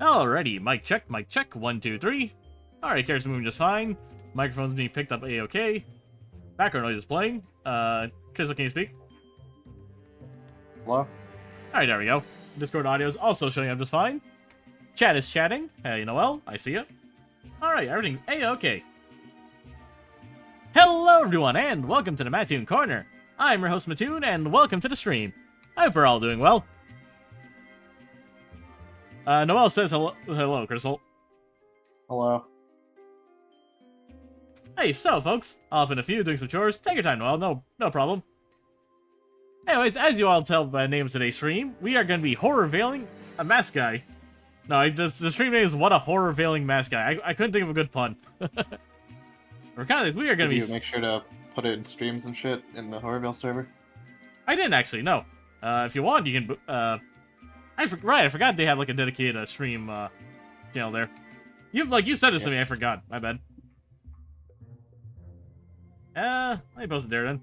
Alrighty, mic check, 1, 2, 3. Alright, carriage moving just fine. Microphone's being picked up a-okay. Background noise is playing. Crystal, can you speak? Hello? Alright, there we go. Discord audio is also showing up just fine. Chat is chatting. Hey, Noel, I see you. Alright, everything's a-okay. Hello, everyone, and welcome to the Mattoon Corner. I'm your host, Mattoon, and welcome to the stream. I hope we're all doing well. Noel says hello, Crystal. Hello. Hey, so folks, off in a few, doing some chores. Take your time, Noel. No problem. Anyways, as you all tell by the name of today's stream, we are going to be Horrorvaling a mask guy. No, the stream name is What a Horrorvaling Mask Guy. I couldn't think of a good pun. We are going to be... make sure to put it in streams and shit in the Horrorvale server? I didn't actually, no. If you want, you can... I forgot they had like a dedicated stream channel there. You said this to me, I forgot. My bad. Let me post it there then.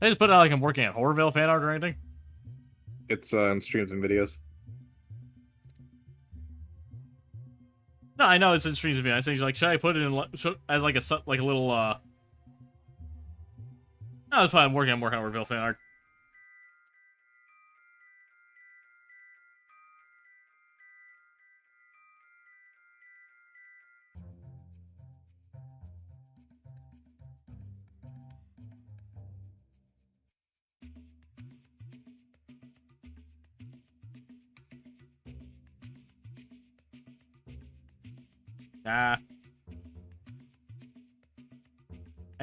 I just put out like I'm working at Horrorvale fan art or anything. It's on streams and videos. No, I know it's in streams and videos. I think like, should I put it in as like a little No, that's why I'm working on Horrorvale fan art. I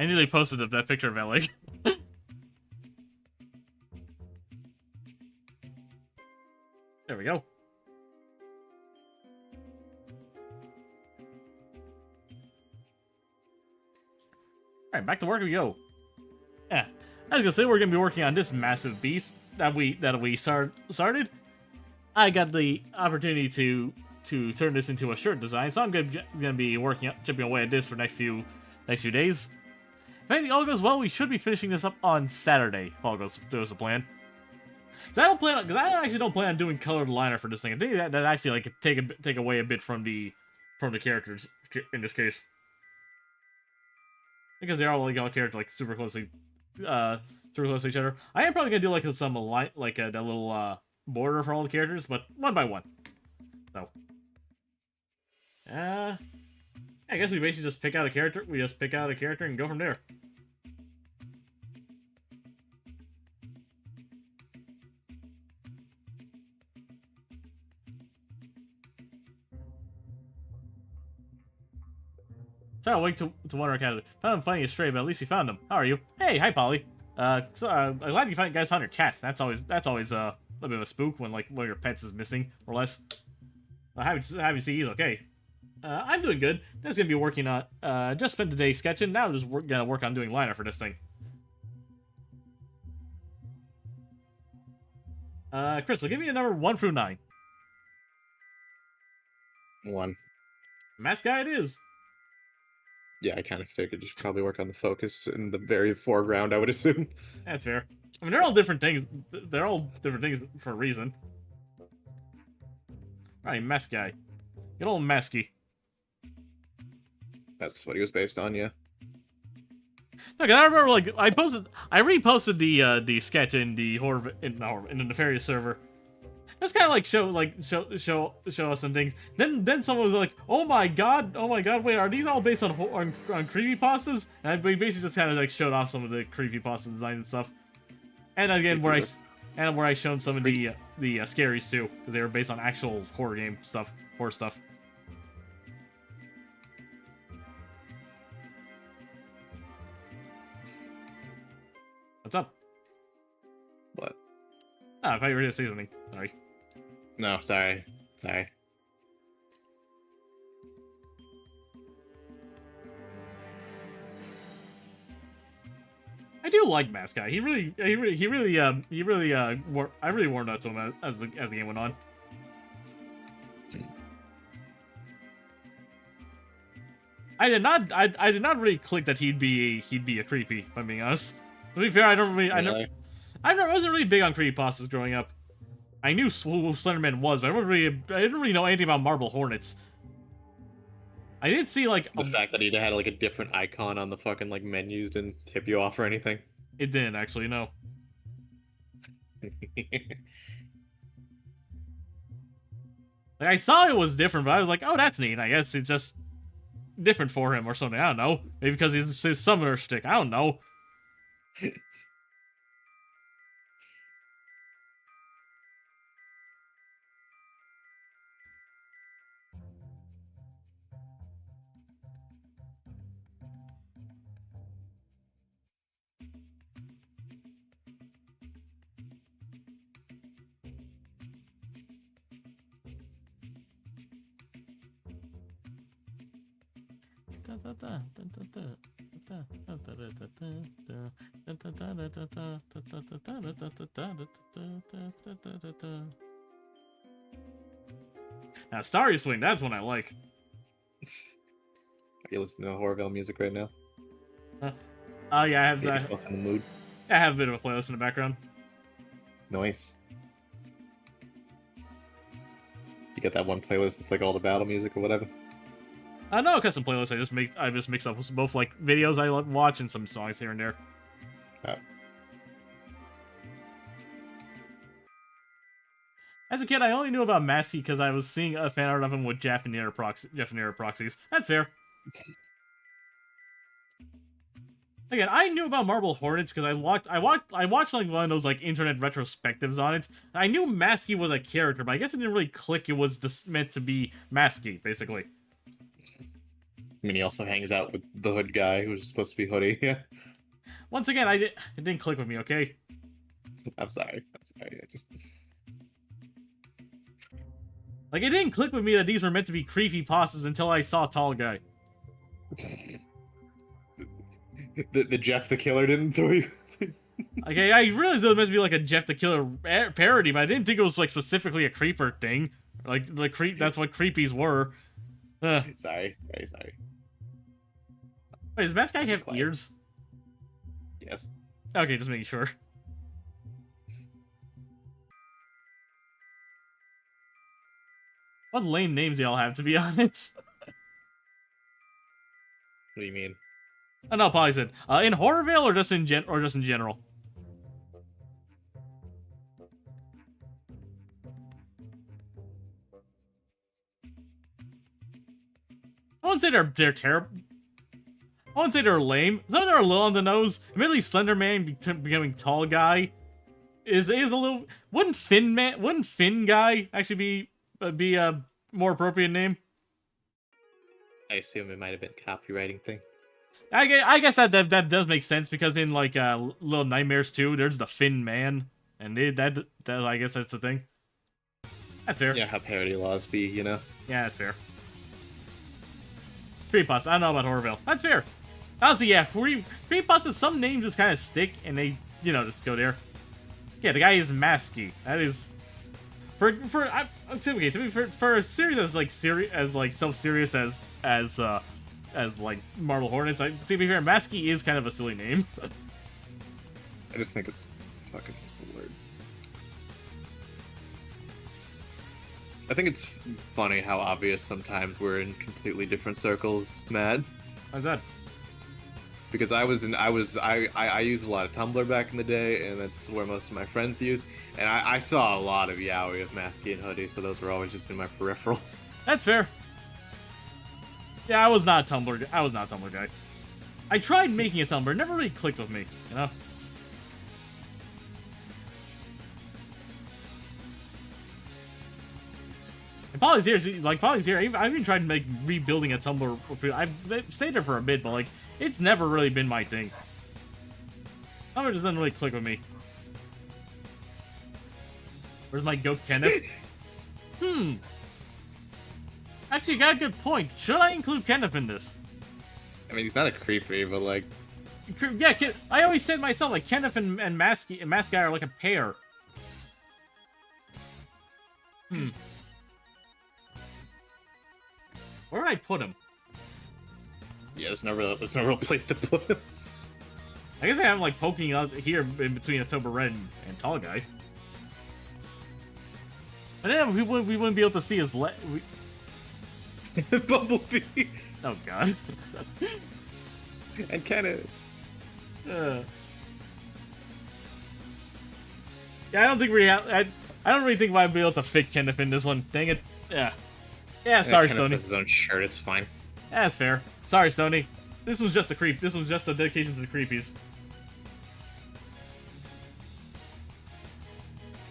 nearly posted that picture of Ellie. There we go. Alright, back to work we go. Yeah. I was gonna say we're gonna be working on this massive beast that we started. I got the opportunity to turn this into a shirt design, so I'm gonna be chipping away at this for next few days. If anything all goes well, we should be finishing this up on Saturday. If all goes to plan. Because I actually don't plan on doing colored liner for this thing. I think that actually like take away a bit from the characters in this case. Because they're all characters like super close to each other. I am probably gonna do like some that little border for all the characters, but one by one. So, I guess we basically just pick out a character. We just pick out a character and go from there. Sorry, I'll wait to wonder academy. Found him finding a stray, but at least you found him. How are you? Hey, hi, Polly. I'm glad you guys found your cat. That's always a little bit of a spook when like one of your pets is missing, or less. Happy to see he's okay. I'm doing good. Just gonna be working on. Just spent the day sketching. Now I'm just gonna work on doing liner for this thing. Crystal, give me a number 1 through 9. 1. Mask guy it is. Yeah, I kind of figured you should probably work on the focus in the very foreground, I would assume. That's fair. I mean, they're all different things. They're all different things for a reason. Alright, mask guy. Get old masky. That's what he was based on, yeah. Look, I remember like I reposted the sketch in the in the Nefarious server. That's kind of like show us some things. Then someone was like, oh my god, wait, are these all based on creepypastas? And I basically just kind of like showed off some of the creepypasta designs and stuff. And again, where I shown some of the scaries too, because they were based on actual horror stuff. What's up? What? I thought you were gonna say something. Sorry. No, sorry. I do like Mask Guy. I really warmed up to him as the game went on. I did not really click that he'd be a creepy, if I'm being honest. To be fair, I don't really wasn't really big on creepypastas growing up. I knew who Slenderman was, but I didn't really know anything about Marble Hornets. I did see like The fact that he had like a different icon on the fucking like menus didn't tip you off or anything. It didn't actually, no. Like, I saw it was different, but I was like, oh, that's neat. I guess it's just different for him or something. I don't know. Maybe because he's his summoner stick. I don't know. Now, Starry Swing, that's one I like. Are you listening to Horrorvaling music right now? Oh yeah, I Get yourself in the mood. have a bit of a playlist in the background. Nice. You get that one playlist, it's like all the battle music or whatever. No custom playlist. I just mix up both like videos I watch and some songs here and there. As a kid, I only knew about Maskey because I was seeing a fan art of him with Japanese proxies. That's fair. Again, I knew about Marble Hornets because I watched like one of those like internet retrospectives on it. I knew Maskey was a character, but I guess it didn't really click. It was meant to be Maskey, basically. I mean, he also hangs out with the hood guy who's supposed to be Hoodie. Yeah. Once again, it didn't click with me. Okay. I'm sorry. I just. Like, it didn't click with me that these were meant to be creepy pastas until I saw Tall Guy. The Jeff the Killer didn't throw you. Okay, I realized it was meant to be like a Jeff the Killer parody, but I didn't think it was like specifically a creeper thing. Like that's what creepies were. Sorry. Wait, does Mask Guy have ears? Yes. Okay, just making sure. What lame names y'all have, to be honest. What do you mean? Oh, no, Polly said in Horrorvale or just in general. I wouldn't say they're terrible. I wouldn't say they're lame. Some of them are a little on the nose. Admittedly, Slenderman becoming Tall Guy is a little. Wouldn't Fin Guy actually be a more appropriate name? I assume it might have been a copywriting thing. I guess that does make sense because in like Little Nightmares 2, there's the Fin Man, and that I guess that's the thing. That's fair. Yeah, how parody laws be, you know. Yeah, that's fair. Creepypasta. I don't know about Horrorville. That's fair. Honestly, yeah, creepypasta, some names just kind of stick, and they, just go there. Yeah, the guy is Maskey. That is for a series as self-serious as like Marble Hornets. To be fair, Maskey is kind of a silly name. I just think it's fucking what's the word. I think it's funny how obvious sometimes we're in completely different circles, Matt. How's that? Because I used a lot of Tumblr back in the day, and that's where most of my friends use. And I saw a lot of yaoi of Maskey and Hoodie, so those were always just in my peripheral. That's fair. Yeah, I was not a Tumblr guy. I tried making a Tumblr, it never really clicked with me, you know? And Polly's here. I've even tried rebuilding a Tumblr. I've stayed there for a bit, but like, it's never really been my thing. Tumblr just doesn't really click with me. Where's my goat Kenneth? Actually, you got a good point. Should I include Kenneth in this? I mean, he's not a creepy, but like... Yeah, I always said myself, like, Kenneth and Maskey are like a pair. Where would I put him? Yeah, there's no real place to put him. I guess I'm like poking out here in between October Red and Tall Guy. And then we wouldn't be able to see his Bumblebee. Oh god. And Kenneth. Yeah, I don't think we have. I don't really think I'd be able to fit Kenneth in this one. Dang it. Yeah. Yeah, sorry, Kenneth Stony. has his own shirt, it's fine. Yeah, that's fair. Sorry, Stony. This was just a creep. This was just a dedication to the creepies.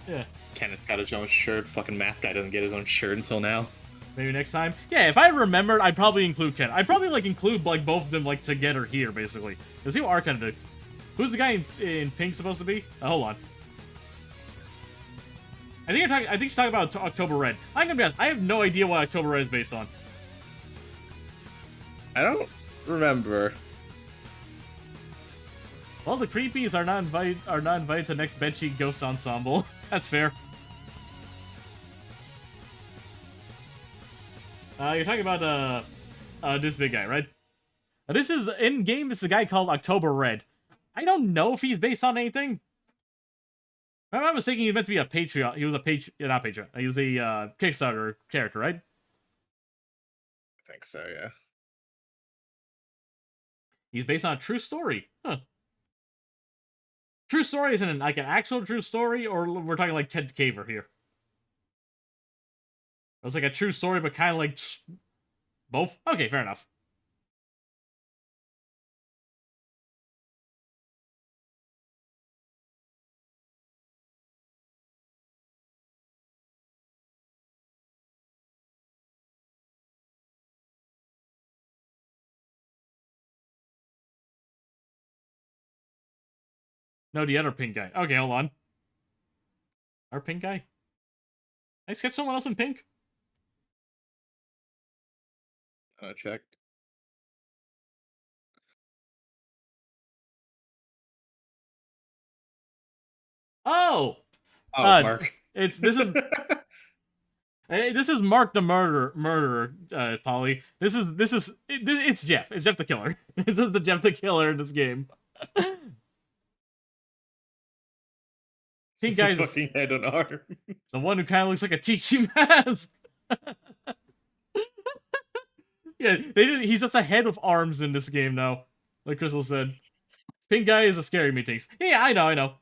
Yeah. Kenneth's got his own shirt. Fucking Mask Guy doesn't get his own shirt until now. Maybe next time. Yeah, if I remembered, I'd probably include Ken. I'd probably like include like both of them like together here, basically. Let's see what Arcana did. Who's the guy in pink supposed to be? Hold on. I think she's talking about October Red. I'm gonna be honest. I have no idea what October Red is based on. I don't remember. Well, the creepies are not invited to next bedsheet ghost ensemble. That's fair. You're talking about this big guy, right? This is in game. This is a guy called October Red. I don't know if he's based on anything. If I'm not mistaken, he's meant to be a Patreon. He was a not Patreon. He was a Kickstarter character, right? I think so, yeah. He's based on a true story. Huh. True story isn't like an actual true story, or we're talking like Ted Caver here. It was like a true story, but kind of like both. Okay, fair enough. No, the other pink guy. Okay, hold on. Our pink guy? I sketch someone else in pink? Checked. Oh! Oh, Mark. This is Mark the murderer, Polly. It's Jeff. It's Jeff the Killer. This is the Jeff the Killer in this game. Pink guy's fucking head on arm. The one who kind of looks like a tiki mask. Yeah, he's just a head with arms in this game now, like Crystal said. Pink guy is a scary me things. Yeah, I know.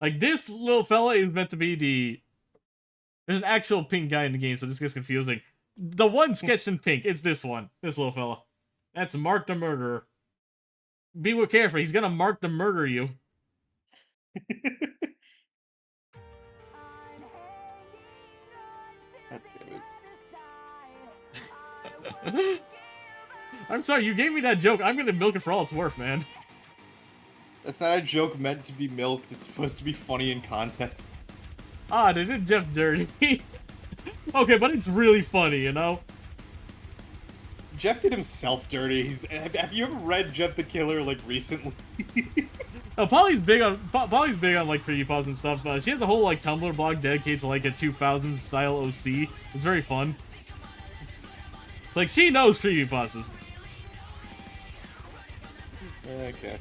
Like, this little fella is meant to be the... There's an actual pink guy in the game, so this gets confusing. The one sketched in pink, it's this one. This little fella. That's Mark the Murderer. Be careful, he's gonna Mark the murder you. God damn it. I'm sorry, you gave me that joke. I'm gonna milk it for all it's worth, man. That's not a joke meant to be milked. It's supposed to be funny in context. Ah, they did Jeff dirty. Okay, but it's really funny, you know? Jeff did himself dirty. Have you ever read Jeff the Killer, like, recently? Oh, Polly's big on like creepypasta and stuff. She has a whole like Tumblr blog dedicated to like a 2000s style OC. It's very fun. Like, she knows creepypastas. Okay.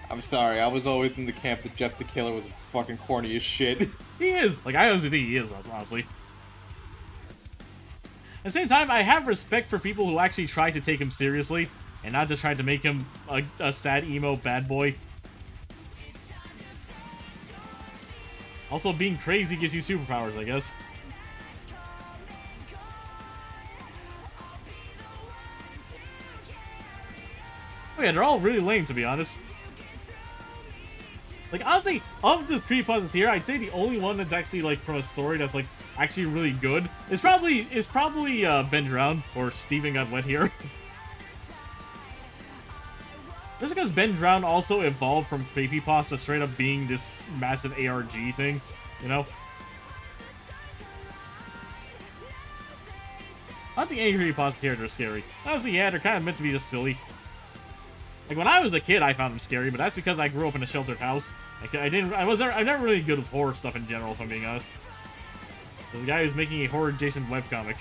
I'm sorry, I was always in the camp that Jeff the Killer was fucking corny as shit. He is. Like, I honestly think he is, honestly. At the same time, I have respect for people who actually try to take him seriously, and not just try to make him a sad emo bad boy. Also, being crazy gives you superpowers, I guess. Oh yeah, they're all really lame, to be honest. Like, honestly, of the creepypastas here, I'd say the only one that's actually, like, from a story that's, like, actually really good is probably Ben Drown, or Steven Got Wet here. Just because Ben Drown also evolved from creepypasta straight up being this massive ARG thing, you know? I don't think any creepypasta character is scary. Honestly, yeah, they're kind of meant to be just silly. Like, when I was a kid, I found them scary, but that's because I grew up in a sheltered house. Like, I'm never really good with horror stuff in general, if I'm being honest. There's a guy who's making a horror-adjacent webcomic.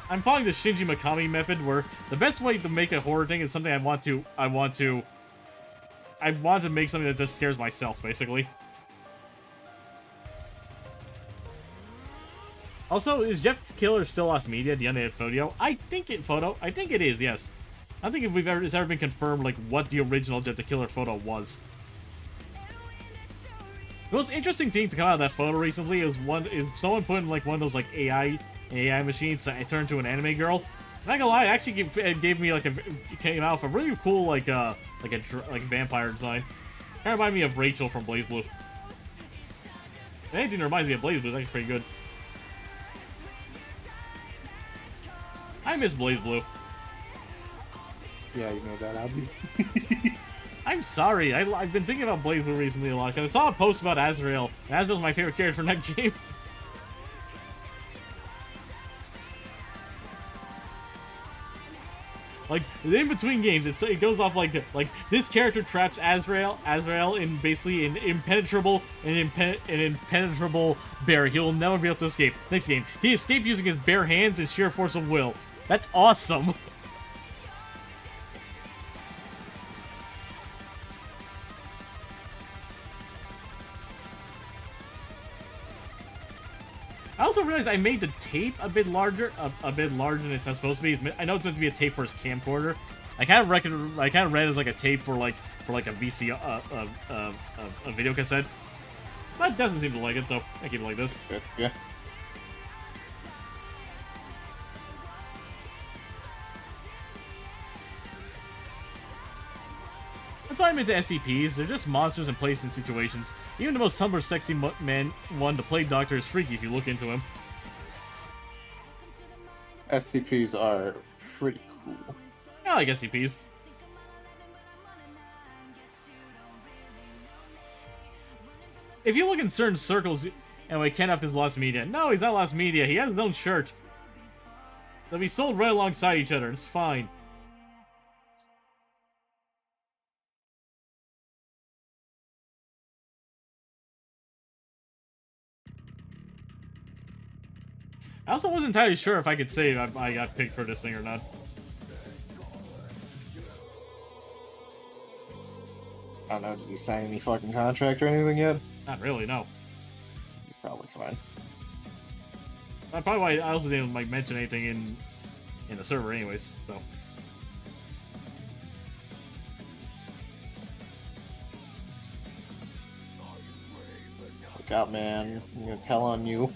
I'm following the Shinji Mikami method, where the best way to make a horror thing is something I want to make something that just scares myself, basically. Also, is Jeff the Killer still lost media, the unedited photo? I think it is, yes. I think if it's ever been confirmed, like, what the original Jeff the Killer photo was. The most interesting thing to come out of that photo recently is someone put in, like, one of those, like, AI machines that turned to an anime girl. Not gonna lie, it actually gave me, like, came out with a really cool, like vampire design. Kinda reminded me of Rachel from Blaze Blue. If anything that reminds me of Blaze Blue, that's pretty good. I miss Blaze Blue. Yeah, you made that obvious. I'm sorry, I've been thinking about Blaze Blue recently a lot, because I saw a post about Azrael, and Azrael's my favorite character from that game. Like, in between games, it goes off like this character traps Azrael in basically an impenetrable barrier. He will never be able to escape. Next game, he escaped using his bare hands and sheer force of will. That's awesome. I also realized I made the tape a bit larger than it's supposed to be. I know it's meant to be a tape for his camcorder. I kind of read it as like a tape for like a a video cassette. But it doesn't seem to like it, so I keep it like this. That's good. That's why I'm into SCPs. They're just monsters and placed in situations. Even the most humble, sexy man one to play Doctor is freaky if you look into him. SCPs are pretty cool. I like SCPs. If you look in certain circles, anyway, Kenneth is lost media. No, he's not lost media. He has his own shirt. They'll be sold right alongside each other. It's fine. I also wasn't entirely sure if I could say I got picked for this thing or not. I don't know, did you sign any fucking contract or anything yet? Not really, no. You're probably fine. Probably why I also didn't like mention anything in the server anyways, so. Look out, man. I'm gonna tell on you.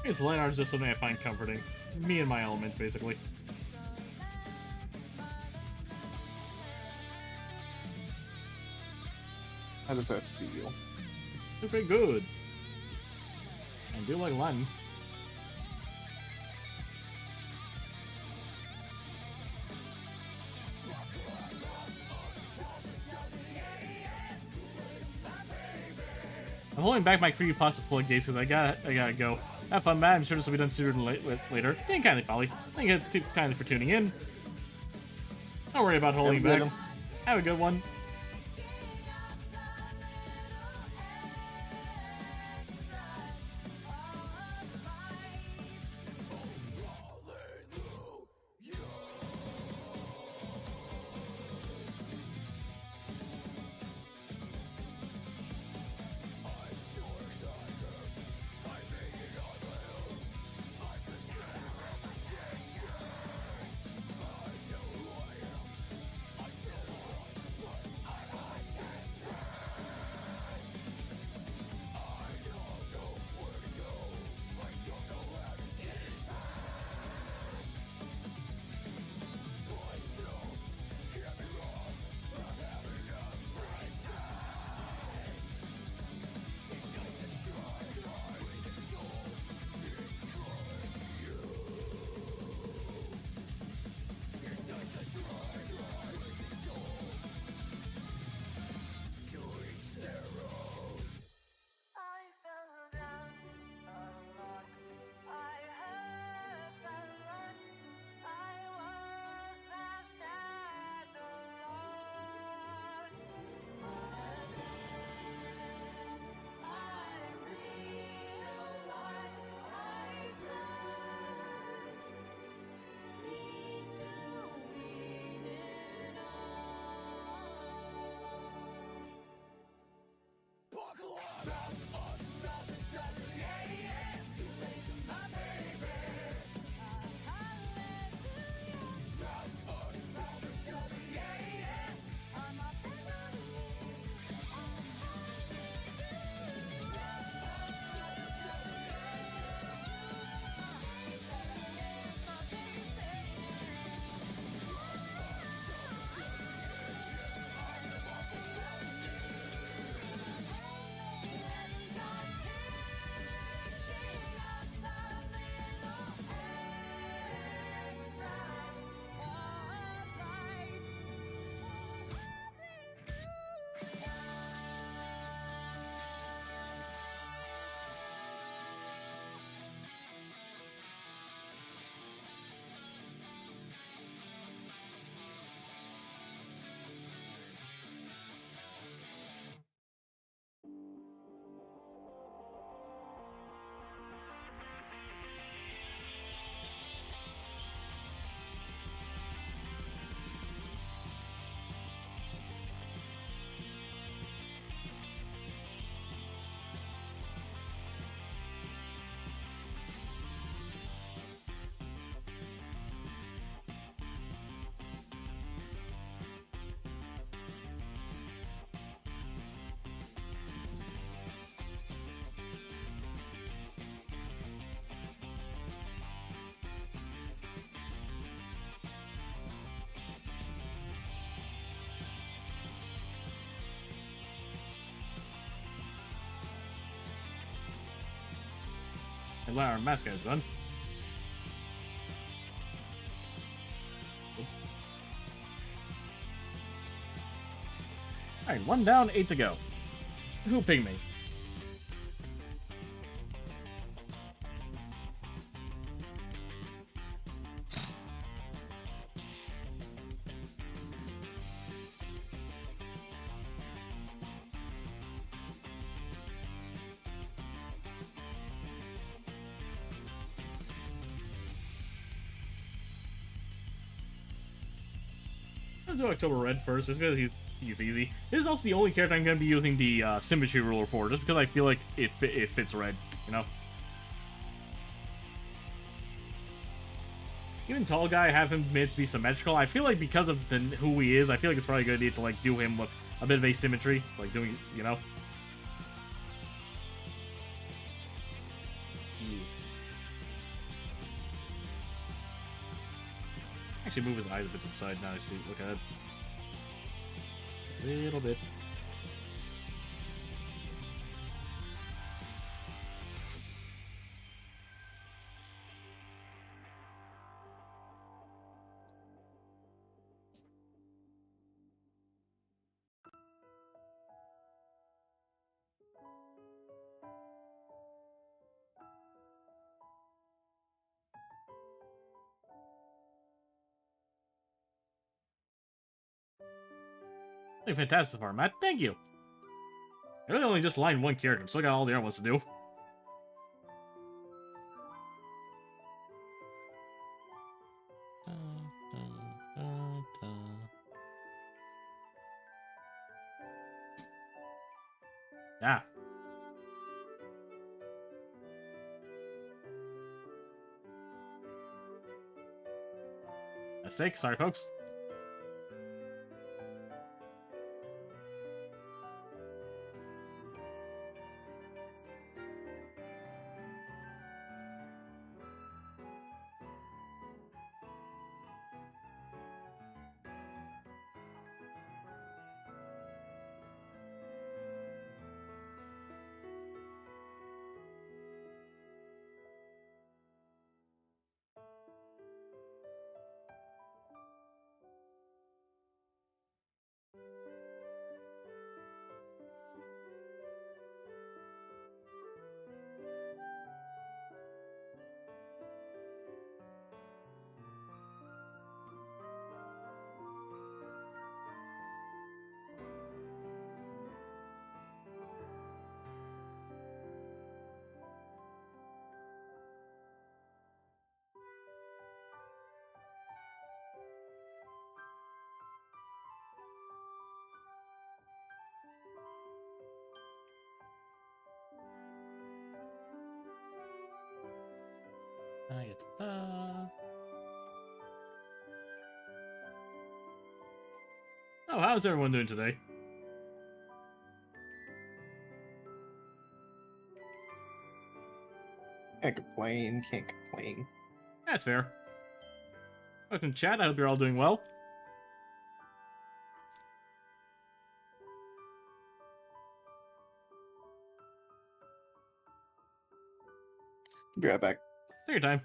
I guess line art is just something I find comforting. Me and my element, basically. How does that feel? Pretty good. I do like Latin. I'm holding back my creepypasta plug gates because I gotta go. Have fun, Matt. I'm sure this will be done sooner than later. Thank you, Polly. Thank you kindly for tuning in. Don't worry about holding back. Have a good one. And our mascot is done. Alright, 1 down, 8 to go. Who pinged me? I'll do October Red first, just because he's easy. This is also the only character I'm going to be using the symmetry ruler for, just because I feel like it fits red, you know? Even tall guy, have him made to be symmetrical. I feel like because of who he is, I feel like it's probably a good idea to like do him with a bit of asymmetry, like doing, you know? Actually move his eyes a bit to the side now. I see. Look ahead. Just a little bit. Hey, fantastic format. Thank you. I really only just lined one character. Still got all the other ones to do. Yeah. Mistake. Sorry, folks. Oh, how's everyone doing today? Can't complain, can't complain. That's fair. Welcome, chat. I hope you're all doing well. Be right back. Take your time.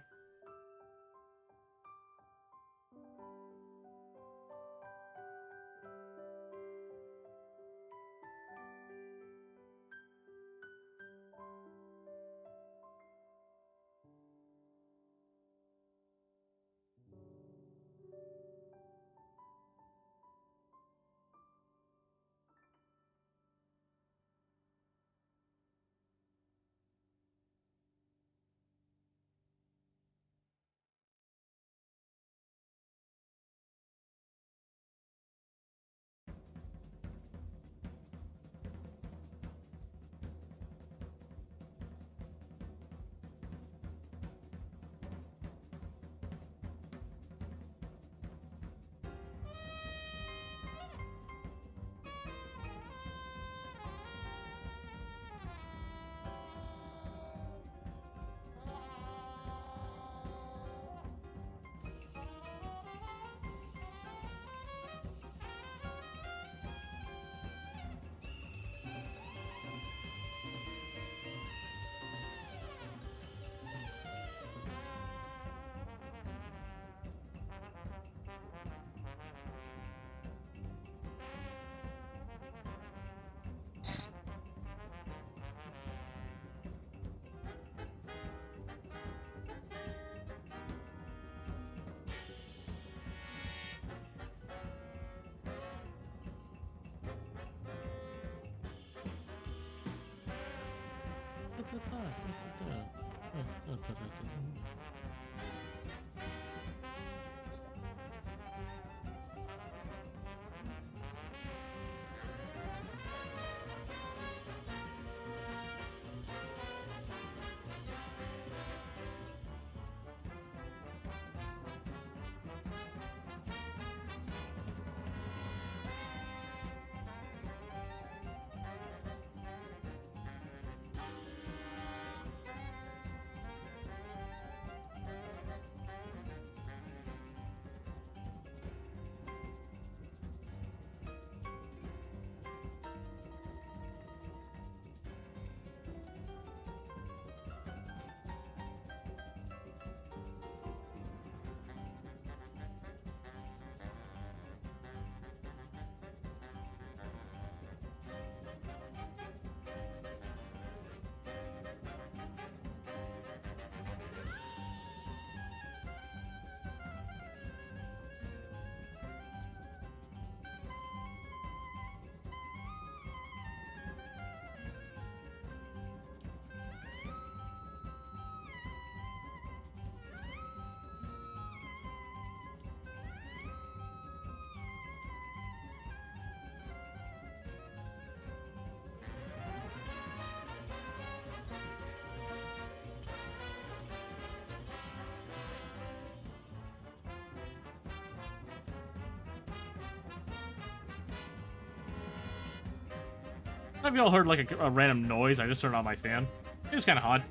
Maybe y'all heard like a random noise. I just turned on my fan. It's kind of hot.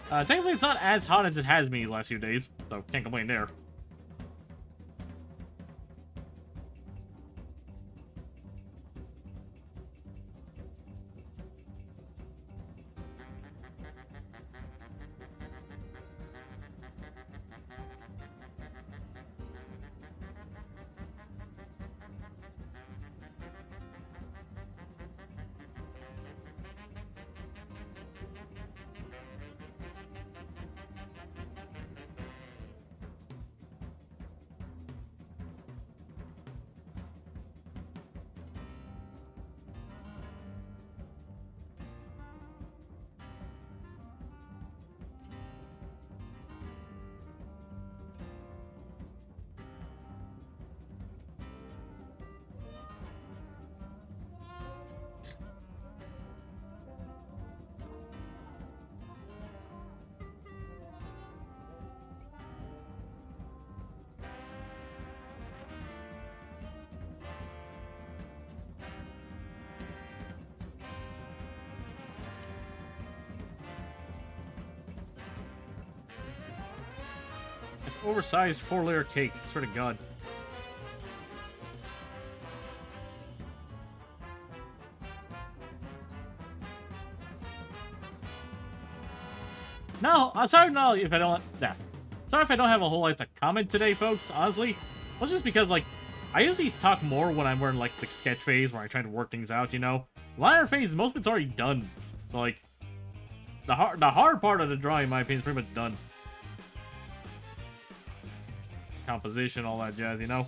Thankfully, it's not as hot as it has been the last few days, so can't complain there. It's oversized 4-layer cake. Swear to God. No, sorry, no, if I don't. Yeah. Sorry if I don't have a whole lot to comment today, folks. Honestly, well, it's just because like I usually talk more when I'm in like the sketch phase where I try to work things out. You know, liner phase, most of it's already done. So like the hard part of the drawing, in my opinion, is pretty much done. Composition, all that jazz, you know.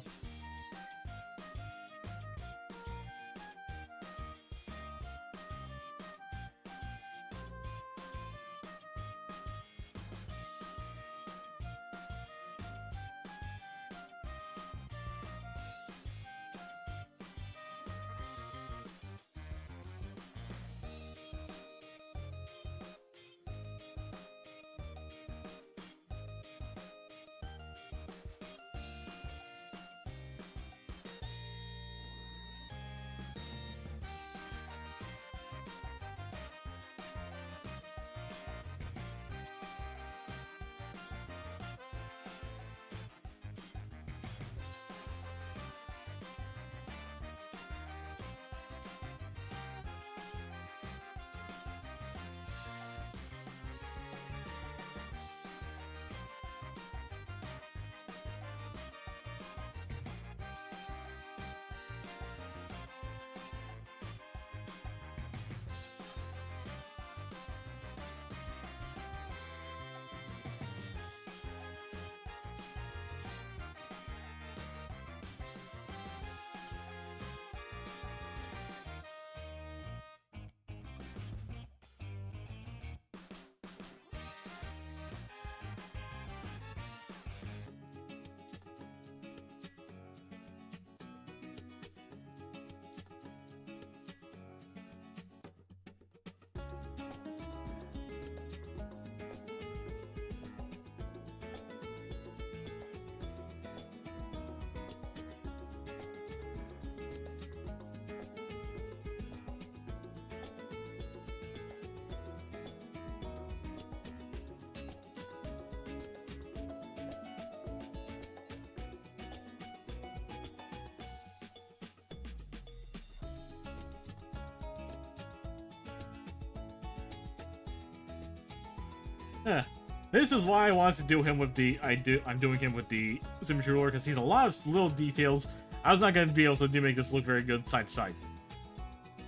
This is why I wanted to do him with the I'm doing him with the symmetry ruler because he's a lot of little details. I was not going to be able to make this look very good side to side.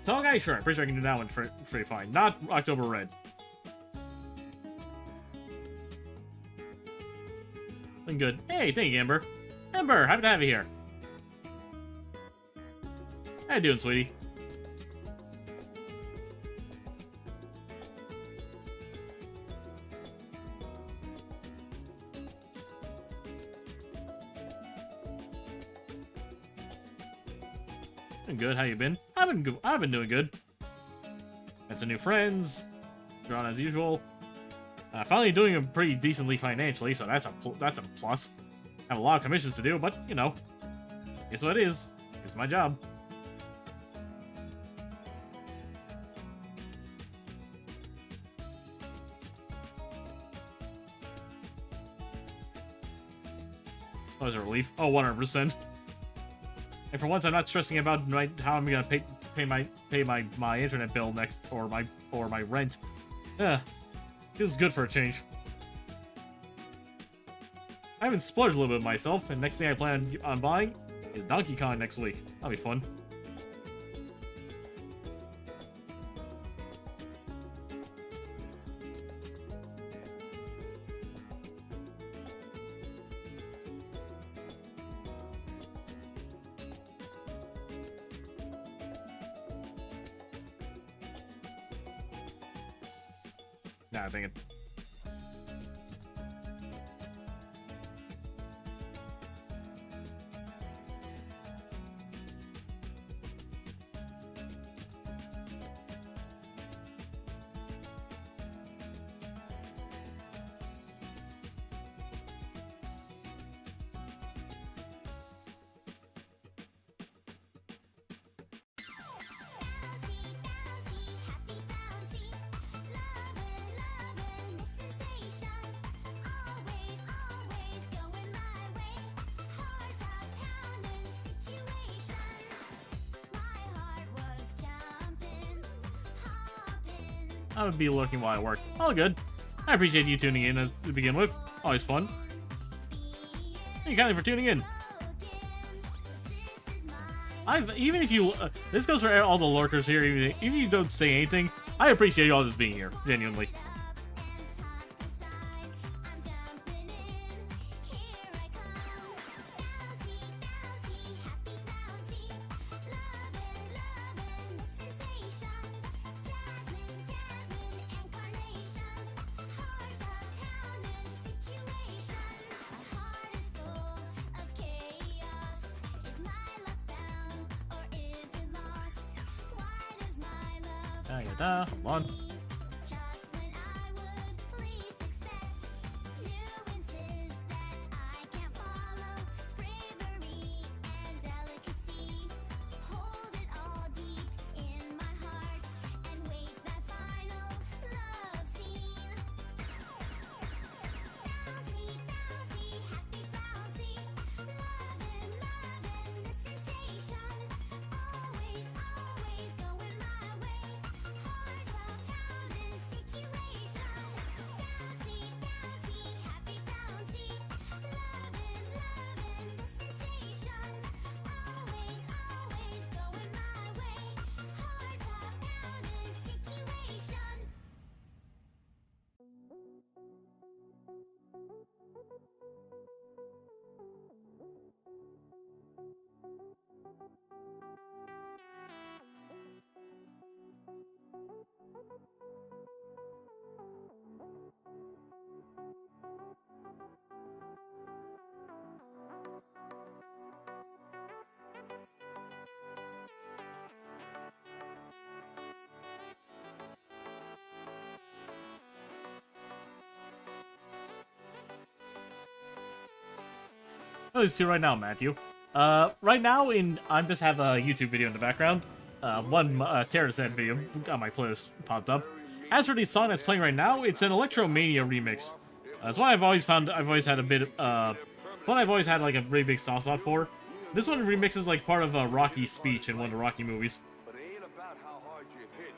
Tall guy, sure. I'm pretty sure I can do that one pretty fine. Not October Red. Been good. Hey, thank you, Ember. Ember, happy to have you here. How you doing, sweetie? Been good. How you been? I've been doing good. Got some new friends. Drawn as usual. Finally doing them pretty decently financially, so that's a plus. Have a lot of commissions to do, but you know, it's what it is. It's my job. Oh, is it relief? Oh, 100%. And for once, I'm not stressing about how I'm gonna pay my internet bill next, or my rent. Yeah, feels good for a change. I haven't splurged a little bit myself, and next thing I plan on buying is Donkey Kong next week. That'll be fun. Nah, dang it. I would be lurking while I work. All good. I appreciate you tuning in to begin with. Always fun. Thank you kindly for tuning in. Even if you, this goes for all the lurkers here, even if you don't say anything, I appreciate you all just being here, genuinely. Hold on. Oh, these two right now, Matthew. Right now, I just have a YouTube video in the background. One Terrorset video on my playlist popped up. As for the song that's playing right now, it's an Electromania remix. It's one I've always found. I've always had a bit. One I've always had like a really big soft spot for. This one remixes like part of Rocky's speech in one of the Rocky movies. But it ain't about how hard you hit.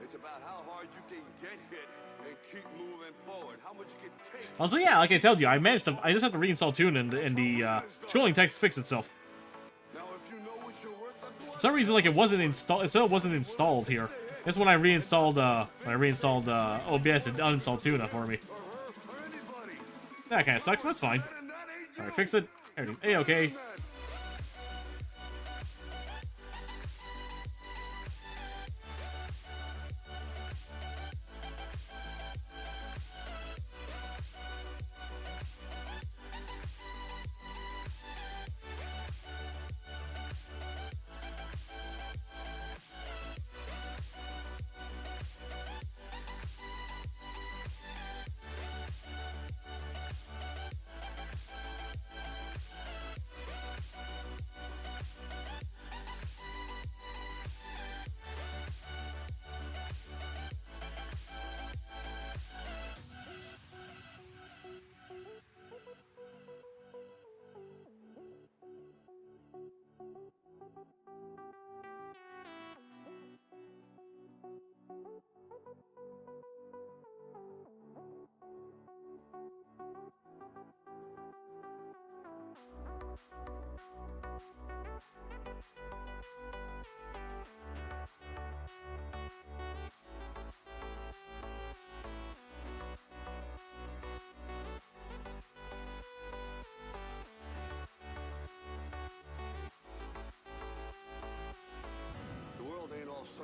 It's about how hard you can get hit and keep moving forward. How much you can take. Also, yeah, like I told you, I just have to reinstall Tune and the scrolling text fix itself. Now, if you know what you're worth, For some reason, like it wasn't installed. It still wasn't installed here. That's when I reinstalled. OBS, it uninstalled Tuna for me. That kind of sucks, but it's fine. All right, fix it. Everything's A-okay.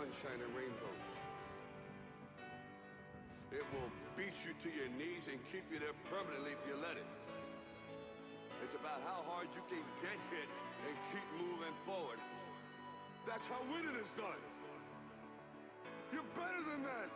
sunshine and rainbows. It will beat you to your knees and keep you there permanently if you let it. It's about how hard you can get hit and keep moving forward. That's how winning is done. You're better than that.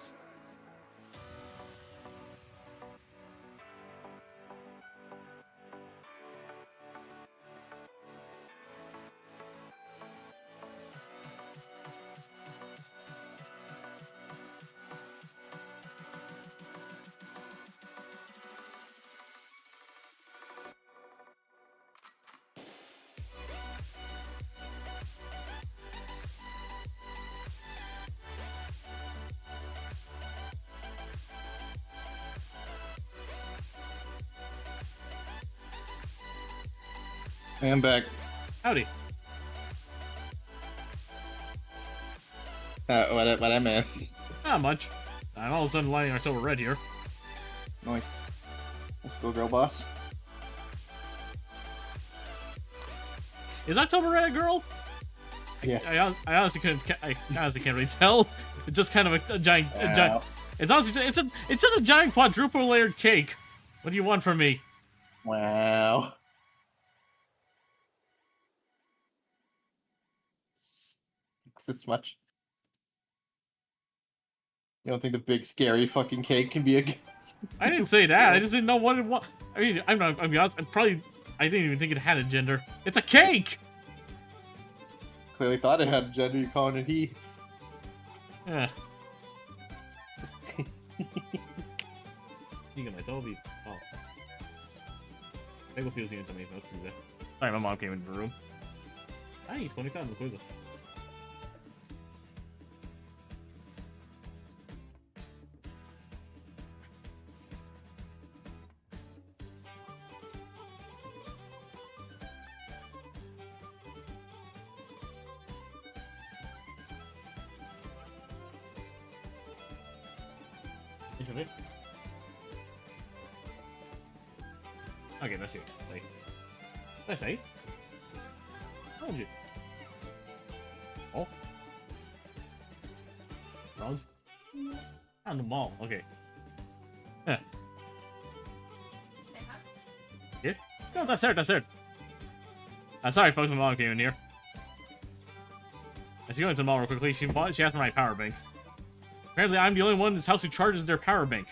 I'm back. Howdy. What I miss? Not much. I'm all of a sudden lighting October Red here. Nice. Let's go, girl boss. Is October Red a girl? Yeah. I honestly couldn't. I honestly can't really tell. It's just kind of a giant. Wow. It's honestly it's just a giant quadruple layered cake. What do you want from me? Wow. This much. You don't think the big scary fucking cake can be a? I didn't say that. I just didn't know what it was. I mean, I'm not. I'm be honest. I didn't even think it had a gender. It's a cake. Clearly thought it had a gender. You're calling it he. Yeah. You get my Toby. Oh. Maybe feels into me. Let's do that. Sorry, my mom came into the room. I eat 20,000 quiz. Okay, that's it. Like, let's say. Told you. Oh. Wrong. On the mall. Okay. Yeah. Yeah. No, that's it. That's it. Sorry, folks. My mom came in here. I see going to the mall real quickly. She asked for my power bank. Apparently, I'm the only one in this house who charges their power bank.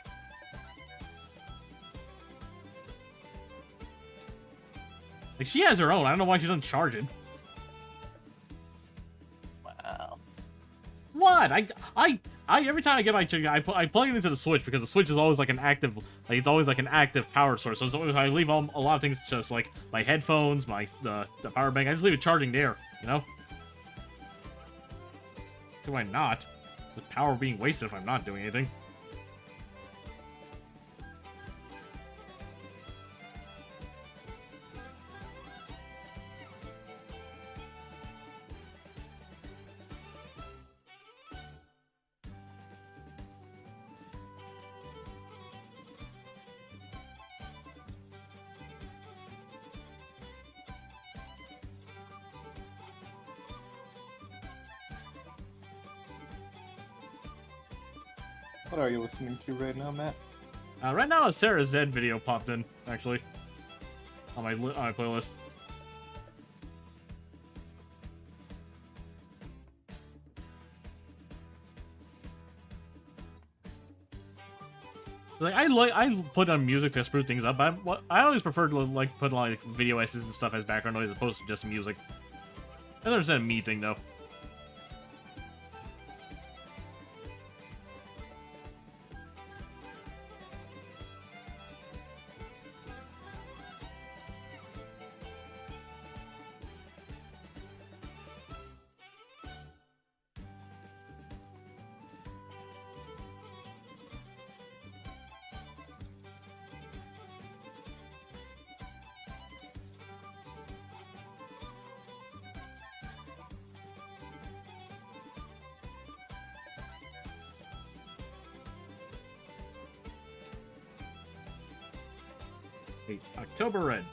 Like, she has her own. I don't know why she doesn't charge it. Wow. What? I every time I get my I plug it into the Switch because the Switch is always like an active, like it's always like an active power source. So I leave a lot of things, just like my headphones, the power bank. I just leave it charging there. You know. So why not? The power being wasted if I'm not doing anything. What are you listening to right now, Matt? Right now, a Sarah Zed video popped in, actually, on my playlist. Like I put on music to spruce things up. I always prefer to like put like video essays and stuff as background noise as opposed to just music. I understand a me thing though. Wait, October Red.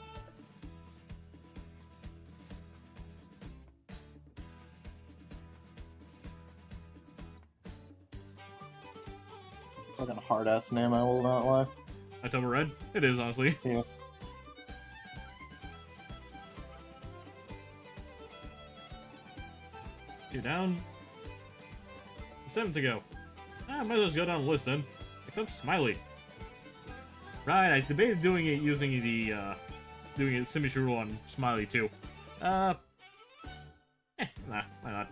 hard ass name. I will not lie. October Red? It is, honestly. Yeah. 2 down. 7 to go. Ah, might as well just go down the list then. Except Smiley. Right, I debated doing it using the, doing it symmetry rule on Smiley too. Nah, why not?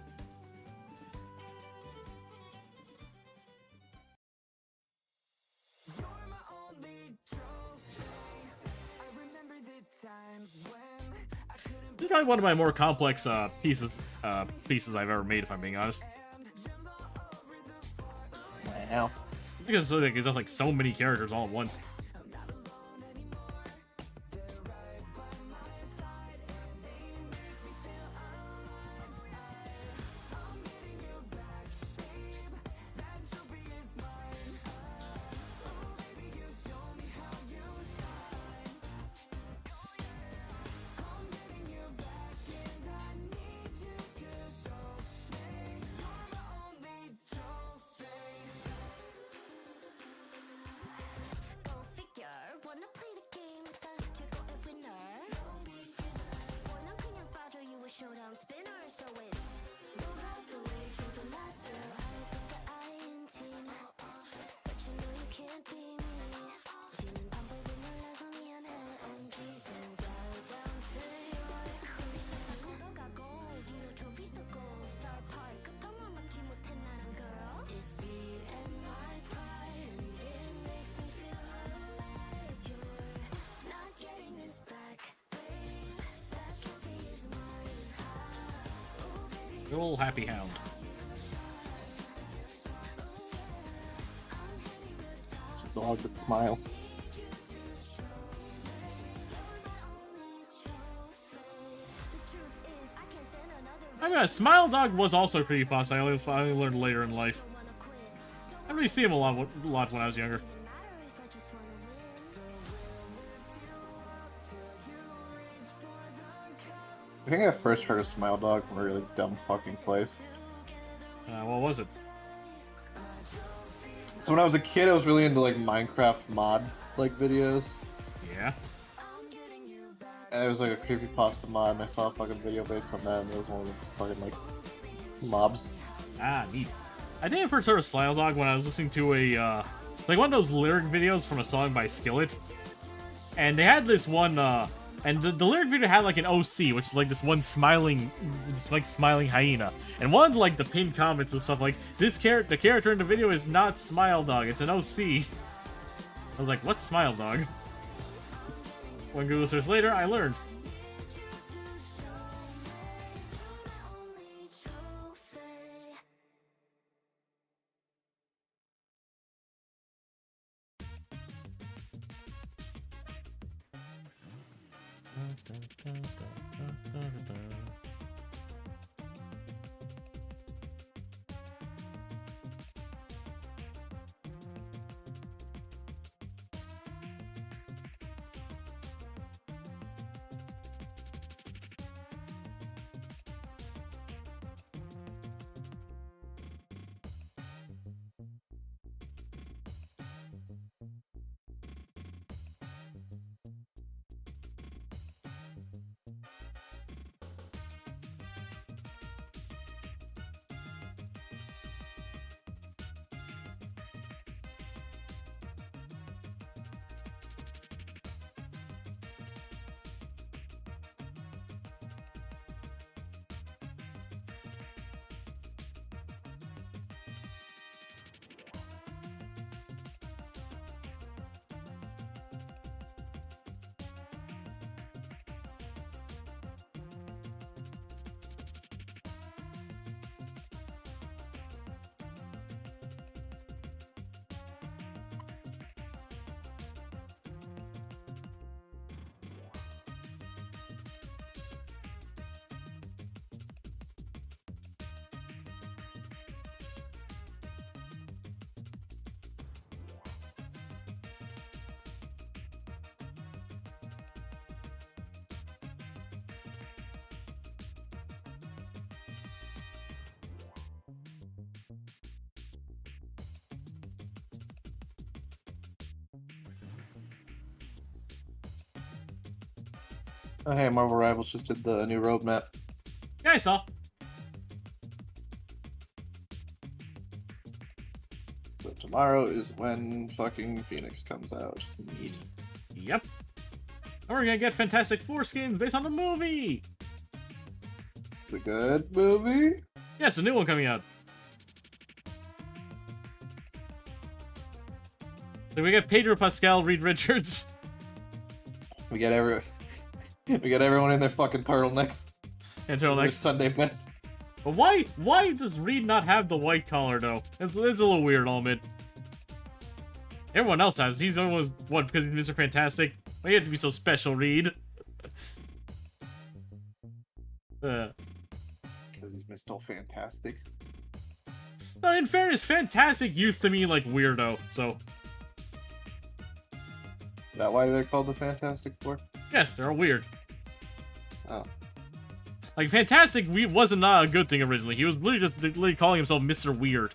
This is probably one of my more complex pieces I've ever made, if I'm being honest. Wow. Because like, it's just like so many characters all at once. Showdown spinner, so it's move out the way for the master. I look at I-18, but you know you can't be me. 지는 방법이 몰라서 미안해. MG 손가락 down to your cruise. 걷어가고 뒤로 trophy 쓰고 Star Park 끝판만 막지 못해 나란 girl. It's me and my pride, and it makes me feel alive. You're not getting this back, babe. That trophy is mine. Good old Happy Hound. It's a dog that smiles. I mean, Smile Dog was also a pretty boss. I only learned later in life. I didn't really see him a lot when I was younger. I think I first heard of Smile Dog from a really dumb fucking place. What was it? So when I was a kid, I was really into like Minecraft mod like videos. Yeah. And it was like a creepypasta mod, and I saw a fucking video based on that, and it was one of the fucking like mobs. Ah, neat. I think I first heard of Smile Dog when I was listening to a, like one of those lyric videos from a song by Skillet. And they had this one, and the lyric video had like an OC, which is like this one smiling hyena. And one of like the pinned comments was stuff like, the character in the video is not Smile Dog, it's an OC. I was like, what's Smile Dog? One Google search later, I learned. Oh, hey, Marvel Rivals just did the new roadmap. Yeah, I saw. So tomorrow is when fucking Phoenix comes out. Neat. Yep. And we're gonna get Fantastic Four skins based on the movie. The good movie? Yes, the new one coming out. So we got Pedro Pascal, Reed Richards. We got everyone in their fucking turtlenecks. And Their turtlenecks. Sunday best. But why does Reed not have the white collar though? It's a little weird, I'll admit. Everyone else has. He's almost what because he's Mr. Fantastic. Why you have to be so special, Reed? Because he's Mr. Fantastic. No, in fairness, Fantastic used to mean like weirdo. So Is that why they're called the Fantastic Four? yes, they're weird. Oh. Like Fantastic, wasn't not a good thing originally. He was literally calling himself Mr. Weird.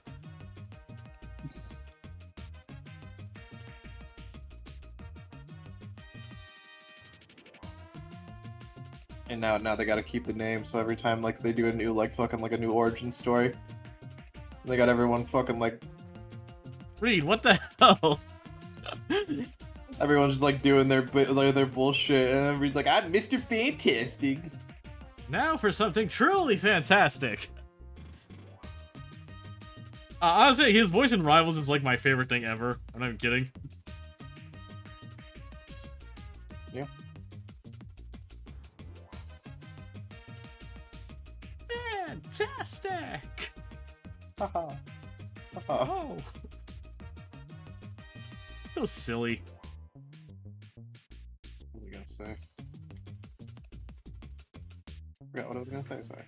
And now they gotta keep the name, so every time like they do a new fucking new origin story, they got everyone fucking Reed, what the hell? everyone's just doing their bullshit, and everybody's like, I'm Mr. Fantastic. Now for something truly fantastic. Honestly, his voice in Rivals is like my favorite thing ever. I'm not even kidding. Yeah. Fantastic! Haha. Oh. So silly. What was I gonna say? Forgot what I was gonna say, sorry.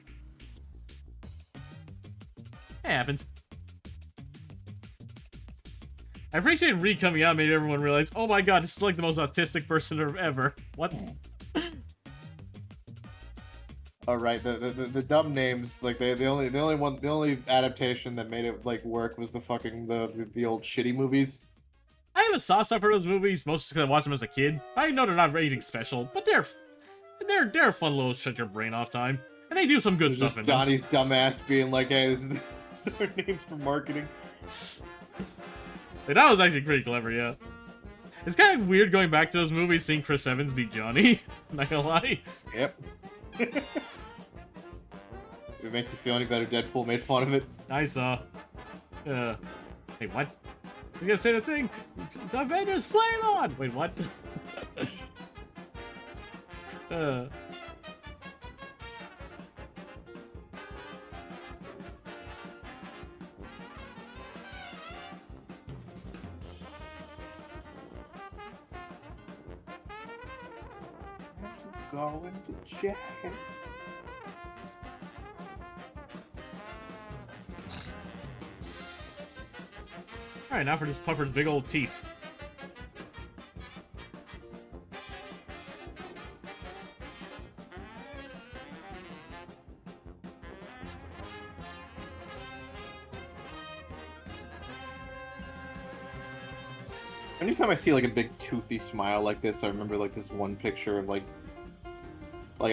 It happens. I appreciate Reed coming out made everyone realize, oh my god, this is like the most autistic person ever. What? Oh right, the dumb names, the only adaptation that made it work was the fucking the old shitty movies. I have a soft spot for those movies, mostly because I watched them as a kid. I know they're not anything special, but they're a fun little shut your brain off time, and they do some good stuff in them. Johnny's dumbass being like, "Hey, this is our names for marketing." Hey, that was actually pretty clever, yeah. It's kind of weird going back to those movies, seeing Chris Evans be Johnny. Not gonna lie. Yep. If it makes you feel any better, Deadpool made fun of it. I saw. Hey, what? He's gonna say the thing. Avengers flame on. Wait, what? Going to jail. Alright, now for this puffer's big old teeth. Anytime I see a big toothy smile like this, I remember this one picture of a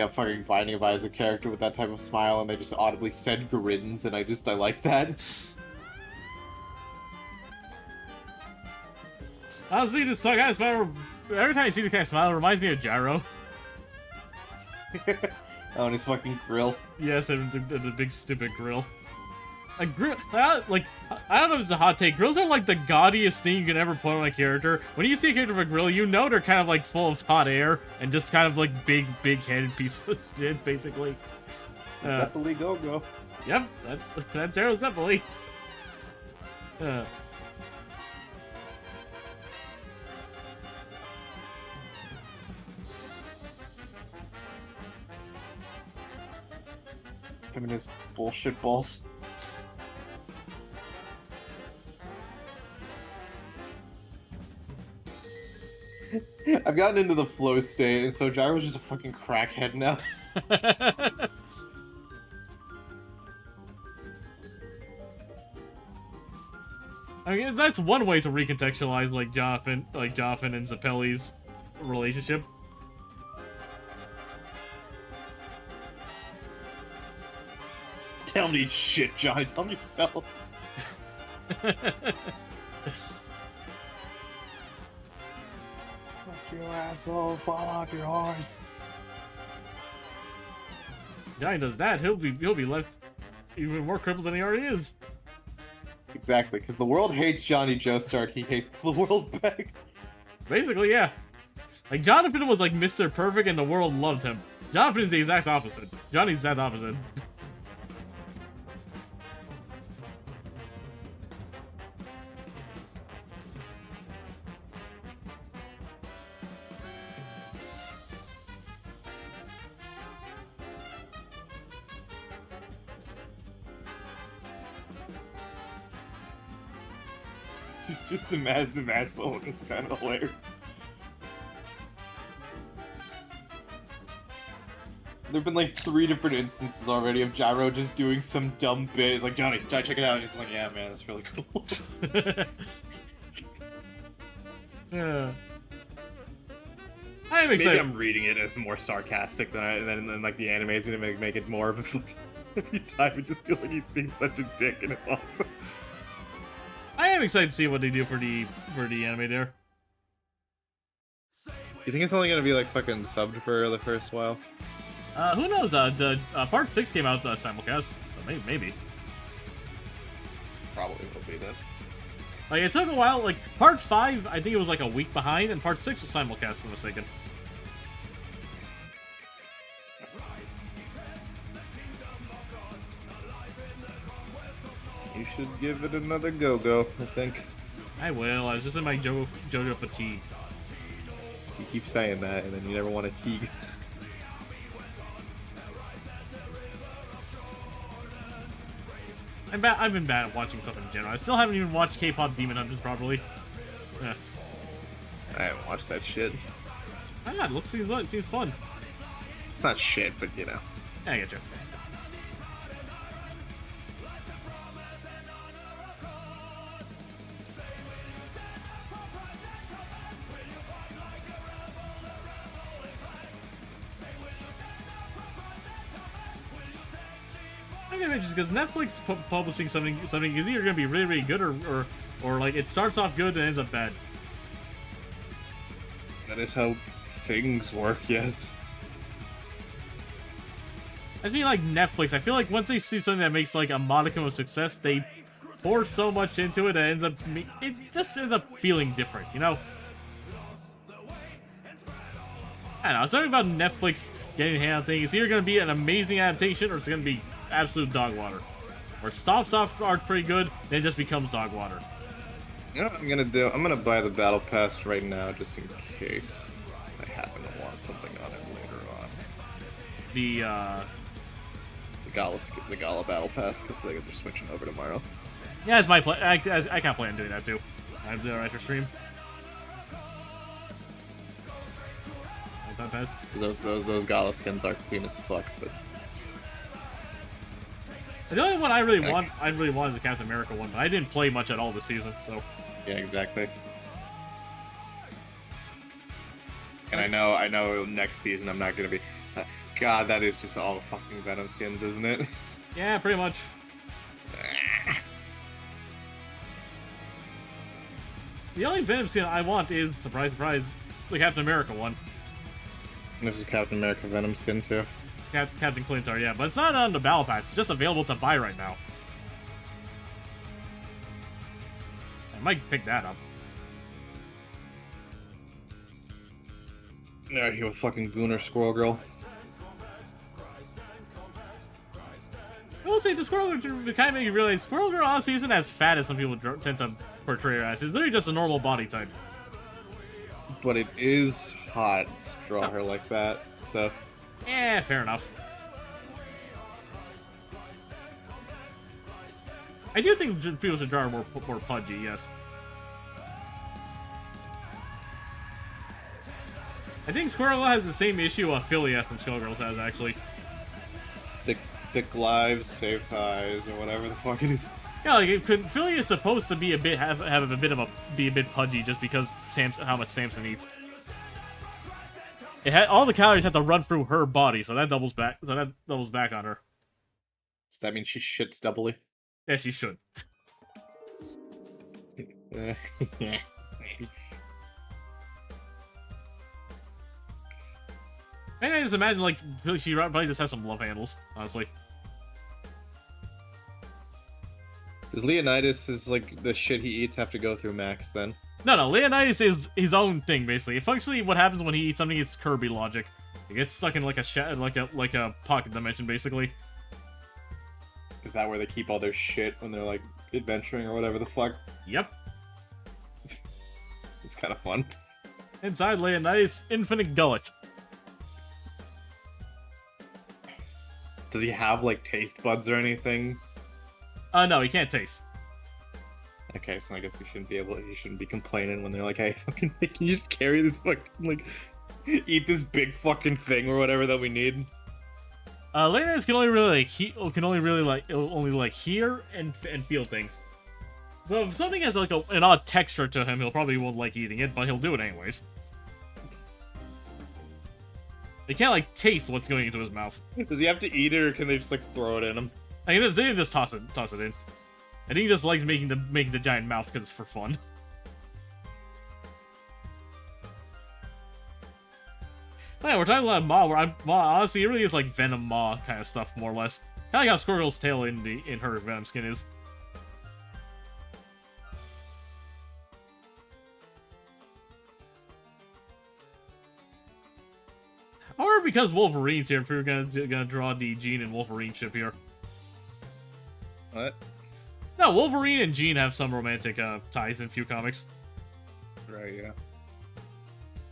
fucking Binding of Isaac character with that type of smile, and they just audibly said grins, and I like that. Honestly, this kind of smile. Every time I see this kind of smile, it reminds me of Gyro. Oh, and his fucking grill. Yes, and the big stupid grill. Grill, I don't know if it's a hot take. Grills are the gaudiest thing you can ever put on a character. When you see a character with a grill, you know they're kind of full of hot air and just kind of big headed piece of shit, basically. Zeppeli go. Yep, that's Gerald Zeppeli. Him and his bullshit balls. I've gotten into the flow state, and so Gyro's just a fucking crackhead now. I mean, that's one way to recontextualize Jonathan and Zeppeli's relationship. don't need shit, Johnny. Tell me yourself. Fuck you, asshole. Fall off your horse. Johnny does that, he'll be left even more crippled than he already is. Exactly, because the world hates Johnny Joestar, he hates the world back. Basically, yeah. Like, Jonathan was like Mr. Perfect and the world loved him. Jonathan is the exact opposite. Johnny's the exact opposite. He's just a massive asshole, and it's kind of hilarious. There've been like 3 different instances already of Gyro just doing some dumb bit. He's like, Johnny, check it out. And he's like, yeah, man, that's really cool. Yeah. I am Maybe excited. I'm reading it as more sarcastic than like the anime's gonna make it more of a every time. It just feels like he's being such a dick, and it's awesome. I am excited to see what they do for the anime there. You think it's only gonna be like fucking subbed for the first while? Who knows? The part 6 came out simulcast, so maybe. Probably will be then. Like, it took a while. Like, part 5, I think it was like a week behind, and part 6 was simulcast, if I'm mistaken. You should give it another go, I think. I will. I was just in my JoJo fatigue. You keep saying that, and then you never want to teague. I've been bad at watching stuff in general. I still haven't even watched K-pop Demon Hunters properly. Yeah. I haven't watched that shit. Why not? It seems fun. It's not shit, but you know. Yeah, I get you. I'm gonna just because Netflix publishing something is either gonna be really, really good or like it starts off good and ends up bad. That is how things work, yes. I mean, like Netflix, I feel like once they see something that makes like a modicum of success, they pour so much into it that it just ends up feeling different, you know? I don't know, something about Netflix getting a hand on things. It's either gonna be an amazing adaptation or it's gonna be absolute dog water. Or it stops off art pretty good, then it just becomes dog water. You know what I'm gonna do? I'm gonna buy the battle pass right now, just in case I happen to want something on it later on. The Gala battle pass, because they're switching over tomorrow. yeah, it's my play. I can't plan on doing that too. I have the after stream. That pass. Those Gala skins are clean as fuck, but The only one I really want is the Captain America one, but I didn't play much at all this season, so. yeah, exactly. And I know next season I'm not gonna be. God, that is just all fucking Venom skins, isn't it? Yeah, pretty much. The only Venom skin I want is, surprise, surprise, the Captain America one. There's a Captain America Venom skin too. Captain Clintar, yeah, but it's not on the Battle Pass. It's just available to buy right now. I might pick that up. Yeah, here with fucking Gooner Squirrel Girl. I will say, the Squirrel Girl kind of make you realize Squirrel Girl honestly isn't as fat as some people tend to portray her as. It's literally just a normal body type. But it is hot to draw her like that, so. Yeah, fair enough. I do think people should draw her more pudgy, yes. I think Squirrel has the same issue Ophelia from Skullgirls has, actually. Thick lives, safe thighs, or whatever the fuck it is. Yeah, like Ophelia is supposed to be a bit be a bit pudgy just because how much Samson eats. All the calories have to run through her body, so that doubles back on her. Does that mean she shits doubly? Yes, you should. Yeah. And I just imagine, like, she probably just has some love handles, honestly. Does Leonidas is like the shit he eats have to go through Max then? No, Leonidas is his own thing, basically. Functionally, what happens when he eats something, it's Kirby logic. It gets stuck in like a pocket dimension, basically. Is that where they keep all their shit when they're like adventuring or whatever the fuck? Yep. It's kind of fun. Inside Leonidas' infinite gullet. Does he have like taste buds or anything? No, he can't taste. Okay, so I guess he shouldn't be complaining when they're like, hey, fucking, can you just carry this fucking, like, eat this big fucking thing or whatever that we need? Leonidas can only really hear and feel things. So if something has like an odd texture to him, he'll probably won't like eating it, but he'll do it anyways. He can't like taste what's going into his mouth. Does he have to eat it, or can they just like throw it in him? I mean, they can just toss it in. I think he just likes making the giant mouth because it's for fun. Oh, yeah, we're talking about Ma, where Ma, honestly, it really is like Venom Ma kind of stuff, more or less. Kind of like how Squirrel's tail in her Venom skin is. Or because Wolverine's here, if we were gonna draw the Jean and Wolverine ship here. What? No, Wolverine and Jean have some romantic ties in a few comics. Right, yeah.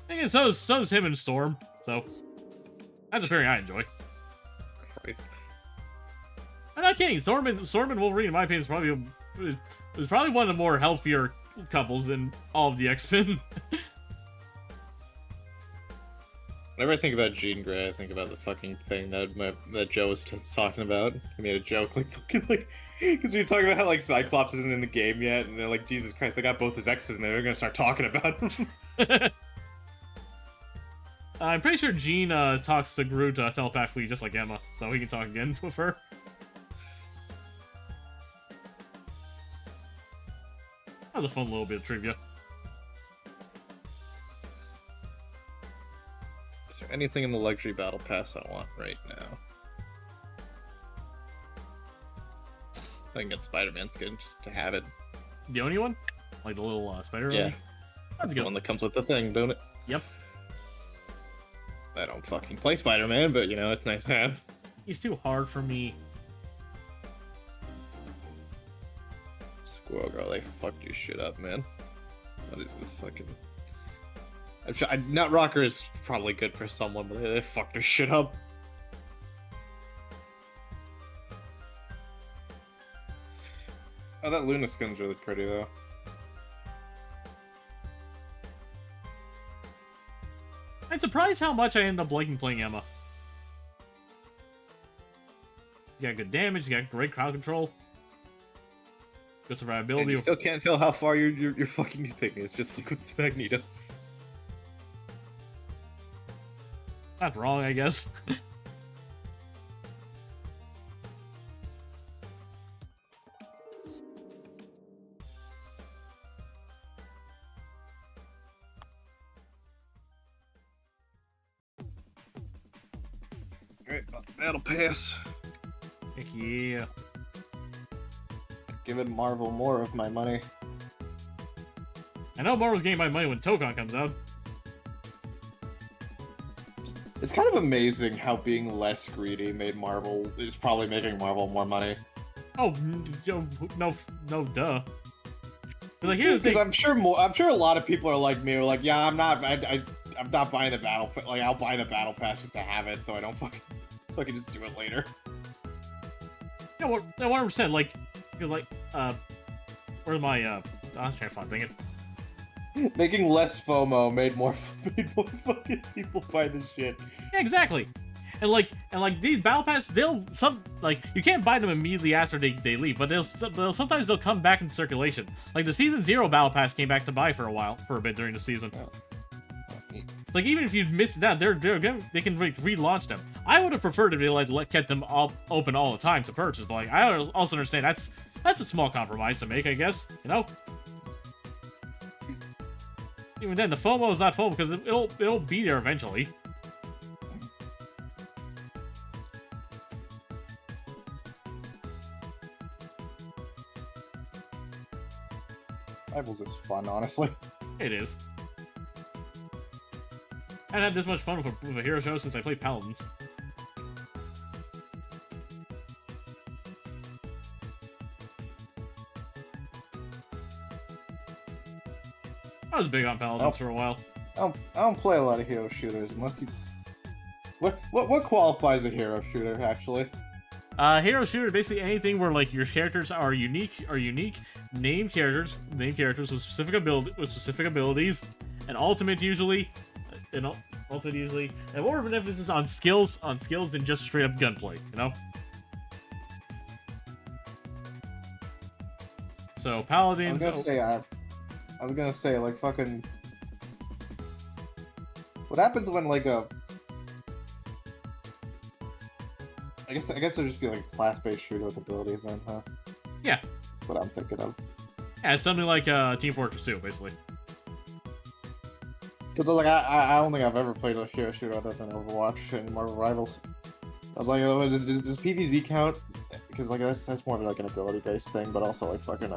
And so is him and Storm. So that's a pairing I enjoy. Christ. I'm not kidding. Storm and Wolverine, in my opinion, is probably one of the more healthier couples in all of the X-Men. Whenever I think about Jean Grey, I think about the fucking thing that Joe was talking about. He made a joke, like, fucking, like, because we were talking about how, like, Cyclops isn't in the game yet, and they're like, Jesus Christ, they got both his exes, and they're gonna start talking about him. I'm pretty sure Jean talks to Groot telepathically, just like Emma, so he can talk again with her. That was a fun little bit of trivia. Is there anything in the luxury battle pass I want right now? I can get Spider-Man skin just to have it. The only one? Like the little spider? Yeah. That's the good. one that comes with the thing, don't it? Yep. I don't fucking play Spider-Man, but you know, it's nice to have. He's too hard for me. Squirrel Girl, they fucked your shit up, man. What is this fucking... I'm sure Nutrocker is probably good for someone, but they fucked their shit up. Oh, that Luna skin's really pretty, though. I'm surprised how much I end up liking playing Emma. You got good damage, you got great crowd control. Good survivability. And you still can't tell how far your fucking thing is, just like with Magneto. Not wrong, I guess. Alright, that'll pass. Heck yeah. Giving Marvel more of my money. I know Marvel's getting my money when Tokon comes out. It's kind of amazing how being less greedy made Marvel is probably making Marvel more money. Oh, no, duh. But like, here's the Because thing. I'm sure a lot of people are like me, are like, yeah, I'm not buying the battle pass. Like, I'll buy the battle pass just to have it, so I don't fucking, so I can just do it later. Yeah, 100%. Like, because like, where's my I was trying to find it. Making less FOMO made more fucking people buy this shit. Yeah, exactly. And like these battle pass, you can't buy them immediately after they leave, but sometimes they'll come back in circulation. Like the season 0 battle pass came back to buy for a bit during the season. Like, even if you miss that, they can relaunch them. I would have preferred if they kept them all open all the time to purchase, but like, I also understand that's a small compromise to make, I guess. You know. Even then, the FOMO is not FOMO because it'll be there eventually. Rivals is fun, honestly. It is. I haven't had this much fun with a hero show since I played Paladins. I was big on Paladins for a while. I don't play a lot of hero shooters unless you. What qualifies a hero shooter actually? Hero shooter, basically anything where like your characters are unique named characters with specific abilities, and ultimate usually, and more of an emphasis on skills than just straight up gunplay, you know. So Paladins. I was gonna say like fucking. What happens when like a. I guess it'll just be like a class-based shooter with abilities then, huh? Yeah. What I'm thinking of. Yeah, it's something like Team Fortress 2, basically. Because like I don't think I've ever played a hero shooter other than Overwatch and Marvel Rivals. I was like, oh, does PvZ count? Because like that's more of like an ability-based thing, but also like fucking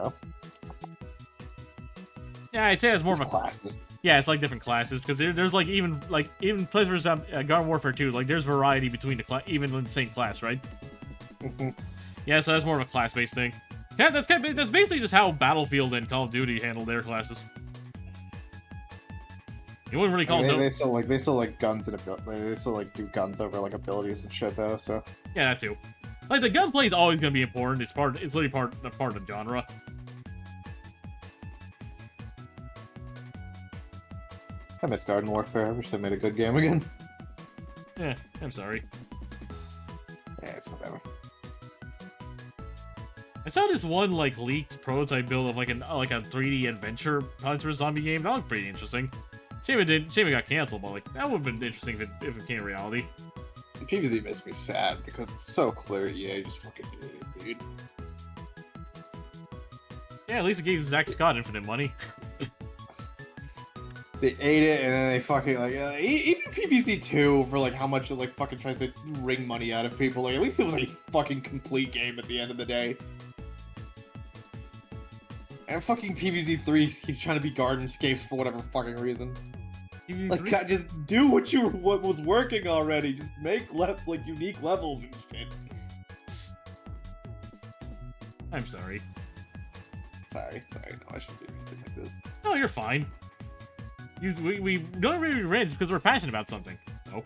Yeah, I'd say it's more of a classes. Yeah, it's like different classes because there's like even Plants vs. Garden Warfare 2, like there's variety between even in the same class, right? Yeah, so that's more of a class-based thing. Yeah, that's basically just how Battlefield and Call of Duty handle their classes. You wouldn't really call them. They still like guns and abilities. They still like do guns over like abilities and shit though. So yeah, that too. Like the gunplay is always gonna be important. It's literally part of the genre. I miss Garden Warfare. I wish they made a good game again. Yeah, I'm sorry. Yeah, it's whatever. I saw this one like leaked prototype build of like a 3D adventure Plants vs. Zombie game. That looked pretty interesting. Shame it got canceled, but like that would have been interesting if it became reality. PvZ makes me sad because it's so clear EA just fucking did it, dude. Yeah, at least it gave Zack Scott infinite money. They ate it and then they fucking like even PvZ 2 for like how much it like fucking tries to wring money out of people. Like at least it was a fucking complete game at the end of the day. And fucking PvZ 3 keeps trying to be Gardenscapes for whatever fucking reason. Like, God, just do what was working already. Just make like unique levels and shit. I'm sorry. Sorry. No, I shouldn't do anything like this. No, you're fine. We don't really rants because we're passionate about something. No.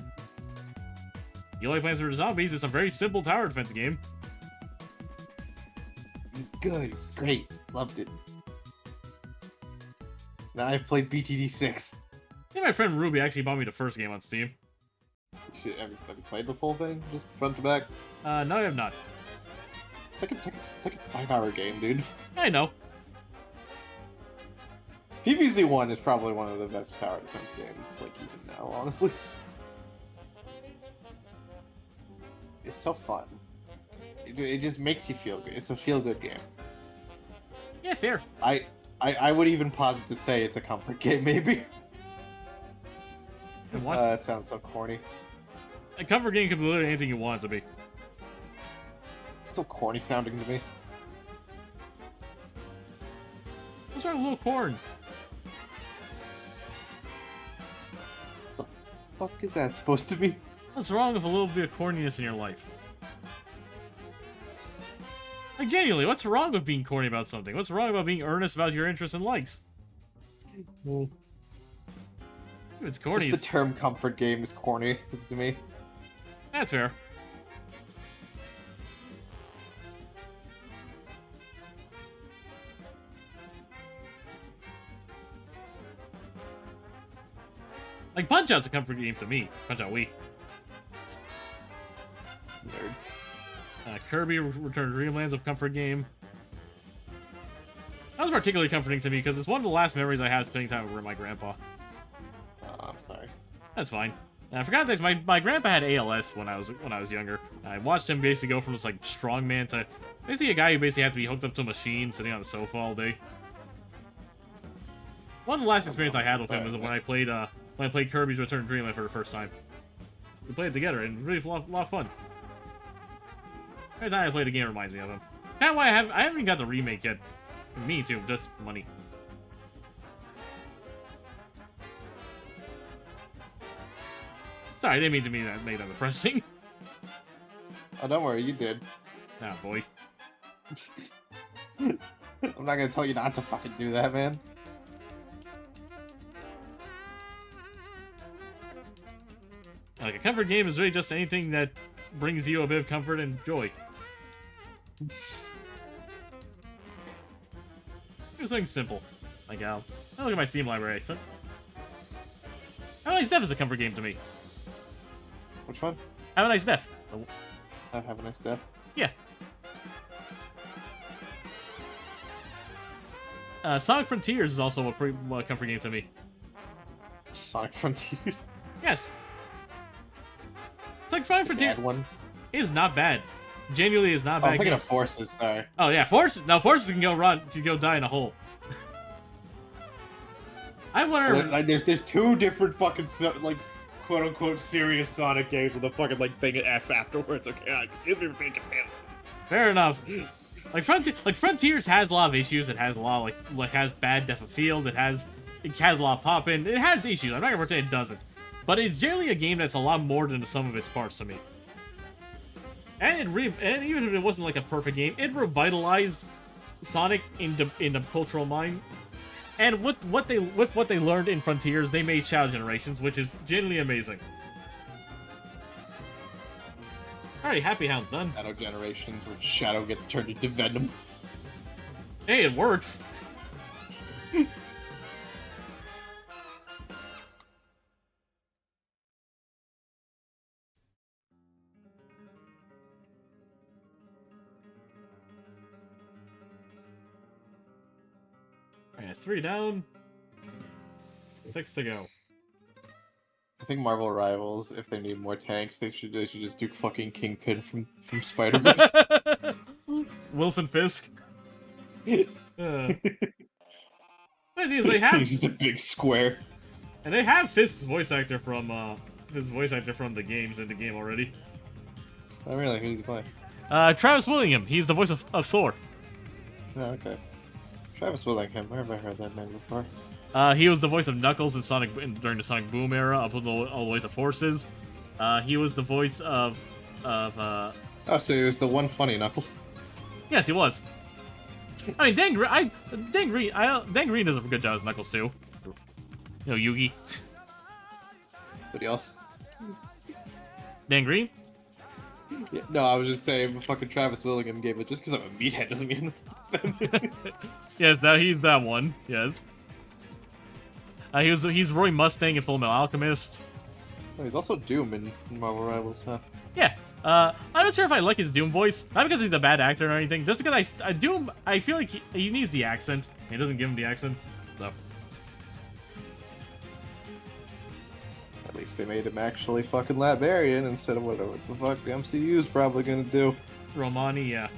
You like Plants vs. Zombies? It's a very simple tower defense game. It was good. It was great. Loved it. Now I've played BTD 6. I think my friend Ruby actually bought me the first game on Steam. Have you played the full thing? Just front to back? No, I have not. It's like a 5-hour game, dude. I know. PvZ 1 is probably one of the best tower defense games, like, even now, honestly. It's so fun. It just makes you feel good. It's a feel-good game. Yeah, fair. I would even posit to say it's a comfort game, maybe. What? That sounds so corny. A comfort game can be literally anything you want it to be. It's still corny sounding to me. What's wrong with little corn? What the fuck is that supposed to be? What's wrong with a little bit of corniness in your life? Like, genuinely, what's wrong with being corny about something? What's wrong about being earnest about your interests and likes? Well, If it's corny, just the term comfort game is corny, to me. That's fair. Like, Punch-Out's a comfort game to me. Punch-Out Wii. Nerd. Kirby Return to Dreamland's a comfort game. That was particularly comforting to me because it's one of the last memories I had spending time with my grandpa. I'm sorry. That's fine. And I forgot that my grandpa had ALS when I was younger. I watched him basically go from this like strongman to basically a guy who basically had to be hooked up to a machine, sitting on the sofa all day. One of the last experience I had with him was when I played Kirby's Return to Dreamland for the first time. We played it together and really a lot of fun. Every time I play the game reminds me of him. That's why I haven't even got the remake yet. Me too, just money. Sorry, I didn't mean to make that depressing. Oh, don't worry, you did. Ah, boy. I'm not gonna tell you not to fucking do that, man. Like, a comfort game is really just anything that brings you a bit of comfort and joy. It's something simple. Like, I look at my Steam library. So, Have a Nice Death is a comfort game to me. Which one? Have a Nice Death. Have a Nice Death. Yeah. Sonic Frontiers is also a pretty comfort game to me. Sonic Frontiers? Yes. Sonic Frontiers Bad one. is not bad. Genuinely is not Oh, bad. I'm thinking game. of Forces, sorry. Oh yeah, Forces. Now Forces can go die in a hole. I wonder. Like, there's two different fucking like quote unquote serious Sonic games with a fucking like thing F afterwards. Okay, excuse me for being confused. Fair enough. Like Frontiers has a lot of issues. It has a lot of like has bad depth of field. It has a lot of pop-in. It has issues. I'm not gonna pretend it doesn't. But it's generally a game that's a lot more than the sum of its parts to me. And even if it wasn't like a perfect game, it revitalized Sonic in the cultural mind. And with what they learned in Frontiers, they made Shadow Generations, which is genuinely amazing. Alright, Happy Hound's done. Shadow Generations, where Shadow gets turned into Venom. Hey, it works. Alright, 3 down. 6 to go. I think Marvel Rivals, if they need more tanks, they should just do fucking Kingpin from Spider-Verse. Wilson Fisk. The thing is, they have He's a big square. and they have Fisk's voice actor from the games in the game already. Oh really? Who's he playing? Travis Willingham. He's the voice of Thor. Oh, okay. Travis Willingham. Where have I heard that name before? He was the voice of Knuckles during the Sonic Boom era, up all the way to Forces. He was the voice of Oh, so he was the one funny Knuckles. yes, he was. I mean, Dan Green does a good job as Knuckles too. You know, Yugi. Anybody else? Dan Green. Yeah, no, I was just saying, fucking Travis Willingham gave it just because I'm a meathead doesn't mean. Yes, he's that one. Yes. He's Roy Mustang in Full Metal Alchemist. Oh, he's also Doom in Marvel Rivals, huh? Yeah. I'm not sure if I like his Doom voice. Not because he's a bad actor or anything. Just because Doom, I feel like he needs the accent. He doesn't give him the accent. So. At least they made him actually fucking Latvian instead of whatever the fuck the MCU's probably gonna do. Romani, yeah.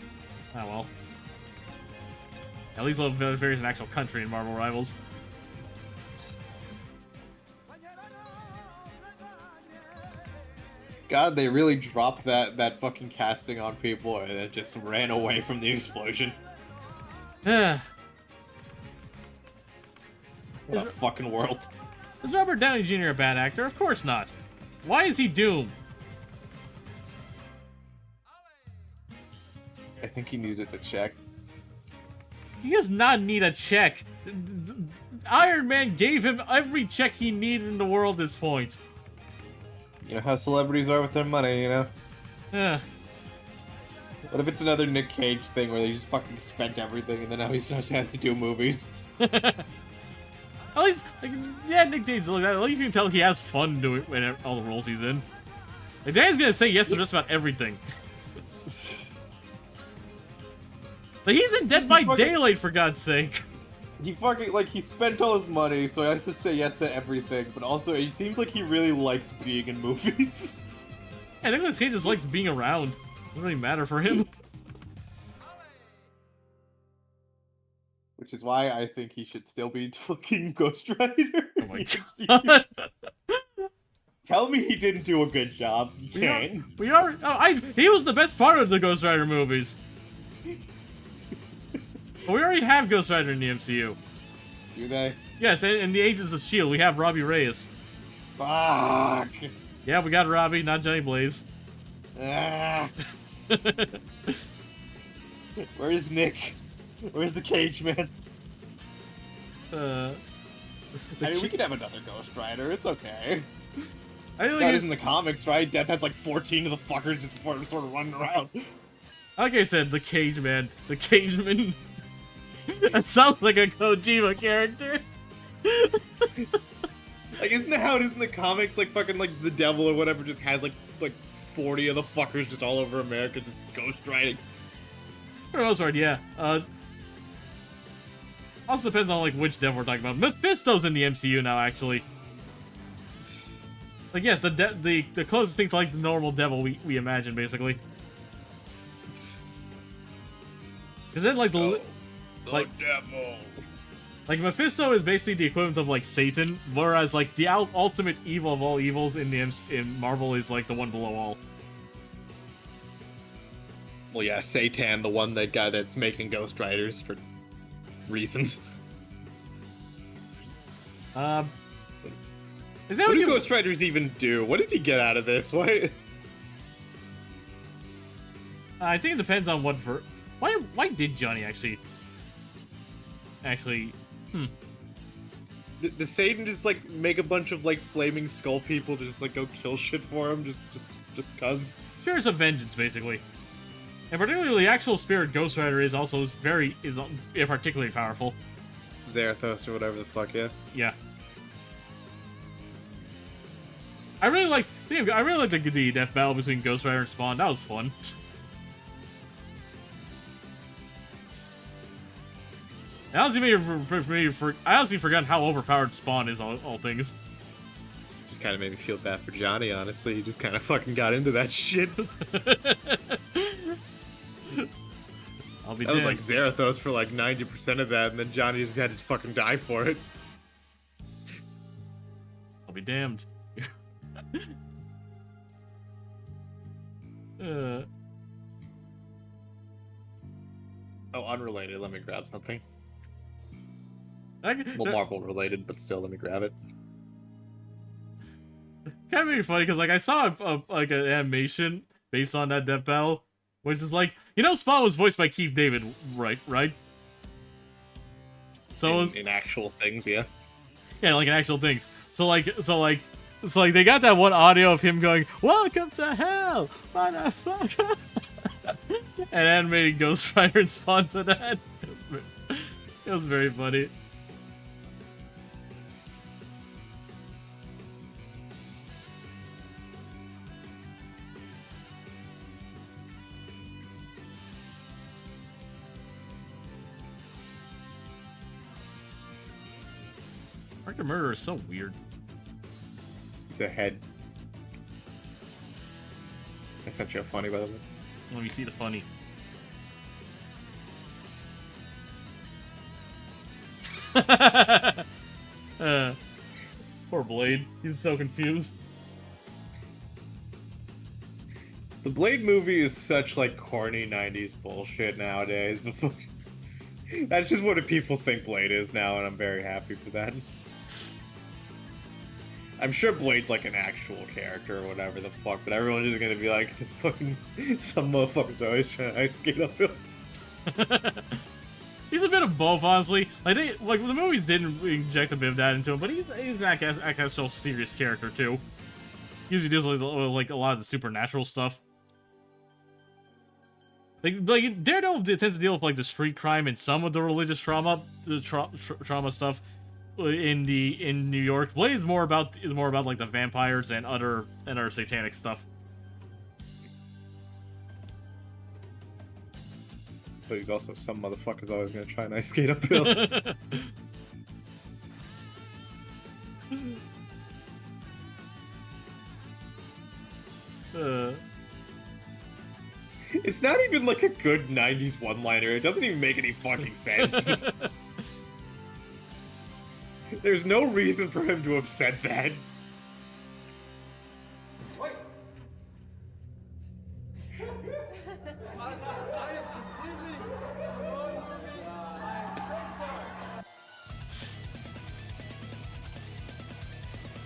Oh well. At least there's an actual country in Marvel Rivals. God, they really dropped that fucking casting on people and it just ran away from the explosion. What a fucking world. Is Robert Downey Jr. a bad actor? Of course not. Why is he Doom? I think he needed a check. He does not need a check. Iron Man gave him every check he needed in the world at this point. You know how celebrities are with their money, you know? Ugh. What if it's another Nick Cage thing where they just fucking spent everything and then now he just has to do movies? At least, like, yeah, Nick Cage, like, at least you can tell he has fun doing all the roles he's in. Like, Dan's gonna say yes to just about everything. Like, he's in Dead by Daylight, for God's sake. he fucking, like, he spent all his money, so he has to say yes to everything, but also, it seems like he really likes being in movies. Yeah, Nicolas Cage just likes being around. Doesn't really matter for him. Which is why I think he should still be fucking Ghost Rider. Oh my god. Tell me he didn't do a good job. You can't. He was the best part of the Ghost Rider movies. But we already have Ghost Rider in the MCU. Do they? Yes, in the Agents of S.H.I.E.L.D., we have Robbie Reyes. Fuck. Yeah, we got Robbie, not Johnny Blaze. Ah. Where's Nick? Where's the Cage Man? I mean, we could have another Ghost Rider. It's okay. I think That is in the comics, right? Death has like 14 of the fuckers just sort of running around. Like I said, the Cage Man. The Cage Man. That sounds like a Kojima character. Like, isn't that how it is in the comics? Like, fucking, like, the devil or whatever just has, like 40 of the fuckers just all over America just ghost riding. For the most part, yeah. Also depends on, like, which devil we're talking about. Mephisto's in the MCU now, actually. Like, yes, the closest thing to, like, the normal devil we imagine, basically. Is it, like, the devil. Like, Mephisto is basically the equivalent of, like, Satan, whereas, like, the ultimate evil of all evils in Marvel is, like, the one below all. Well, yeah, Satan, the one guy that's making Ghost Riders for reasons. Is that what do Ghost Riders even do? What does he get out of this? Why? I think it depends on what why did Johnny actually Does Satan just, like, make a bunch of, like, flaming skull people to just, like, go kill shit for him? Just cause? Spirits of vengeance, basically. And particularly the actual spirit Ghost Rider is particularly powerful. Zarathos or whatever the fuck, yeah. Yeah. I really liked the death battle between Ghost Rider and Spawn. That was fun. I honestly forgot how overpowered Spawn is, all things. Just kind of made me feel bad for Johnny, honestly. He just kind of fucking got into that shit. I'll be That was damned. like Zarathos for like 90% of that, and then Johnny just had to fucking die for it. I'll be damned. Oh, unrelated. Let me grab something. Well, Well, Marvel related, but still, let me grab it. Kind of be funny because, like, I saw an animation based on that death battle, which is like, Spawn was voiced by Keith David, right? So in actual things, yeah. Yeah, like in actual things. So they got that one audio of him going, "Welcome to hell, motherfucker," and animating Ghost Rider and Spawn to that. It was very funny. Mark the Murderer is so weird. It's a head. I sent you a funny, by the way. Let me see the funny. Poor Blade. He's so confused. The Blade movie is such, like, corny 90s bullshit nowadays, but fuck, that's just what people think Blade is now, and I'm very happy for that. I'm sure Blade's like an actual character or whatever the fuck, but everyone's just gonna be like, fucking, some motherfuckers are always trying to ice skate uphill. He's a bit of both, honestly. Like the movies didn't inject a bit of that into him, but he's an actual serious character too. Usually deals with like a lot of the supernatural stuff. Like Daredevil tends to deal with like the street crime and some of the religious trauma, trauma stuff in New York. Blade is more about like the vampires and other satanic stuff. But he's also some motherfucker's always gonna try and ice skate uphill. It's not even like a good 90s one-liner. It doesn't even make any fucking sense. There's no reason for him to have said that.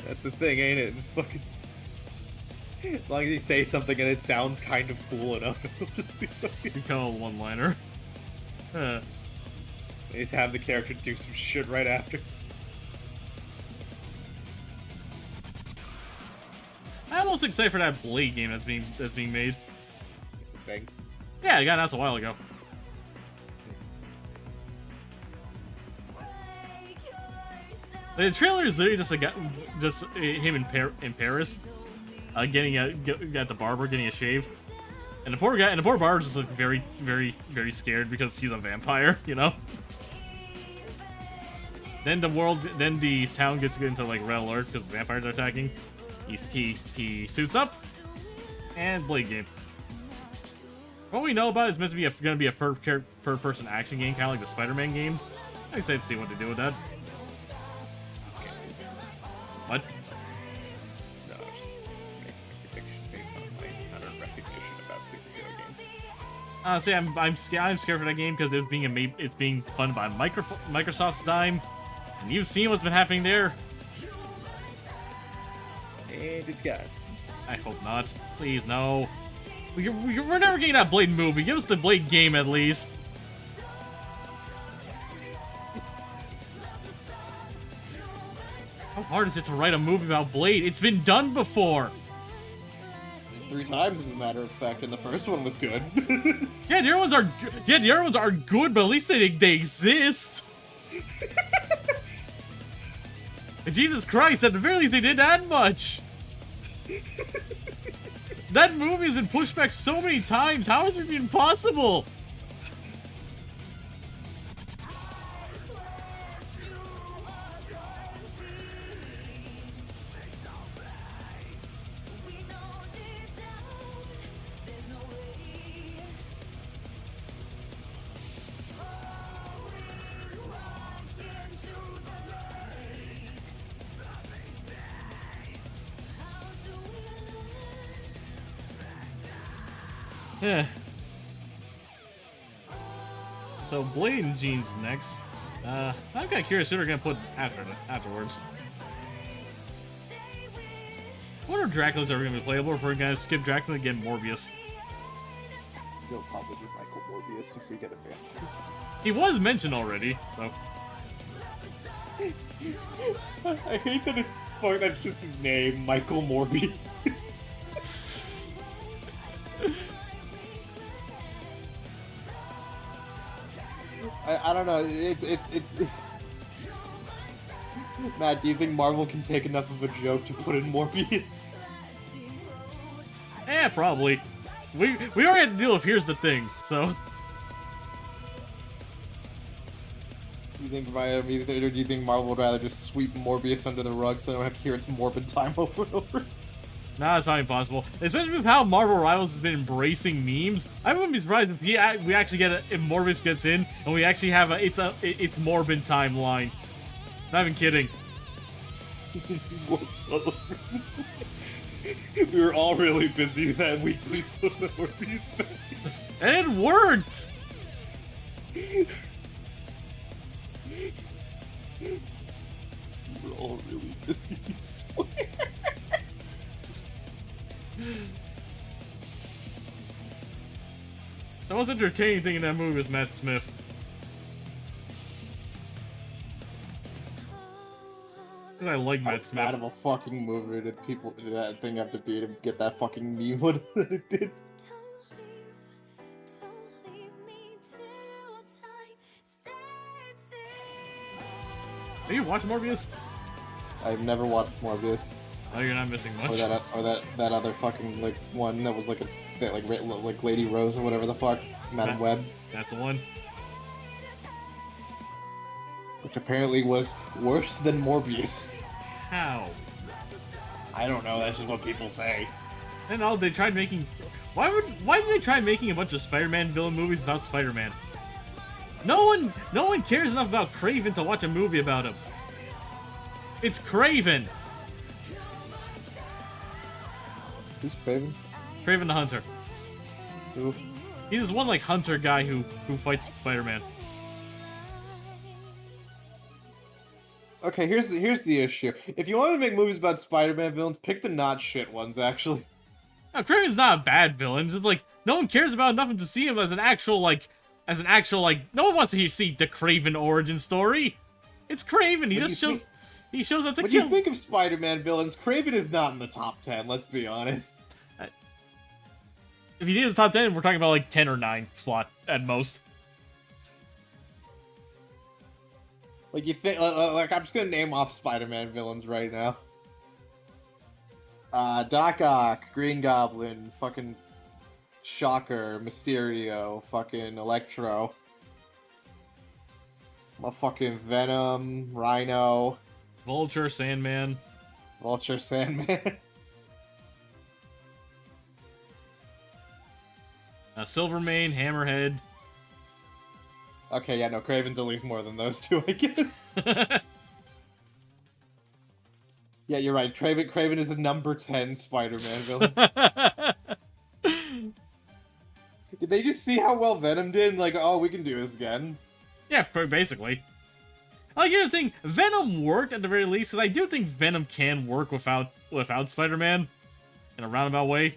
That's the thing, ain't it? Just fucking... As long as you say something and it sounds kind of cool enough, it'll just be fucking... Become a one-liner. They just have the character do some shit right after. I'm almost excited for that Blade game that's being made. It's a thing. Yeah, it got announced a while ago. The trailer is literally just him in Paris, getting at the barber, getting a shave, and the poor barber just looks very, very, very scared because he's a vampire, you know. Then the town gets into like red alert because vampires are attacking. He suits up, and Blade game. What we know about it is meant to be going to be a third-person action game, kind of like the Spider-Man games. I'm excited to see what they do with that. What? No, I was just making a prediction based on my utter recognition about superhero games. Honestly, I'm scared for that game because it's being funded by Microsoft's dime, and you've seen what's been happening there. And it's gone. I hope not. Please, no. We're never getting that Blade movie. Give us the Blade game at least. How hard is it to write a movie about Blade? It's been done before. 3 times, as a matter of fact, and the first one was good. Yeah, the other ones are good, but at least they exist. And Jesus Christ, at the very least they did that much. That movie has been pushed back so many times. How is it even possible? Yeah. So Blade and Gene's next. I'm kind of curious who they're gonna put afterwards. What are Dracula's ever gonna be playable? If we're gonna skip Dracula and get Morbius. You'll probably get Michael Morbius if we get a fan. He was mentioned already, so. I hate that it's fuck. That's just his name, Michael Morbius. I don't know. It's. Matt, do you think Marvel can take enough of a joke to put in Morbius? Yeah, probably. We already had to deal with Here's the Thing, so. Do you think Marvel would rather just sweep Morbius under the rug so they don't have to hear its morbid time over and over? Nah, it's not impossible. Especially with how Marvel Rivals has been embracing memes. I wouldn't be surprised if we actually if Morbius gets in and we actually have it's morbid timeline. Not even kidding. We were all really busy that week. Please put the Morbius back. And it worked. We're all really busy, I swear. The most entertaining thing in that movie was Matt Smith. Because I like Matt Smith. Out of a fucking movie did people did that thing have to be to get that fucking meme what it did? Have you watched Morbius? I've never watched Morbius. Oh, you're not missing much. Or that other fucking like one that was like a like Lady Rose or whatever the fuck, Madam Web, That's the one. which apparently was worse than Morbius. How? I don't know. That's just what people say. And all they tried making. Why did they try making a bunch of Spider-Man villain movies about Spider-Man? No one cares enough about Kraven to watch a movie about him. It's Kraven. Who's Craven? Kraven the Hunter. Who? He's this one like hunter guy who fights Spider-Man. Okay, here's the issue. If you want to make movies about Spider-Man villains, pick the not shit ones. Actually, Now, Kraven's not a bad villain. It's just like no one cares about enough to see him as an actual like. No one wants to see the Kraven origin story. It's Kraven. He shows up to when kill. you think of Spider-Man villains, Kraven is not in the top 10. Let's be honest. If he is top 10, we're talking about like 10 or 9 slot at most. Like you think, like I'm just gonna name off Spider-Man villains right now. Doc Ock, Green Goblin, fucking Shocker, Mysterio, fucking Electro, motherfucking Venom, Rhino, Vulture, Sandman. Sandman. Silvermane, Hammerhead. Okay, yeah, no, Kraven's at least more than those two, I guess. Yeah, you're right. Kraven is a number 10 Spider-Man villain. Did they just see how well Venom did? Like, oh, we can do this again. Yeah, basically. Like, the other thing, Venom worked at the very least, because I do think Venom can work without Spider-Man in a roundabout way.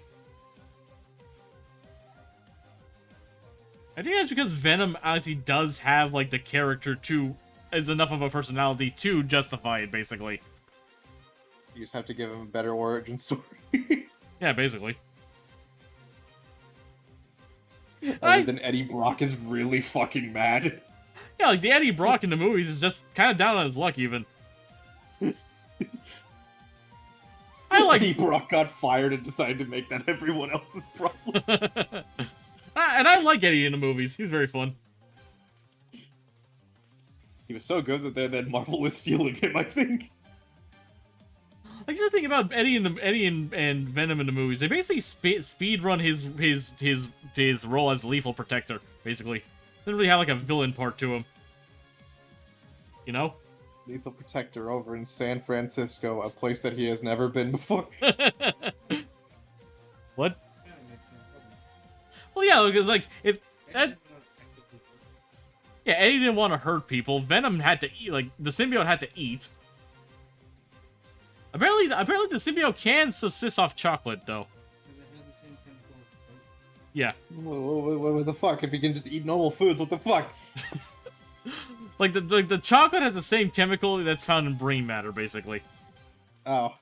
I think that's because Venom honestly does have, like, the character is enough of a personality to justify it, basically. You just have to give him a better origin story. Yeah, basically. Other than Eddie Brock is really fucking mad. Yeah, like, the Eddie Brock in the movies is just kind of down on his luck, even. Eddie Brock got fired and decided to make that everyone else's problem. And I like Eddie in the movies. He's very fun. He was so good that Marvel is stealing him, I think. Like, the thing about Eddie and Venom in the movies, they basically speed run his role as Lethal Protector, basically. Doesn't really have like a villain part to him. You know? Lethal Protector over in San Francisco, a place that he has never been before. What? Well, yeah, because like if that. Yeah, Eddie didn't want to hurt people. Venom had to eat. Like the symbiote had to eat. Apparently the symbiote can subsist off chocolate, though. Yeah. What the fuck? If he can just eat normal foods, what the fuck? Like the chocolate has the same chemical that's found in brain matter, basically. Oh.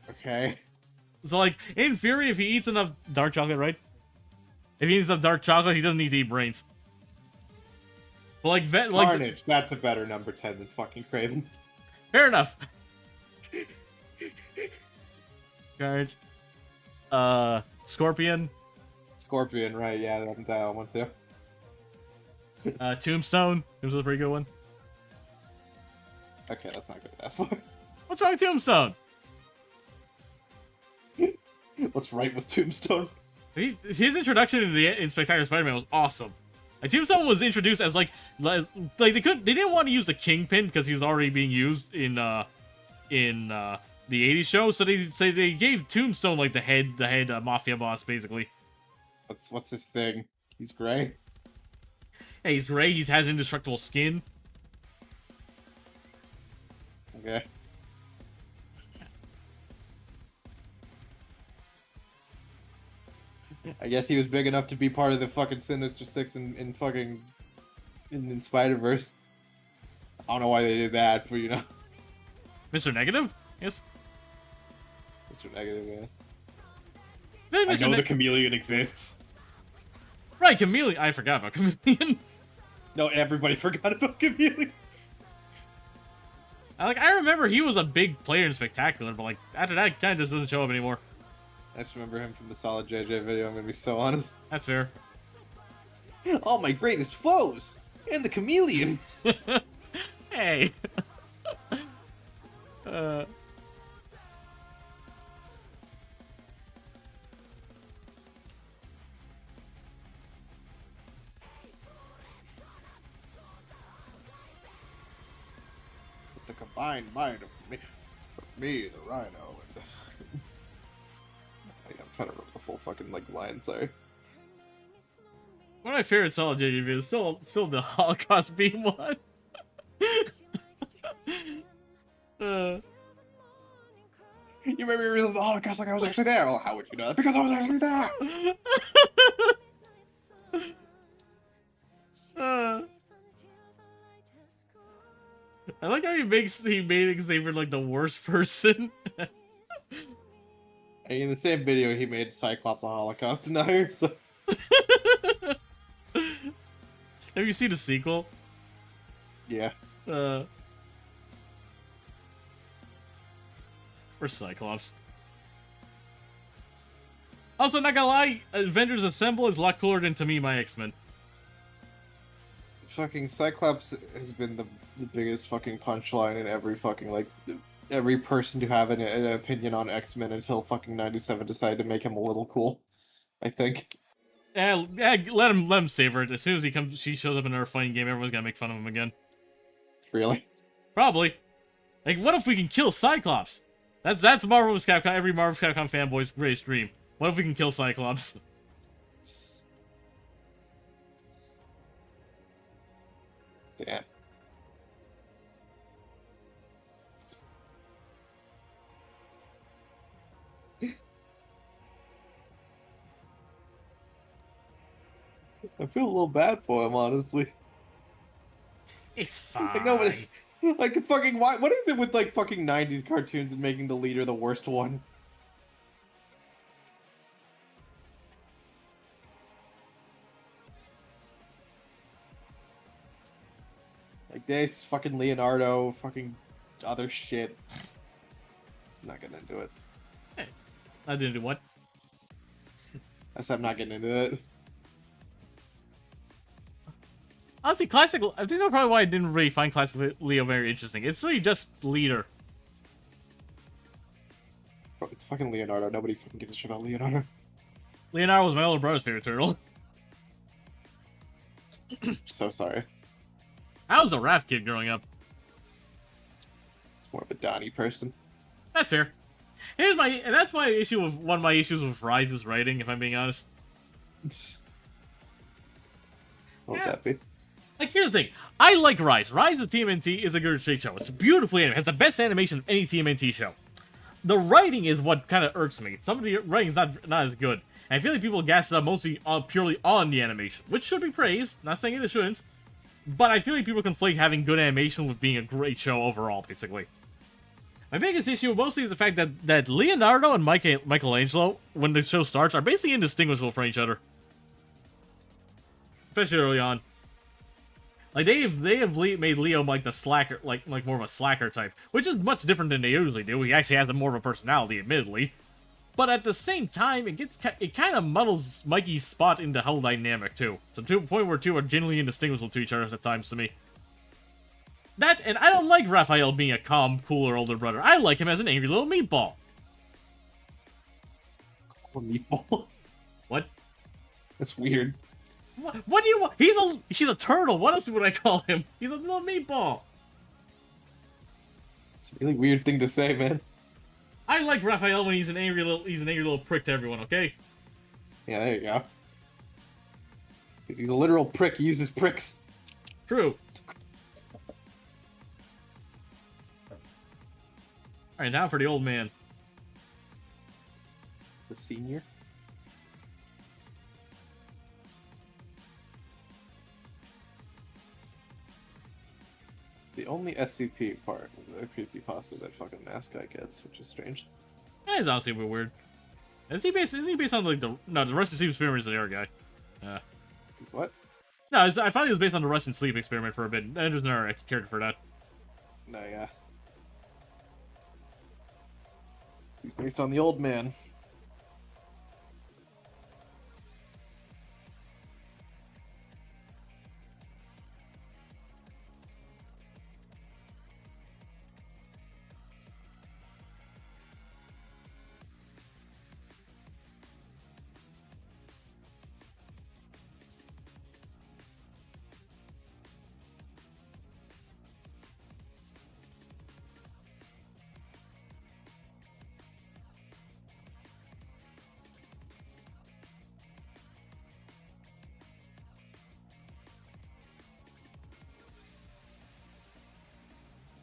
Okay. So like in theory, if he eats enough dark chocolate, right? If he eats enough dark chocolate, he doesn't need to eat brains. But like Carnage, that's a better number 10 than fucking Kraven. Fair enough. Carnage. Scorpion. Scorpion, right? Yeah, that one too. Tombstone. Tombstone's a pretty good one. Okay, let's not go that far. What's wrong with Tombstone? What's right with Tombstone? His introduction in Spectacular Spider-Man was awesome. Like Tombstone was introduced as like they didn't want to use the Kingpin because he was already being used in the 80s show, so they gave Tombstone like the head mafia boss, basically. What's his thing? He's gray. Yeah, he's gray. He has indestructible skin. Okay. I guess he was big enough to be part of the fucking Sinister Six in Spider-Verse. I don't know why they did that, but you know. Mr. Negative? Yes. Mr. Negative, yeah. Then I know the Chameleon exists. Right, Chameleon. I forgot about Chameleon. No, everybody forgot about Chameleon. I remember he was a big player in Spectacular, but like after that, kind of just doesn't show up anymore. I just remember him from the Solid JJ video, I'm gonna be so honest. That's fair. All my greatest foes! And the chameleon! Hey! uh... With the combined mind of me, the Rhino, and I'm trying to remember the full fucking like line, sorry. One of my favorite Solid JJ videos is still the Holocaust beam one. You made me relive the Holocaust like I was actually there. Oh, how would you know that? Because I was actually there. I like how he made Xavier like the worst person. In the same video, he made Cyclops a Holocaust denier. So Have you seen the sequel? yeah, Or Cyclops. Also, not gonna lie, Avengers Assemble is a lot cooler than to me my X-Men. fucking Cyclops has been the biggest fucking punchline in every fucking like every person to have an opinion on X-Men until fucking 97 decided to make him a little cool. I think. Yeah, let him savor it. As soon as she shows up in another fighting game, everyone's gonna make fun of him again. Really? Probably. Like, what if we can kill Cyclops? That's Marvel vs. Capcom. Every Marvel vs. Capcom fanboy's greatest dream. What if we can kill Cyclops? Damn. I feel a little bad for him, honestly. It's fine. Like, nobody, like, fucking, what is it with, like, fucking 90s cartoons and making the leader the worst one? Like, this, fucking Leonardo, fucking other shit. I'm not getting into it. Hey, I didn't do what? I said I'm not getting into it. Honestly, classic. I think that's probably why I didn't really find classic Leo very interesting. It's really just leader. Bro, it's fucking Leonardo. Nobody fucking gives a shit about Leonardo. Leonardo was my older brother's favorite turtle. So sorry. I was a Raph kid growing up. It's more of a Donnie person. That's fair. And that's my issue with one of my issues with Rise's writing, if I'm being honest. What would that be? Like, here's the thing. I like Rise. Rise of TMNT is a good straight show. It's beautifully animated. It has the best animation of any TMNT show. The writing is what kind of irks me. Some of the writing is not as good. And I feel like people gas it up mostly purely on the animation, which should be praised. Not saying it shouldn't. But I feel like people conflate having good animation with being a great show overall, basically. My biggest issue mostly is the fact that Leonardo and Michelangelo, when the show starts, are basically indistinguishable from each other. Especially early on. Like, they have made Leo like the slacker, like more of a slacker type, which is much different than they usually do. He actually has more of a personality, admittedly. But at the same time, it kind of muddles Mikey's spot in the whole dynamic, too. So to a point where two are genuinely indistinguishable to each other at times to me. And I don't like Raphael being a calm, cooler older brother. I like him as an angry little meatball. A meatball? What? That's weird. What do you want? He's a turtle. What else would I call him? He's a little meatball. It's a really weird thing to say, man. I like Raphael when he's an angry little prick to everyone. Okay. Yeah, there you go. He's a literal prick. He uses pricks. True. All right, now for the old man. The senior. The only SCP part is the creepypasta that fucking mask guy gets, which is strange. That is honestly a bit weird. Is he based on like the Russian sleep experiment is the other guy? Is what? No, I thought he was based on the Russian sleep experiment for a bit. And there's another character for that. No, yeah. He's based on the old man.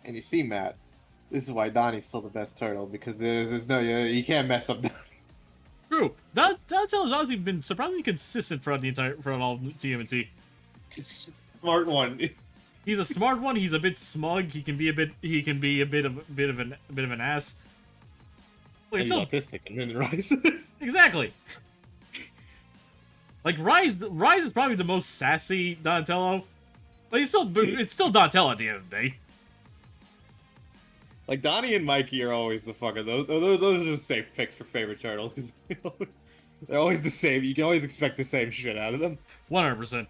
And you see, Matt, this is why Donnie's still the best turtle, because there's no, you can't mess up Donnie. True. Donatello's honestly been surprisingly consistent throughout all of TMNT. It's a smart one. He's a smart one. He's a bit smug. He can be a bit of an ass. Wait, He's autistic and then Rise. Exactly. Like Rise is probably the most sassy Donatello, but it's still Donatello at the end of the day. Like Donnie and Mikey are always the fucker. Those are just safe picks for favorite turtles because they're always the same. You can always expect the same shit out of them. 100%.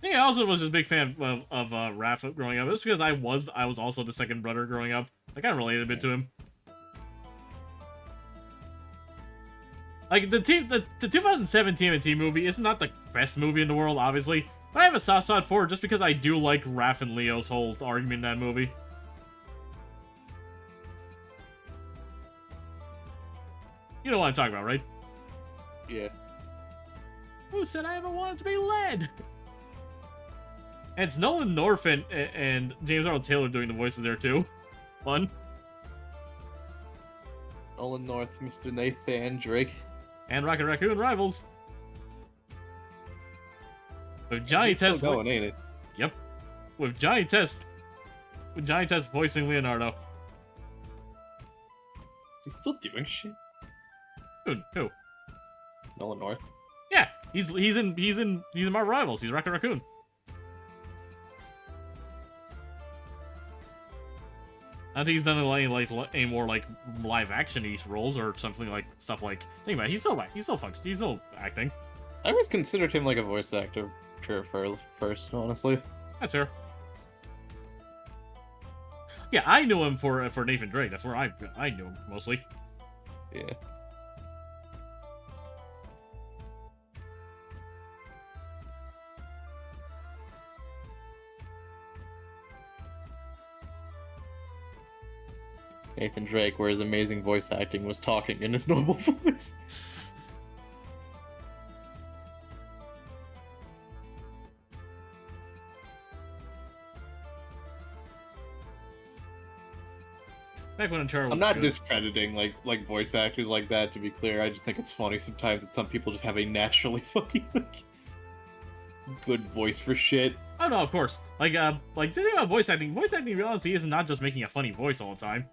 Yeah, I also was a big fan of Raph growing up. It's because I was also the second brother growing up. I kind of related a bit to him. Like the 2017 TMNT movie is not the best movie in the world, obviously, but I have a soft spot for it just because I do like Raph and Leo's whole argument in that movie. You know what I'm talking about, right? Yeah. Who said I ever wanted to be led? And it's Nolan North and James Arnold Taylor doing the voices there too. Fun. Nolan North, Mr. Nathan Drake. And Rocket Raccoon rivals. With Johnny He's still Test going, ain't it? Yep. With Johnny Test voicing Leonardo. Is he still doing shit? Who? Nolan North. Yeah, he's in Marvel Rivals. He's Rocket Raccoon. I don't think he's done any more like live action-y roles or something like stuff like. Think about it, he's still acting. I always considered him like a voice actor first, honestly. That's fair. Yeah, I knew him for Nathan Drake. That's where I knew him mostly. Yeah. Nathan Drake, where his amazing voice acting was talking in his normal voice. Back when Uncharted was I'm not good. discrediting like voice actors like that, to be clear. I just think it's funny sometimes that some people just have a naturally fucking good voice for shit. Oh no, of course. Like the thing about voice acting, honestly is not just making a funny voice all the time.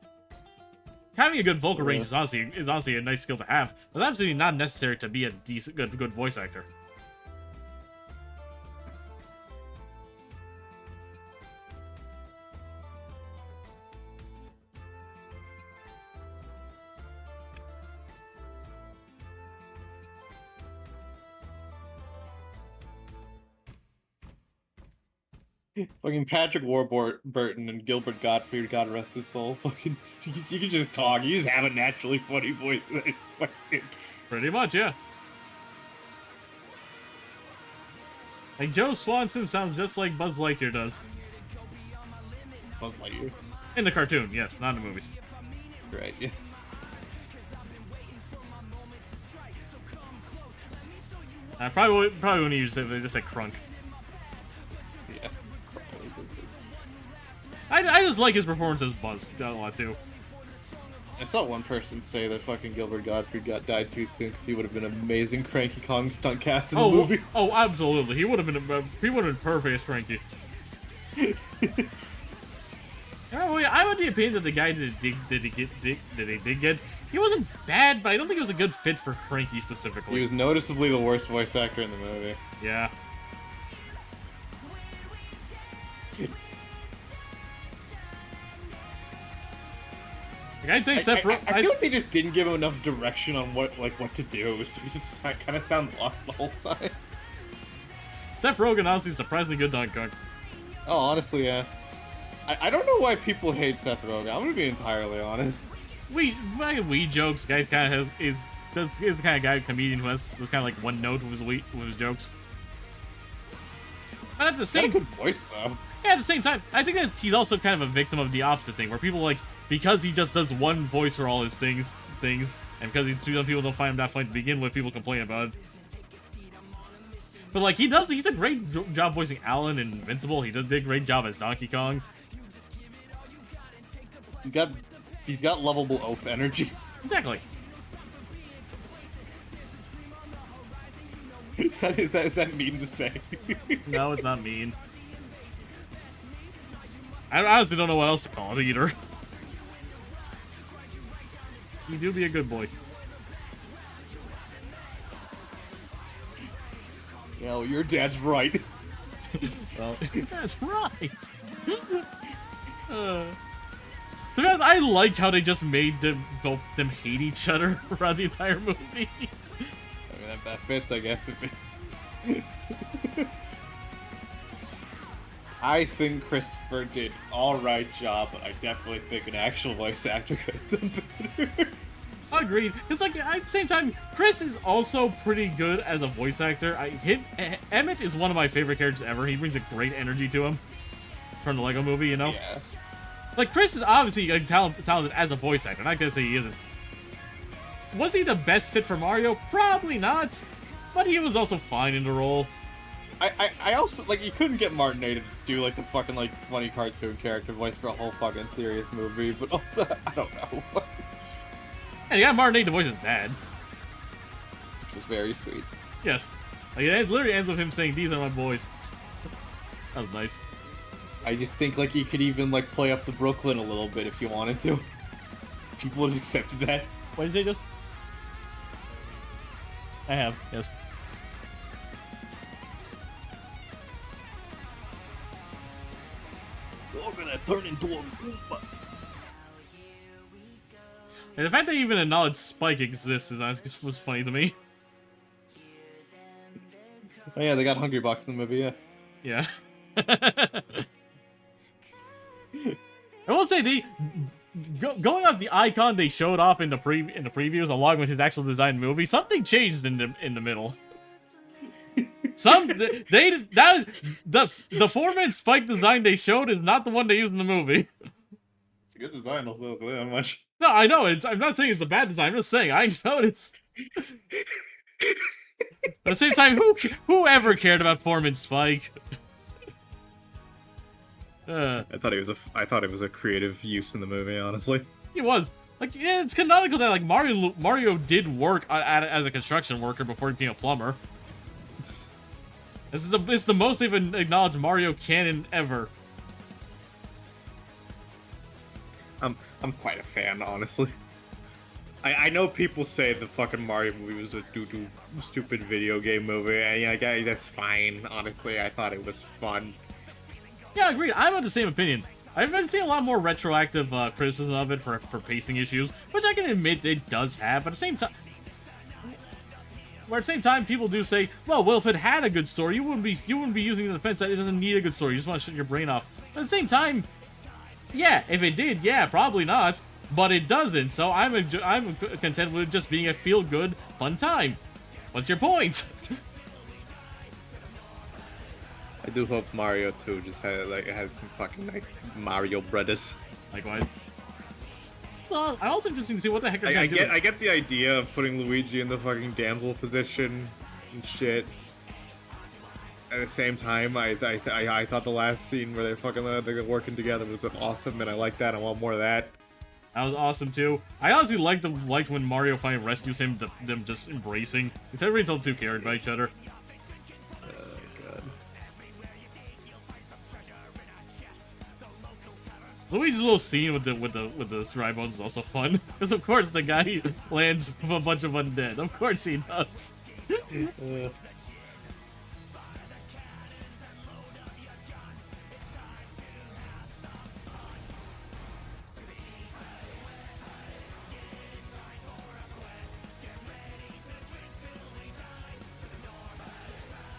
Having a good vocal range is honestly a nice skill to have, but it's absolutely not necessary to be a good voice actor. Fucking Patrick Warburton and Gilbert Gottfried, God rest his soul. Fucking, you can just talk. You just have a naturally funny voice. Pretty much, yeah. Like Joe Swanson sounds just like Buzz Lightyear does. Buzz Lightyear. In the cartoon, yes, not in the movies. Right, yeah. I probably wouldn't use it if they just said Crunk. Yeah. I just like his performance as Buzz a lot too. I saw one person say that fucking Gilbert Gottfried died too soon because he would have been an amazing Cranky Kong stunt cast in the movie. Oh, absolutely. He would have been perfect as Cranky. I would the opinion that the guy that they did get, he wasn't bad, but I don't think it was a good fit for Cranky specifically. He was noticeably the worst voice actor in the movie. Yeah. Like I'd say Seth Rogen. I feel like they just didn't give him enough direction on what to do, so he just kind of sounds lost the whole time. Seth Rogen honestly is surprisingly good Donkey Kong. Oh, honestly, yeah. I don't know why people hate Seth Rogen. I'm gonna be entirely honest. We jokes. Guy kind of is the kind of comedian who has kind of like one note with his jokes. But at the He's got a same good voice though. Yeah, at the same time, I think that he's also kind of a victim of the opposite thing, where people like, because he just does one voice for all his things, and because some people don't find him that funny to begin with, people complain about it. But like he's a great job voicing Alan in Invincible. He did a great job as Donkey Kong. He's got lovable oaf energy. Exactly. Is that mean to say? No, it's not mean. I honestly don't know what else to call it either. You do be a good boy. Yeah, well, your dad's right. Well, that's right. To be honest, I like how they just made both them hate each other throughout the entire movie. I mean, that fits, I guess. I think Christopher did alright job, but I definitely think an actual voice actor could have done better. Agreed. Because, like, at the same time, Chris is also pretty good as a voice actor. Emmett is one of my favorite characters ever. He brings a great energy to him from the Lego movie, you know? Yeah. Like, Chris is obviously like, talented as a voice actor. I'm not gonna say he isn't. Was he the best fit for Mario? Probably not. But he was also fine in the role. I also, like, you couldn't get Martinet to just do, like, the fucking, like, funny cartoon character voice for a whole fucking serious movie, but also, I don't know. And he got Martinet to voice his dad. Which was very sweet. Yes. Like, it literally ends with him saying, "These are my boys." That was nice. I just think, like, you could even, like, play up the Brooklyn a little bit if you wanted to. People would have accepted that. What did you say, just? I have, yes. You're gonna turn into a Goomba. And the fact that even acknowledged Spike exists was funny to me. Oh yeah, they got Hungry Box in the movie, yeah. Yeah. I will say going off the icon they showed off in the previews along with his actual design movie, something changed in the middle. The four-man Spike design they showed is not the one they used in the movie. It's a good design, also, so that much. No, I know I'm not saying it's a bad design. I'm just saying I noticed. At the same time, who ever cared about Foreman Spike? I thought it was a creative use in the movie, honestly. He was. Like, yeah, it's canonical that like Mario did work as a construction worker before he became a plumber. It's the most even acknowledged Mario canon ever. I'm quite a fan, honestly. I know people say the fucking Mario movie was a doo-doo stupid video game movie, and yeah, that's fine. Honestly, I thought it was fun. Yeah, agreed. I'm of the same opinion. I've been seeing a lot more retroactive criticism of it for pacing issues, which I can admit it does have, but at the same time... Where at the same time, people do say, well, if it had a good story, you wouldn't be using the defense that it doesn't need a good story, you just want to shut your brain off. But at the same time, yeah, if it did, yeah, probably not. But it doesn't, so I'm content with it just being a feel-good, fun time. What's your point? I do hope Mario 2 just has some fucking nice Mario brothers. Likewise. Well, I'm also interested to see what the heck I get the idea of putting Luigi in the fucking damsel position and shit. At the same time, I thought the last scene where they're working together was awesome, and I like that. I want more of that. That was awesome too. I honestly liked when Mario finally rescues him, them just embracing. It's everybody until the two cared about each other. God. Luigi's little scene with the dry bones is also fun because of course the guy lands with a bunch of undead. Of course he does.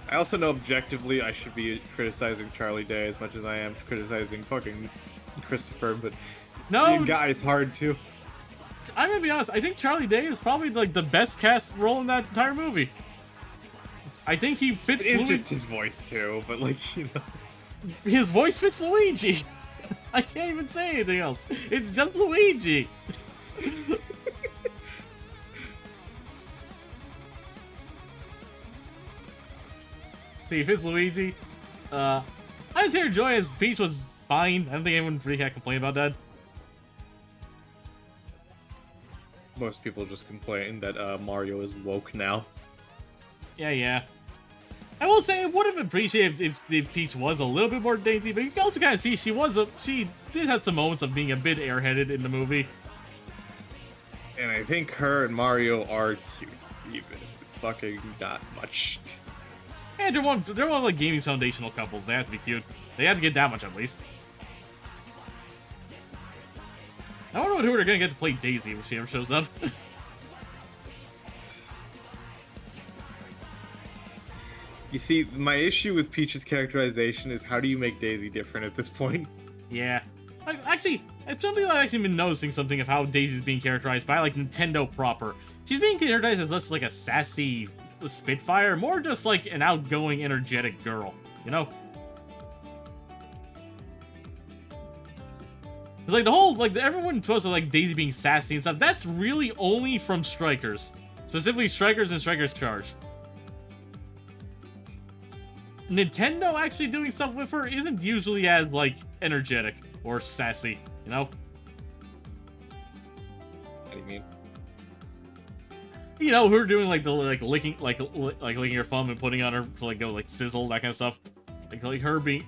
I also know objectively I should be criticizing Charlie Day as much as I am criticizing fucking Christopher, but No, the guy is hard too. I'm gonna be honest. I think Charlie Day is probably like the best cast role in that entire movie. I think he fits. It is just his voice too, but like, you know, his voice fits Luigi. I can't even say anything else. It's just Luigi. See, if it's Luigi, I'd say Joy as Peach was fine. I don't think anyone really had complained about that. Most people just complain that Mario is woke now. Yeah. I will say I would have appreciated if Peach was a little bit more dainty, but you can also kind of see she did have some moments of being a bit airheaded in the movie. And I think her and Mario are cute, even if it's fucking not much. And they're one of like gaming's foundational couples. They have to be cute. They have to get that much at least. I wonder who they're gonna get to play Daisy when she ever shows up. You see, my issue with Peach's characterization is how do you make Daisy different at this point? Yeah. Actually, some people have actually been noticing something of how Daisy's being characterized by, like, Nintendo proper. She's being characterized as less like a sassy Spitfire, more just like an outgoing, energetic girl, you know? It's like the whole, like, everyone supposed to like Daisy being sassy and stuff, that's really only from Strikers. Specifically Strikers and Strikers Charge. Nintendo actually doing stuff with her isn't usually as, like, energetic or sassy, you know? What do you mean? You know, her doing, like, the, like, licking, like licking her thumb and putting on her to, like, go, like, sizzle, that kind of stuff. Like her being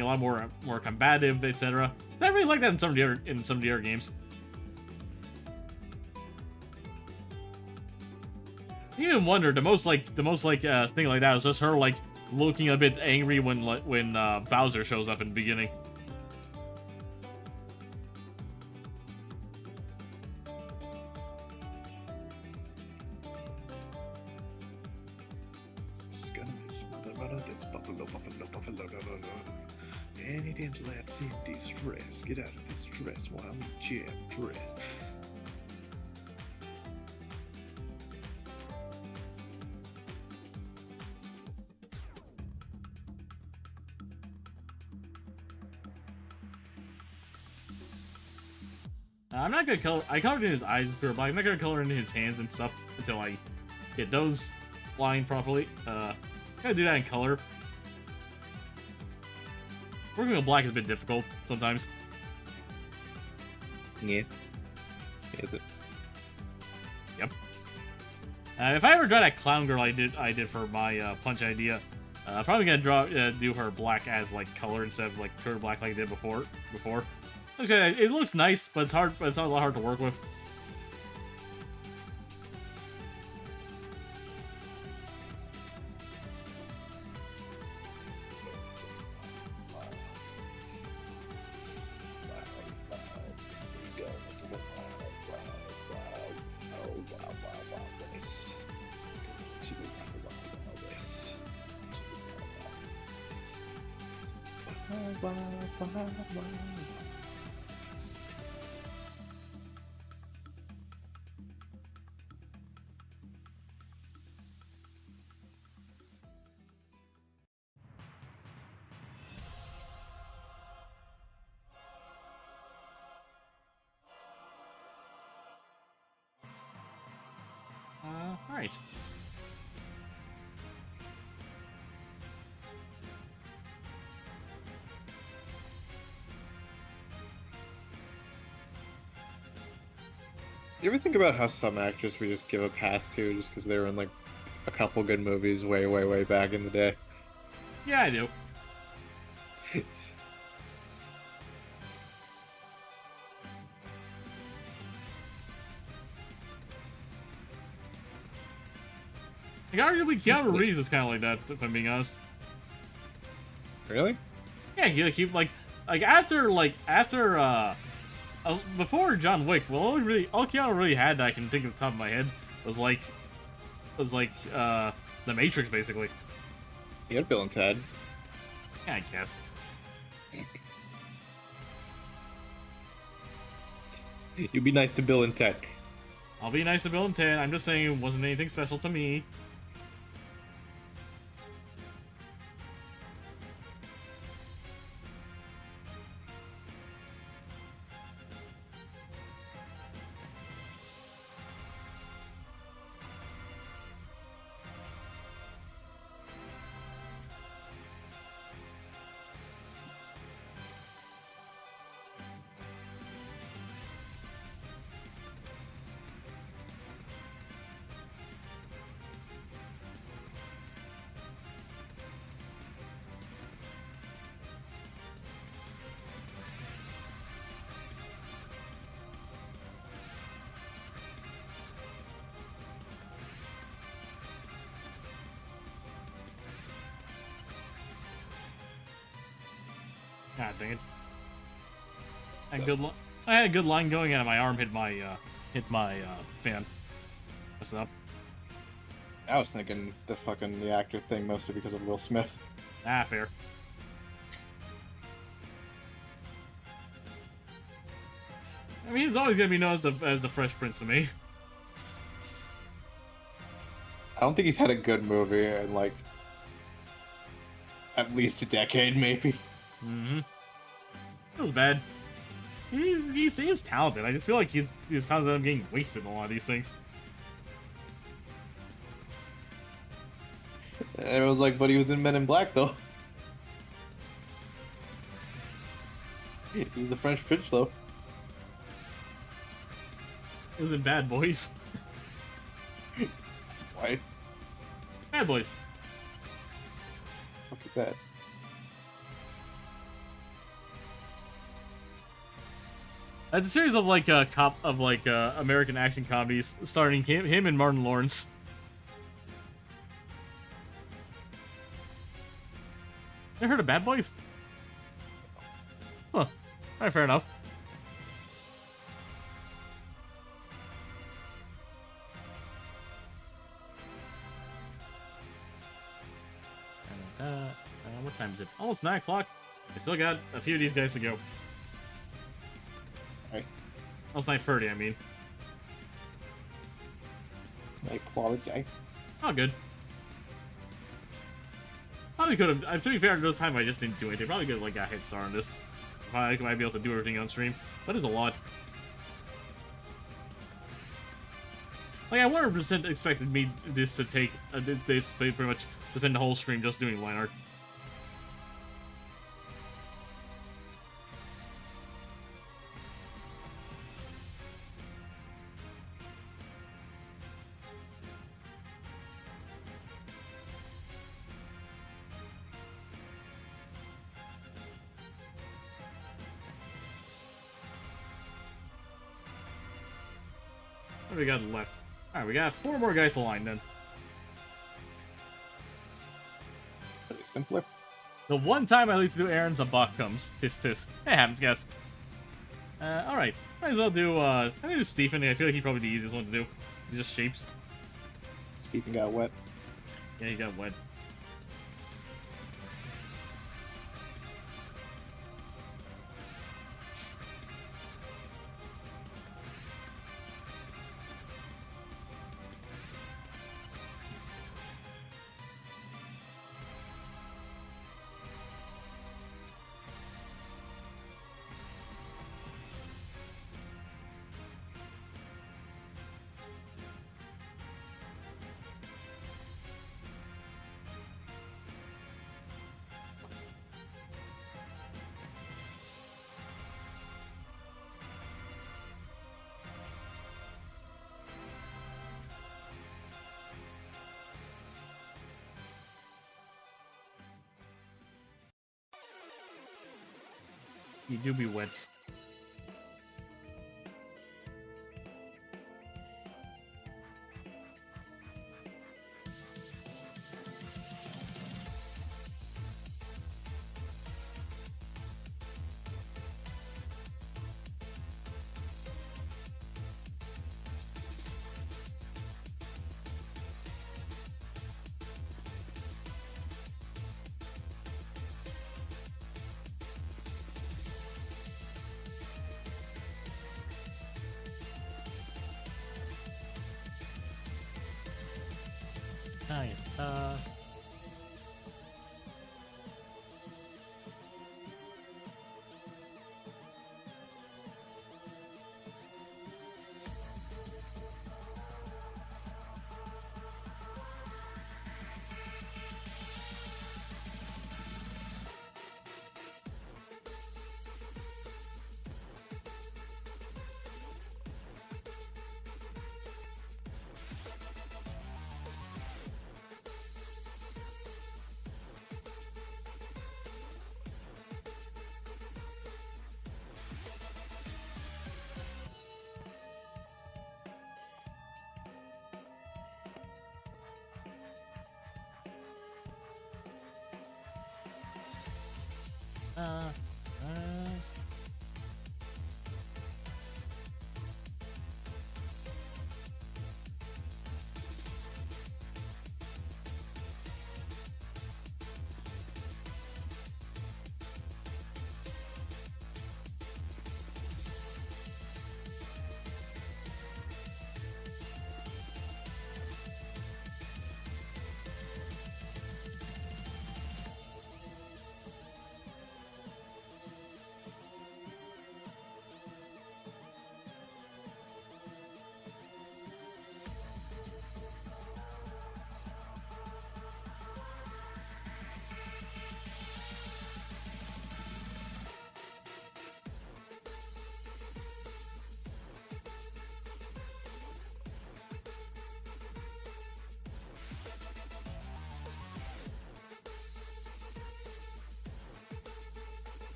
a lot more combative, etc. I really like that in some of the other games. You even wonder the most thing like that is just her like looking a bit angry when Bowser shows up in the beginning. Any damsel that's in distress, get out of distress while we jam dress. I'm not gonna color. I colored in his eyes pure black. I'm not gonna color in his hands and stuff until I get those lined properly. Gotta do that in color. Working with black is a bit difficult sometimes. Yeah. Is it? Yep. If I ever draw that clown girl I did for my punch idea, I'm probably gonna do her black as like color instead of like pure black like I did before. Okay, it looks nice, but it's hard. But it's not a lot hard to work with. Alright. You ever think about how some actors we just give a pass to just because they were in like a couple good movies way back in the day? Yeah, I do. Like, arguably, Keanu Reeves is kind of like that, if I'm being honest. Really? Yeah, he like after before John Wick, well, all Keanu really had that I can think of the top of my head was like The Matrix, basically. You had Bill and Ted. Yeah, I guess. You'd be nice to Bill and Ted. I'll be nice to Bill and Ted. I'm just saying it wasn't anything special to me. God dang it. I had a good line going and my arm hit my fan. What's up? I was thinking the actor thing mostly because of Will Smith. Ah, fair. I mean, he's always gonna be known as the Fresh Prince to me. I don't think he's had a good movie in like at least a decade, maybe. Mm-hmm. It was bad. He is talented. I just feel like he sounds like I'm getting wasted in a lot of these things. And it was like, but he was in Men in Black though. He was the French Prince though. It was in Bad Boys. Why? Bad Boys. What the fuck is that? It's a series of like American action comedies starring him and Martin Lawrence. Never heard of Bad Boys? Huh. Alright, fair enough. What time is it? Almost 9 o'clock. I still got a few of these guys to go. Alright. Almost 9:30, I mean. I apologize. Oh, good. Probably could have. To be fair, this time I just didn't do anything. Probably could have like got a head start on this. Probably might be able to do everything on stream. That is a lot. Like I 100% expected this to take this pretty much spend the whole stream just doing line art. What do we got left? Alright, we got 4 more guys to line then. Are they simpler? The one time I leave to do errands, a buck comes. Tisk tisk. It happens, guys. Alright. Might as well do, I'm gonna do Stephen. I feel like he's probably the easiest one to do. He just shapes. Stephen got wet. Yeah, he got wet. You do be wet. Alright,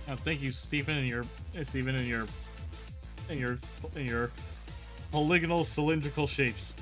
Thank you, Stephen, and your Stephen, and your polygonal cylindrical shapes.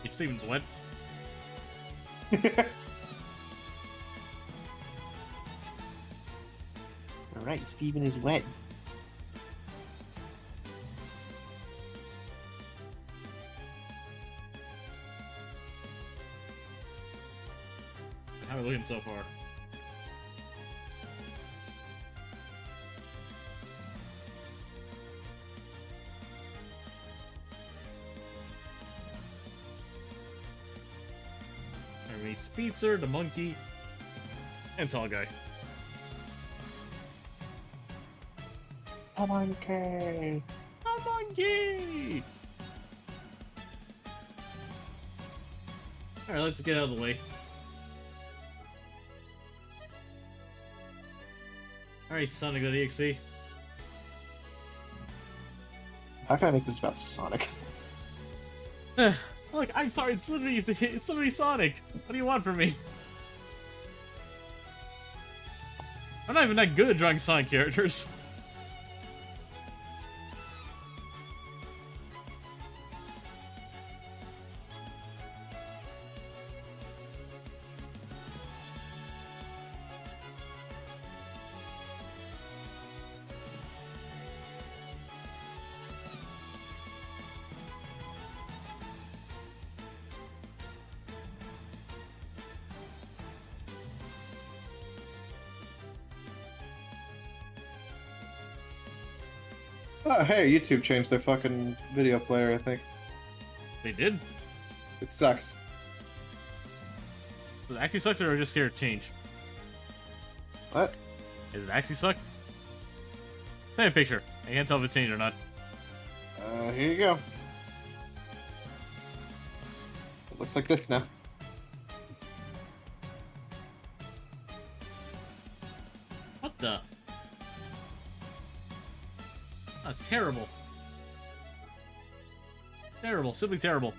Steven's wet. Alright, Steven is wet. How are we looking so far? We meet Speedster, the monkey. And tall guy. A monkey. A monkey! Alright, let's get out of the way. Alright, Sonic.exe. How can I make this about Sonic? Look, I'm sorry, it's literally Sonic. What do you want from me? I'm not even that good at drawing Sonic characters. Oh, hey, YouTube changed their fucking video player, I think. They did? It sucks. Does it actually suck or just here to change? What? Does it actually suck? Send me a picture. I can't tell if it changed or not. Here you go. It looks like this now. What the? That's terrible. Terrible. Simply terrible.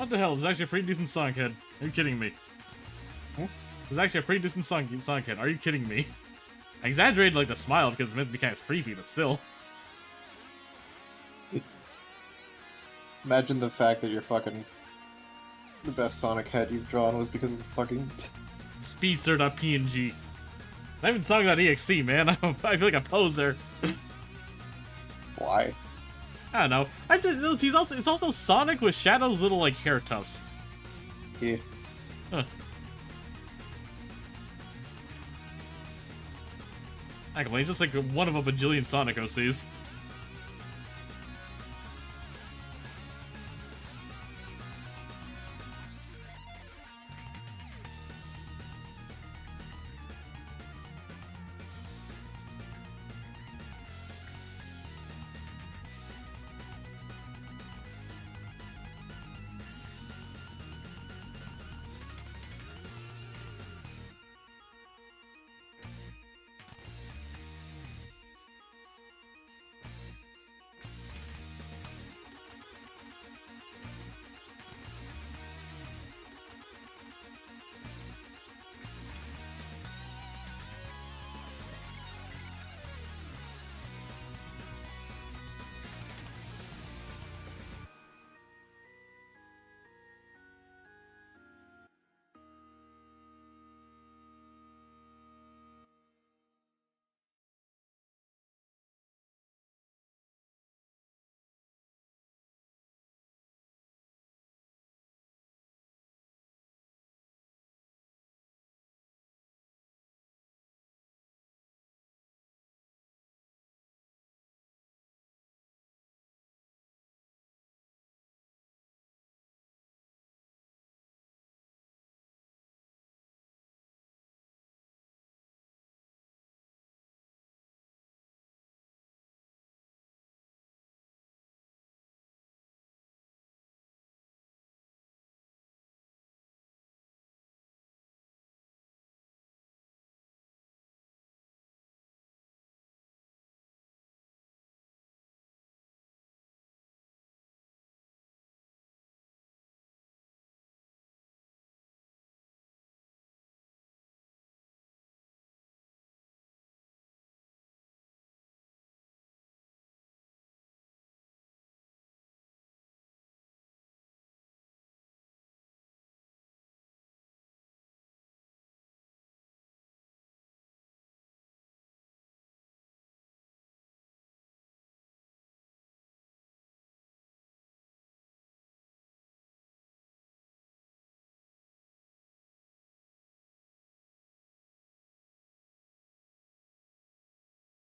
What the hell? There's actually a pretty decent Sonic head. Are you kidding me? Hmm? There's actually a pretty decent Sonic head. Are you kidding me? I exaggerated like the smile because it's meant to be kind of creepy, but still. Imagine the fact that you're fucking the best Sonic head you've drawn was because of fucking Speedster.png. Not even Sonic.exe, man. I feel like a poser. why? I don't know. I just, it's also Sonic with Shadow's little like hair tufts. Yeah. Huh. Actually, he's just like one of a bajillion Sonic OCs.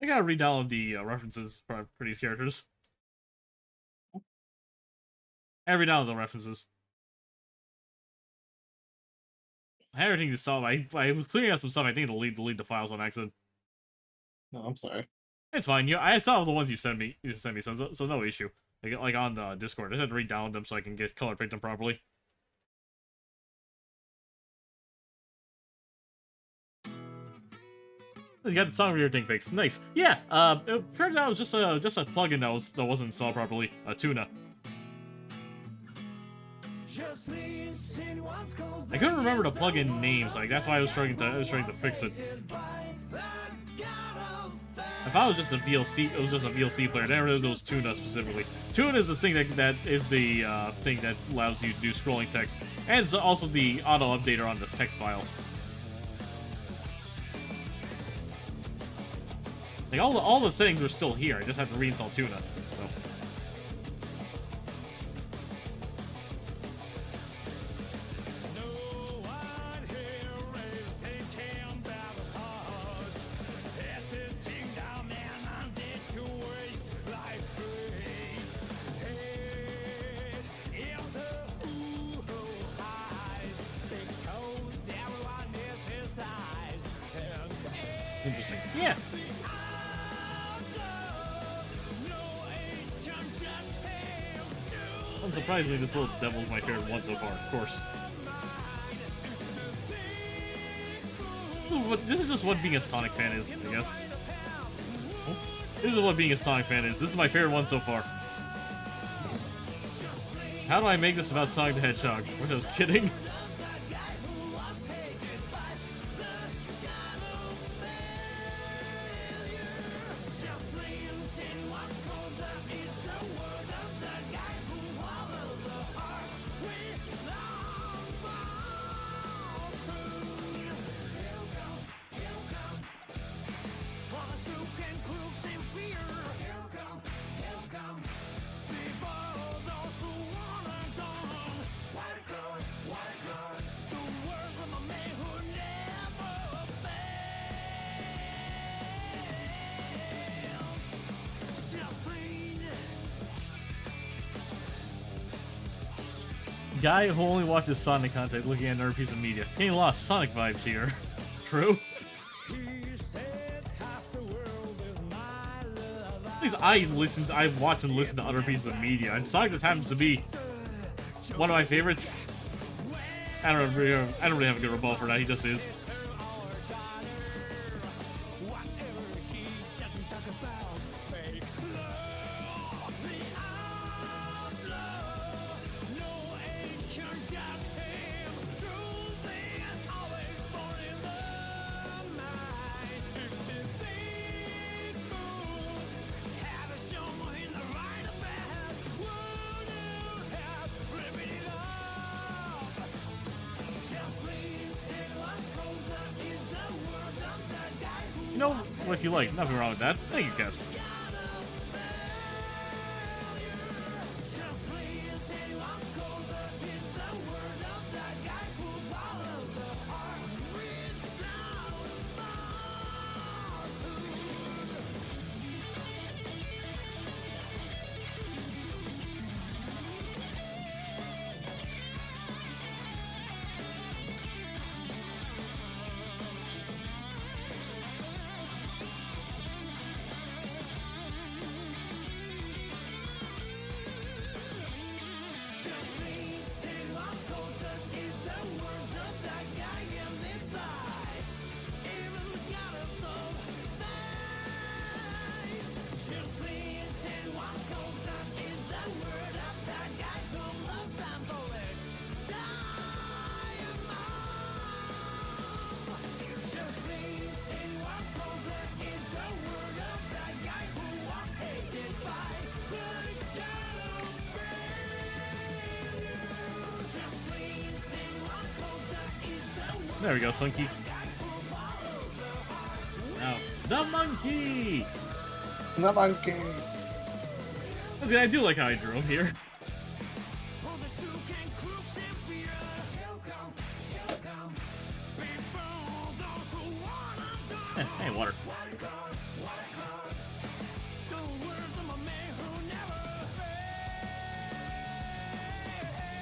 I gotta re-download the references for these characters. I re-download the references. I had everything to solve. I was clearing out some stuff. I think to delete the files on accident. No, I'm sorry. It's fine. I saw the ones you sent me. So no issue. Like on the Discord. I just had to re-download them so I can get color pick them properly. You got the song reader thing fixed. Nice. Yeah. It turns out it was just a plugin that wasn't installed properly. Tuna. I couldn't remember the plugin name, so that's why I was trying to fix it. I thought it was just a VLC. It was just a VLC player. I never knew it was Tuna specifically. Tuna is this thing that is the thing that allows you to do scrolling text, and it's also the auto updater on the text file. Like all the settings are still here. I just have to reinstall Tuna. So. Interesting. Yeah. Unsurprisingly, this little devil's my favorite one so far, of course. This is just what being a Sonic fan is, I guess. This is what being a Sonic fan is. This is my favorite one so far. How do I make this about Sonic the Hedgehog? Wish I was kidding. Guy who only watches Sonic content looking at another piece of media. Getting lost Sonic vibes here. True. At least I watch and listen to other pieces of media, and Sonic just happens to be one of my favorites. I don't really have a good rebuttal for that. He just is. You know what you like. Nothing wrong with that. Thank you, Cass. There we go, Sunky. Now, the monkey! The monkey! See, I do like how I drew him here. Hey, water.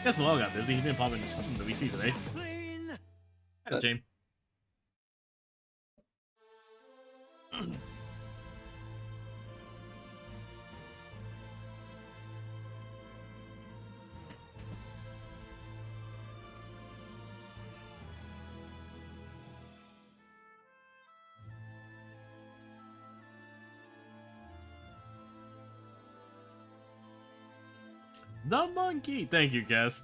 Guess Lowell got busy. He didn't pop in the VC today. That's a shame. The monkey! Thank you, Cass.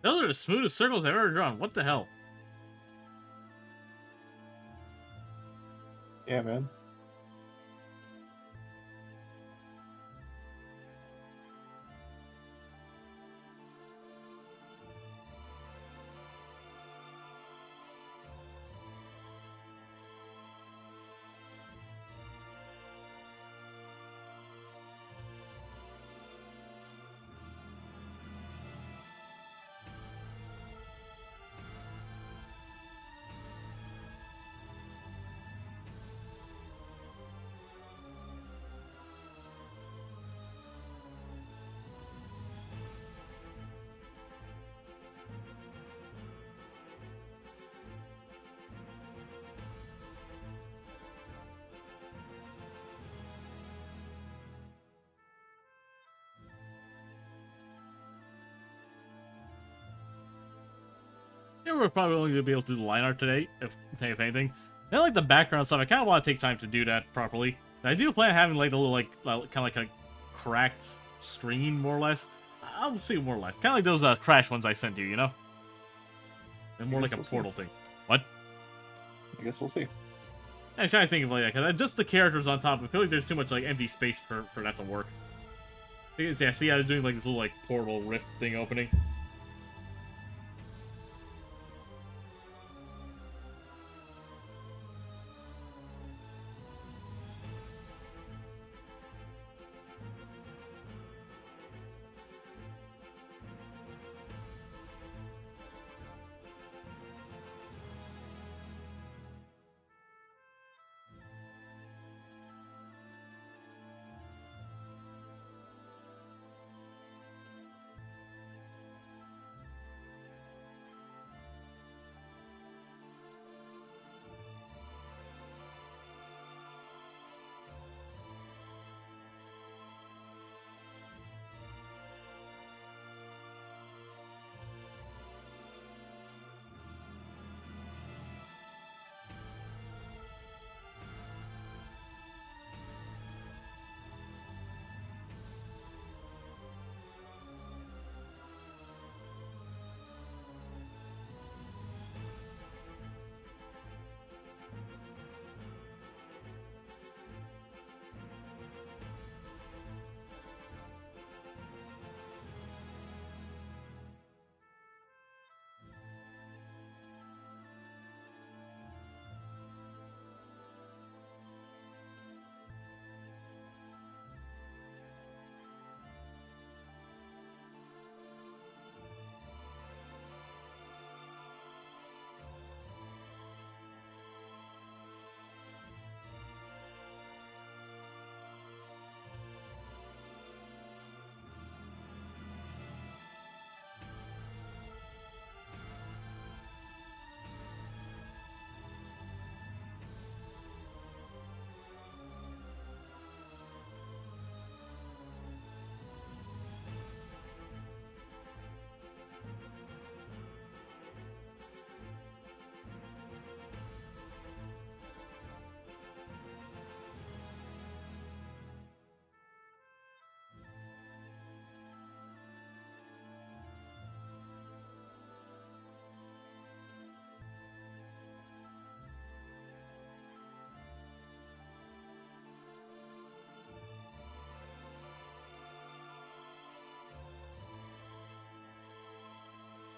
Those are the smoothest circles I've ever drawn. What the hell? Yeah, man. Yeah, we're probably only gonna be able to do the line art today, if anything. Then like the background stuff, I kind of want to take time to do that properly. And I do plan on having like the little kind of like a cracked screen, more or less. I'll see more or less, kind of like those Crash ones I sent you, you know. And more like a portal thing. What? I guess we'll see. I'm trying to think of like that, because just the characters on top, I feel like there's too much like empty space for that to work. Because, yeah, see, I was doing like this little like portal rift thing opening.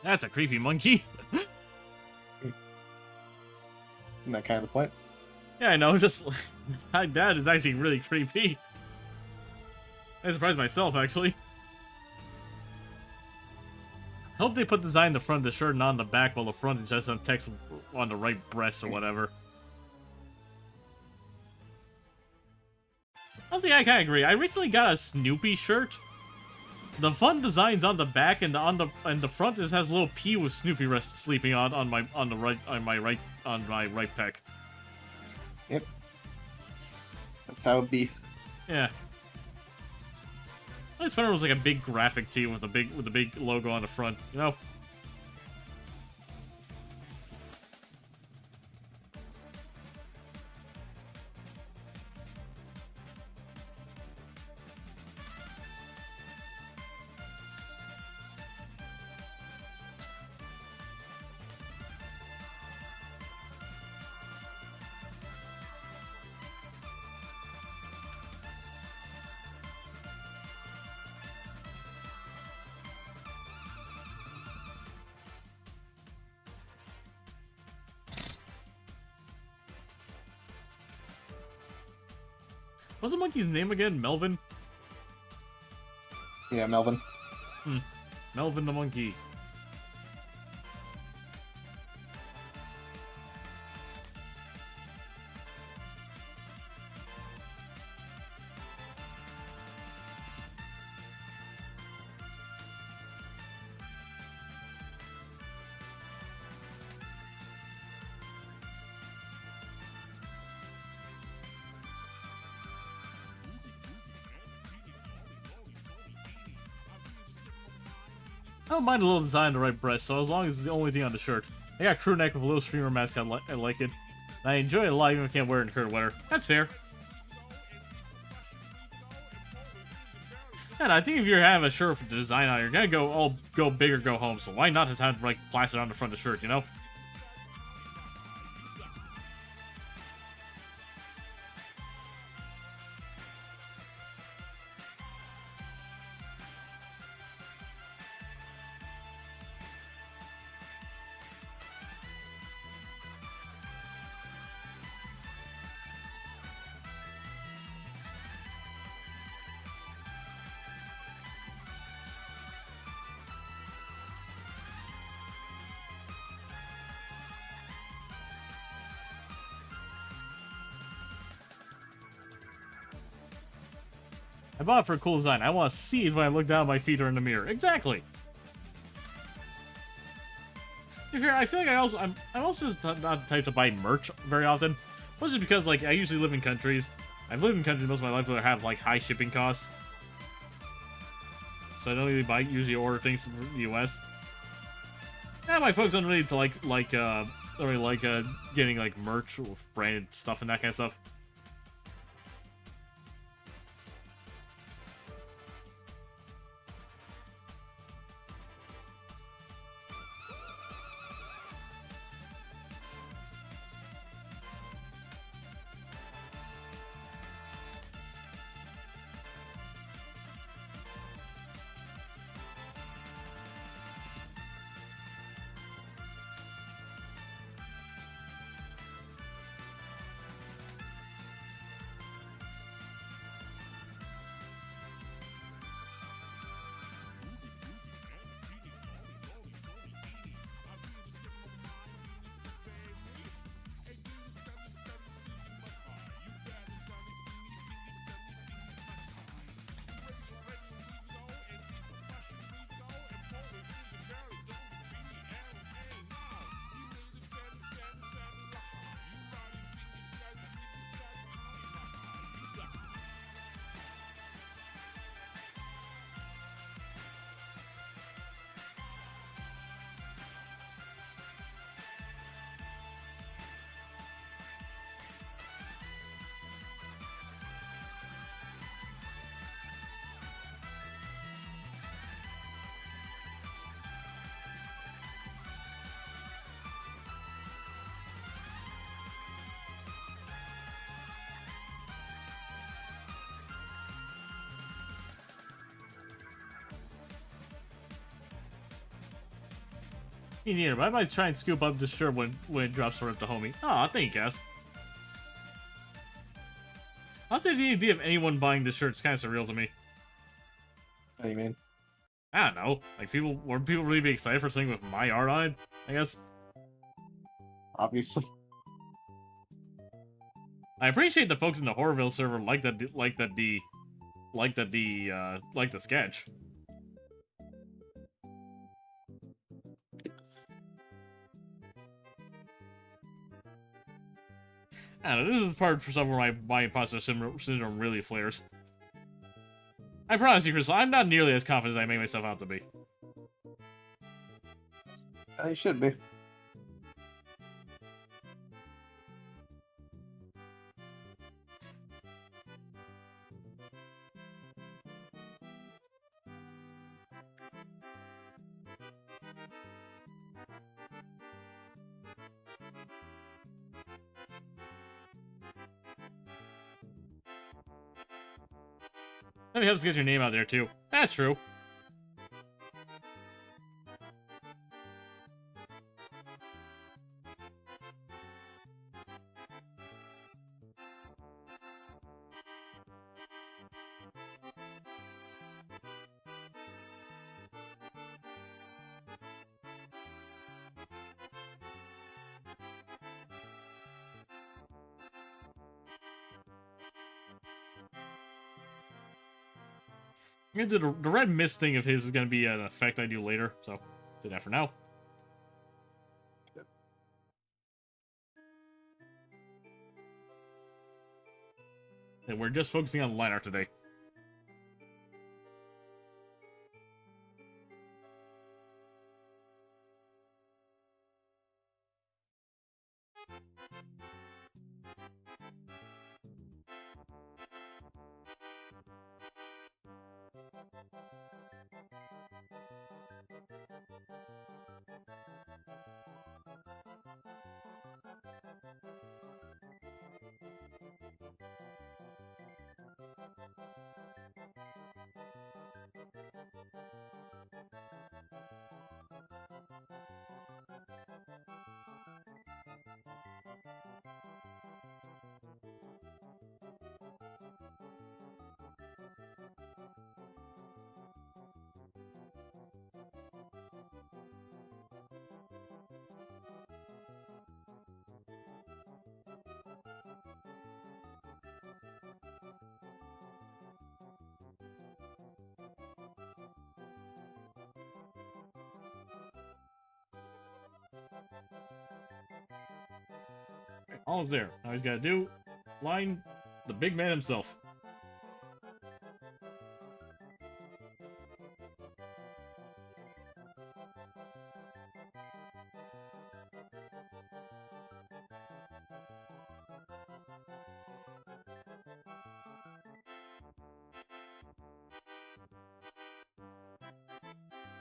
That's a creepy monkey. Isn't that kind of the point? Yeah, I know, just that is actually really creepy. I surprised myself, actually. I hope they put the design in the front of the shirt and not on the back, while the front is just some text on the right breast or whatever. Honestly, I kind of agree. I recently got a Snoopy shirt. The fun designs on the back and the front just has a little P with Snoopy sleeping on my right pec. Yep. That's how it be. Yeah. I just thought it was like a big graphic tee with a big logo on the front, you know? What's the monkey's name again? Melvin? Yeah, Melvin. Melvin the monkey. I don't mind a little design on the right breast, so as long as it's the only thing on the shirt. I got a crew neck with a little streamer mask. I like it. And I enjoy it a lot even if I can't wear it in the current weather. That's fair. And I think if you're having a shirt with the design on it, you're gonna go big or go home. So why not have time to like plaster on the front of the shirt, you know? I bought it for a cool design. I want to see it when I look down at my feet or in the mirror. Exactly. I feel like I'm also just not the type to buy merch very often. Mostly because like I usually live in countries. I've lived in countries most of my life that have like high shipping costs. So I don't really usually order things from the US. Yeah, my folks don't really getting like merch or branded stuff and that kind of stuff. Me neither, but I might try and scoop up this shirt when it drops for the homie. Aw, thank you, guys. Honestly, the idea of anyone buying this shirt is kind of surreal to me. What do you mean? I don't know. Like, would people really be excited for something with my art on it? I guess. Obviously. I appreciate the folks in the Horrorville server like the sketch. I don't know, this is part for some where my imposter syndrome really flares. I promise you, Crystal, I'm not nearly as confident as I make myself out to be. You should be. Maybe helps get your name out there too. That's true. I'm gonna do the red mist thing of his is gonna be an effect I do later, so do that for now. And we're just focusing on line art today. All's there. All he's gotta do, line the big man himself.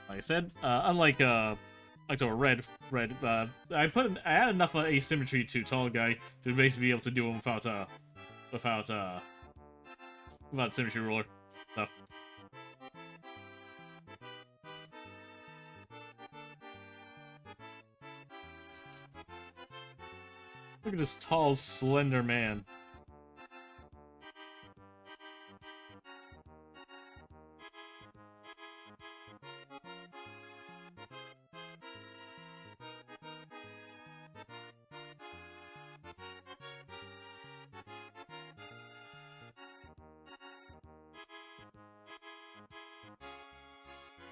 Like I said, unlike October Red, I added enough asymmetry to Tall Guy to basically be able to do him without symmetry ruler stuff. Look at this tall, slender man.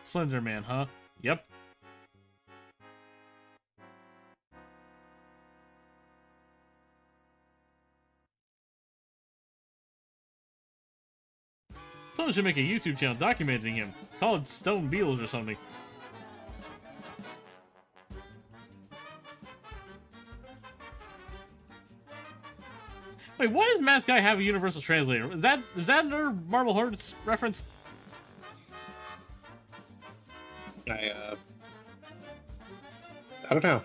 Slender Man, huh? Yep. Someone should make a YouTube channel documenting him. Call it Stone Beetles or something. Wait, why does Mask Guy have a universal translator? Is that another Marble Hornets reference? I don't know.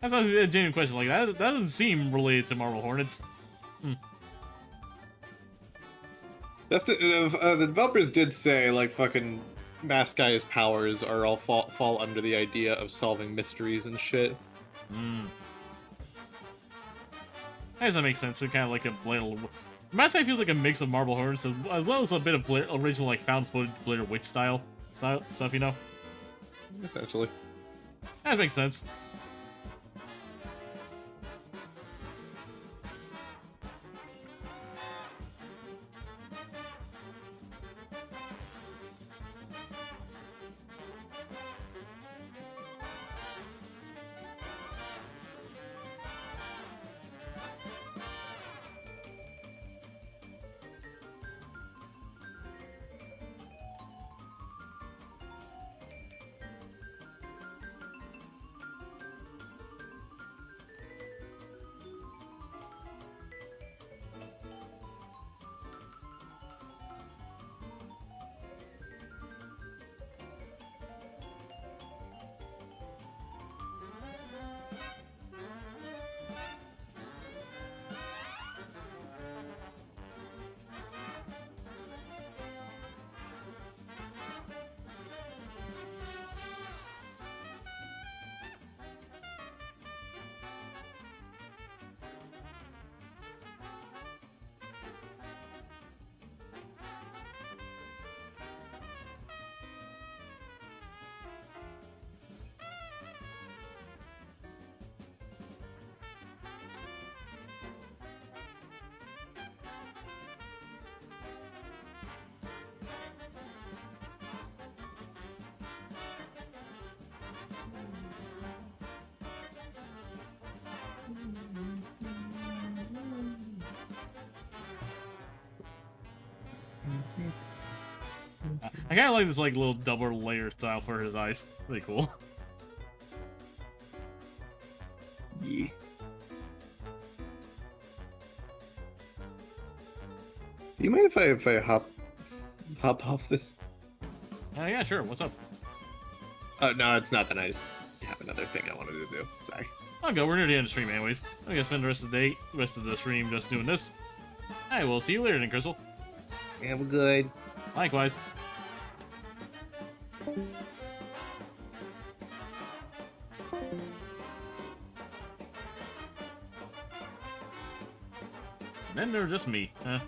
That's a genuine question. Like that doesn't seem related to Marble Hornets. That's the developers did say like fucking Mask Guy's powers are all fall under the idea of solving mysteries and shit. I guess that makes sense. So kind of like a Blair. Mask Guy feels like a mix of Marble Hornets as well as a bit of original like found footage Blair Witch style stuff, you know. Essentially. That makes sense. I kind of like this like little double layer style for his eyes. Really cool. Yeah. Do you mind if I hop off this? Yeah, sure. What's up? No, it's not that. I just have another thing I wanted to do. Sorry. I'll go. We're near the end of the stream, anyways. I'm gonna spend the rest of the stream just doing this. Hey, we'll see you later, then, Crystal. Yeah, we're good. Likewise. Then they're just me, huh?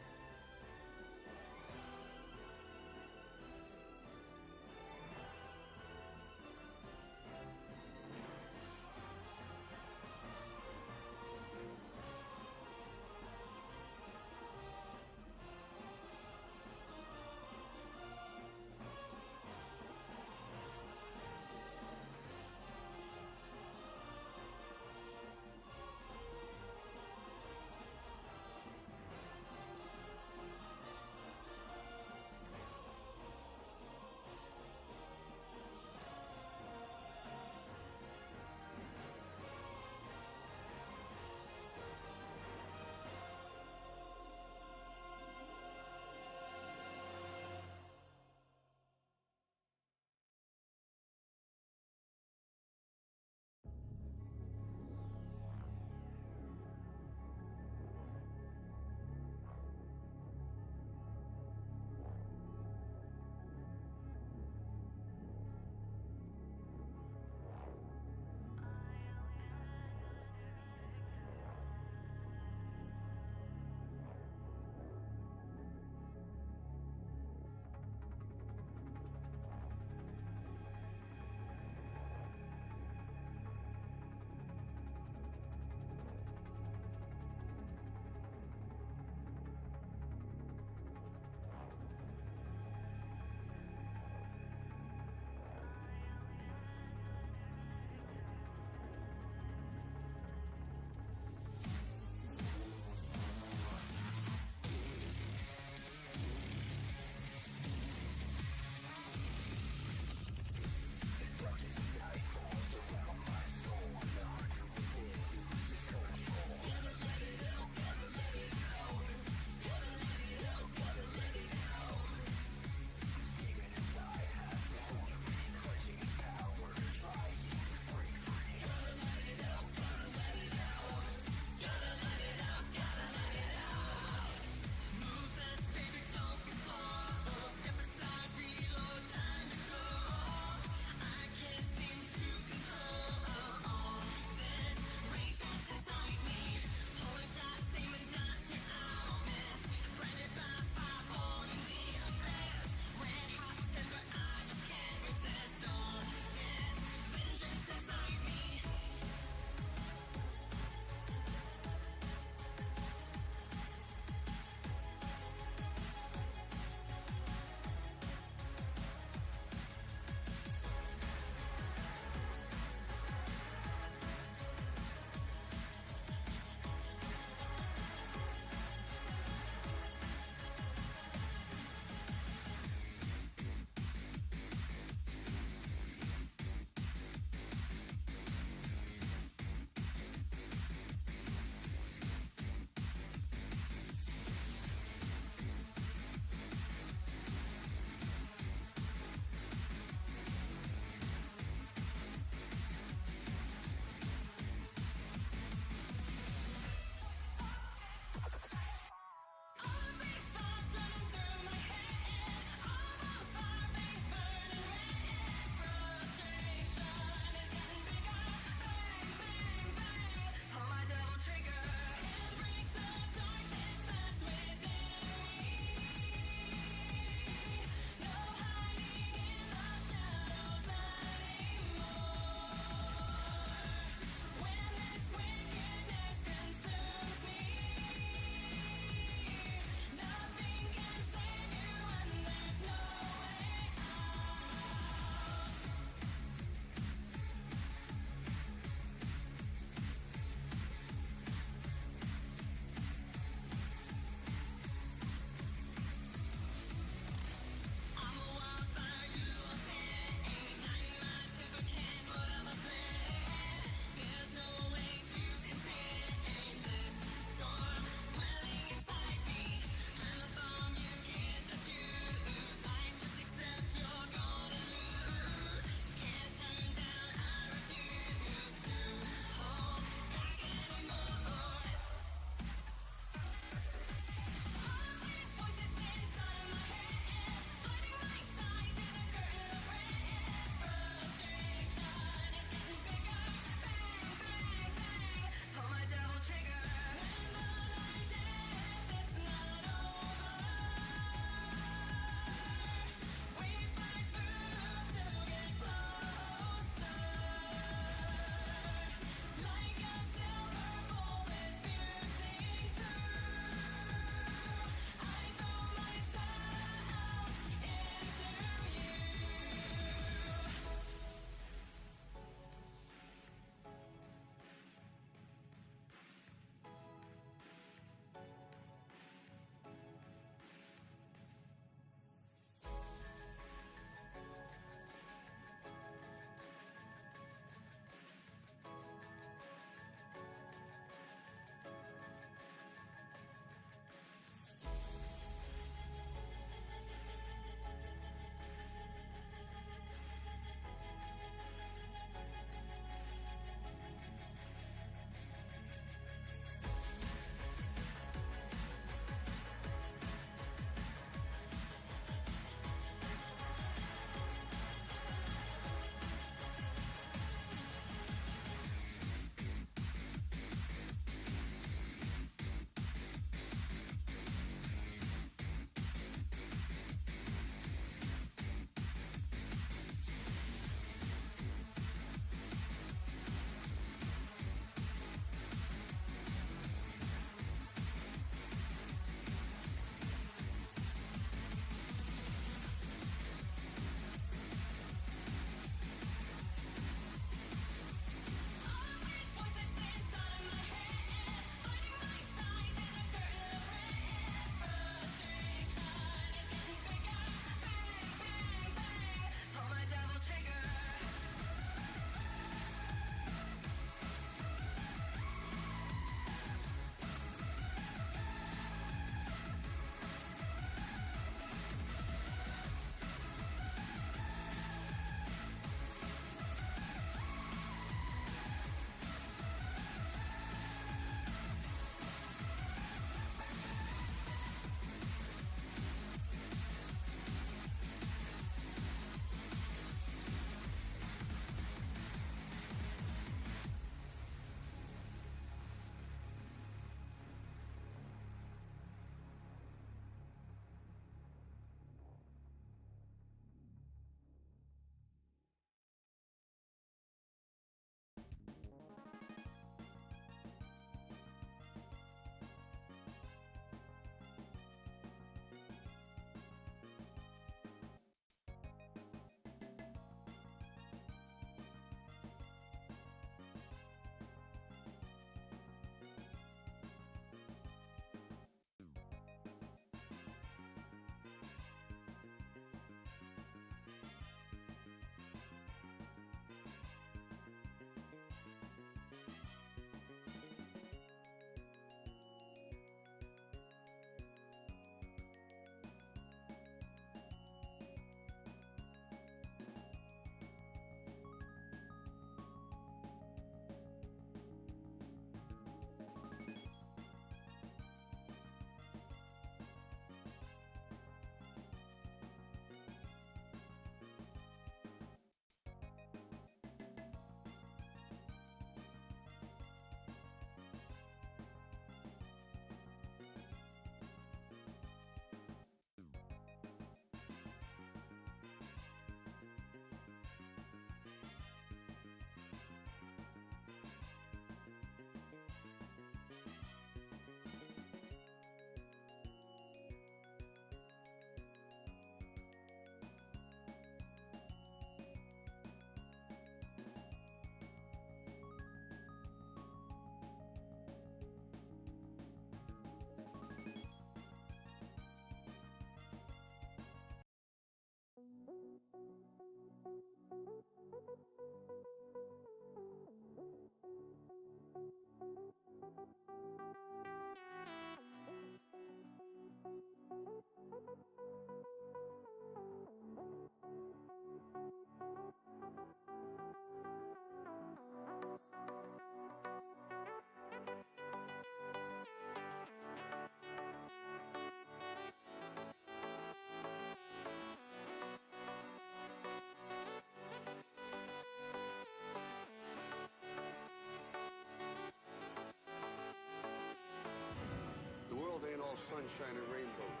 sunshine and rainbows.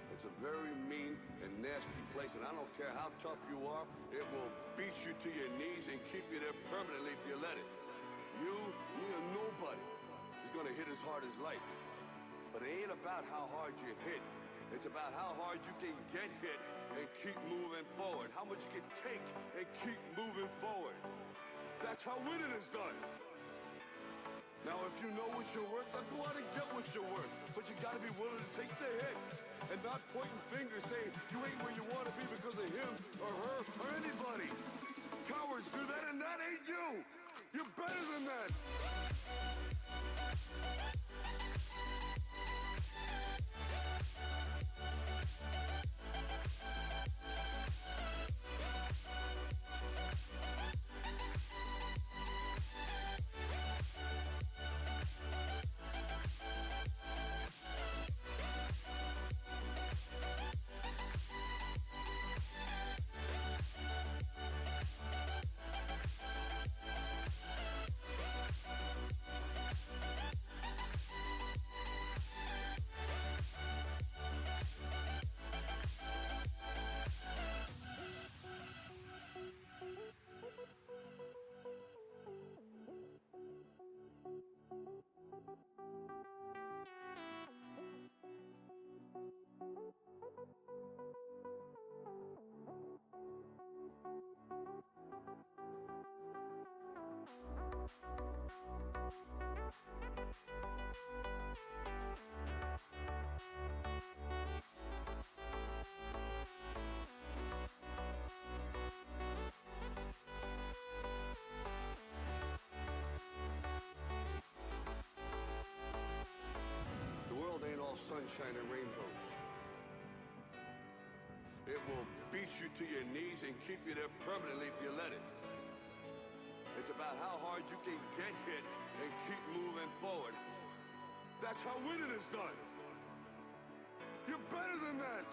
It's a very mean and nasty place, and I don't care how tough you are, it will beat you to your knees and keep you there permanently if you let it. You, me, or nobody is gonna hit as hard as life. But it ain't about how hard you hit. It's about how hard you can get hit and keep moving forward. How much you can take and keep moving forward. That's how winning is done. Now, if you know what you're worth, then go out and get what you're worth. But you gotta be willing to take the hits and not pointing fingers saying you ain't where you want to be because of him or her or anybody. Cowards do that, and that ain't you. You're better than that. Ain't all sunshine and rainbows. It will beat you to your knees and keep you there permanently if you let it. It's about how hard you can get hit and keep moving forward. That's how winning is done. You're better than that.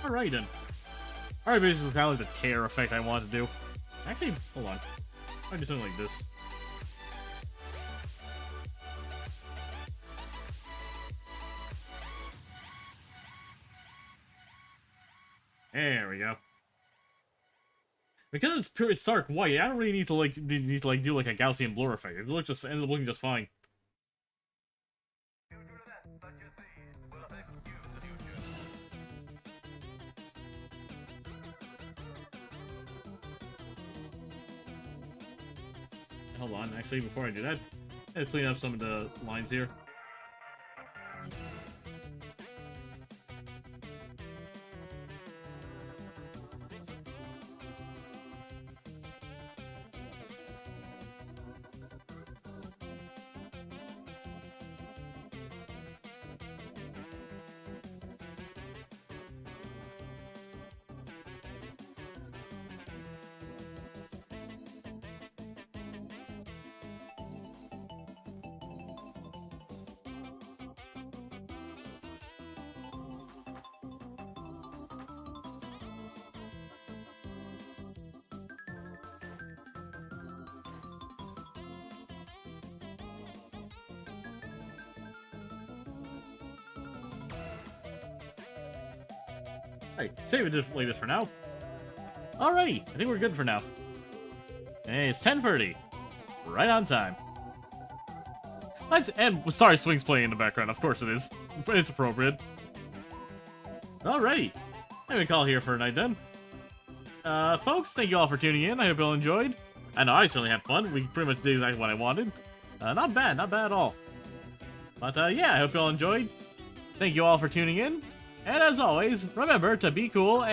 Alright then. Alright, basically kind of like the tear effect I want to do. Actually, hold on. I'll do something like this. There we go. Because it's dark white, I don't really need to do like a Gaussian blur effect. It ended up looking just fine. Hold on, actually, before I do that, let's clean up some of the lines here. Alright, save it like this for now. Alrighty, I think we're good for now. Hey, it's 10:30. Right on time. And sorry, Swing's playing in the background. Of course it is. It's appropriate. Alrighty. Let me call here for a night then. Folks, thank you all for tuning in. I hope you all enjoyed. I know I certainly had fun. We pretty much did exactly what I wanted. Not bad at all. But yeah, I hope you all enjoyed. Thank you all for tuning in. And as always, remember to be cool and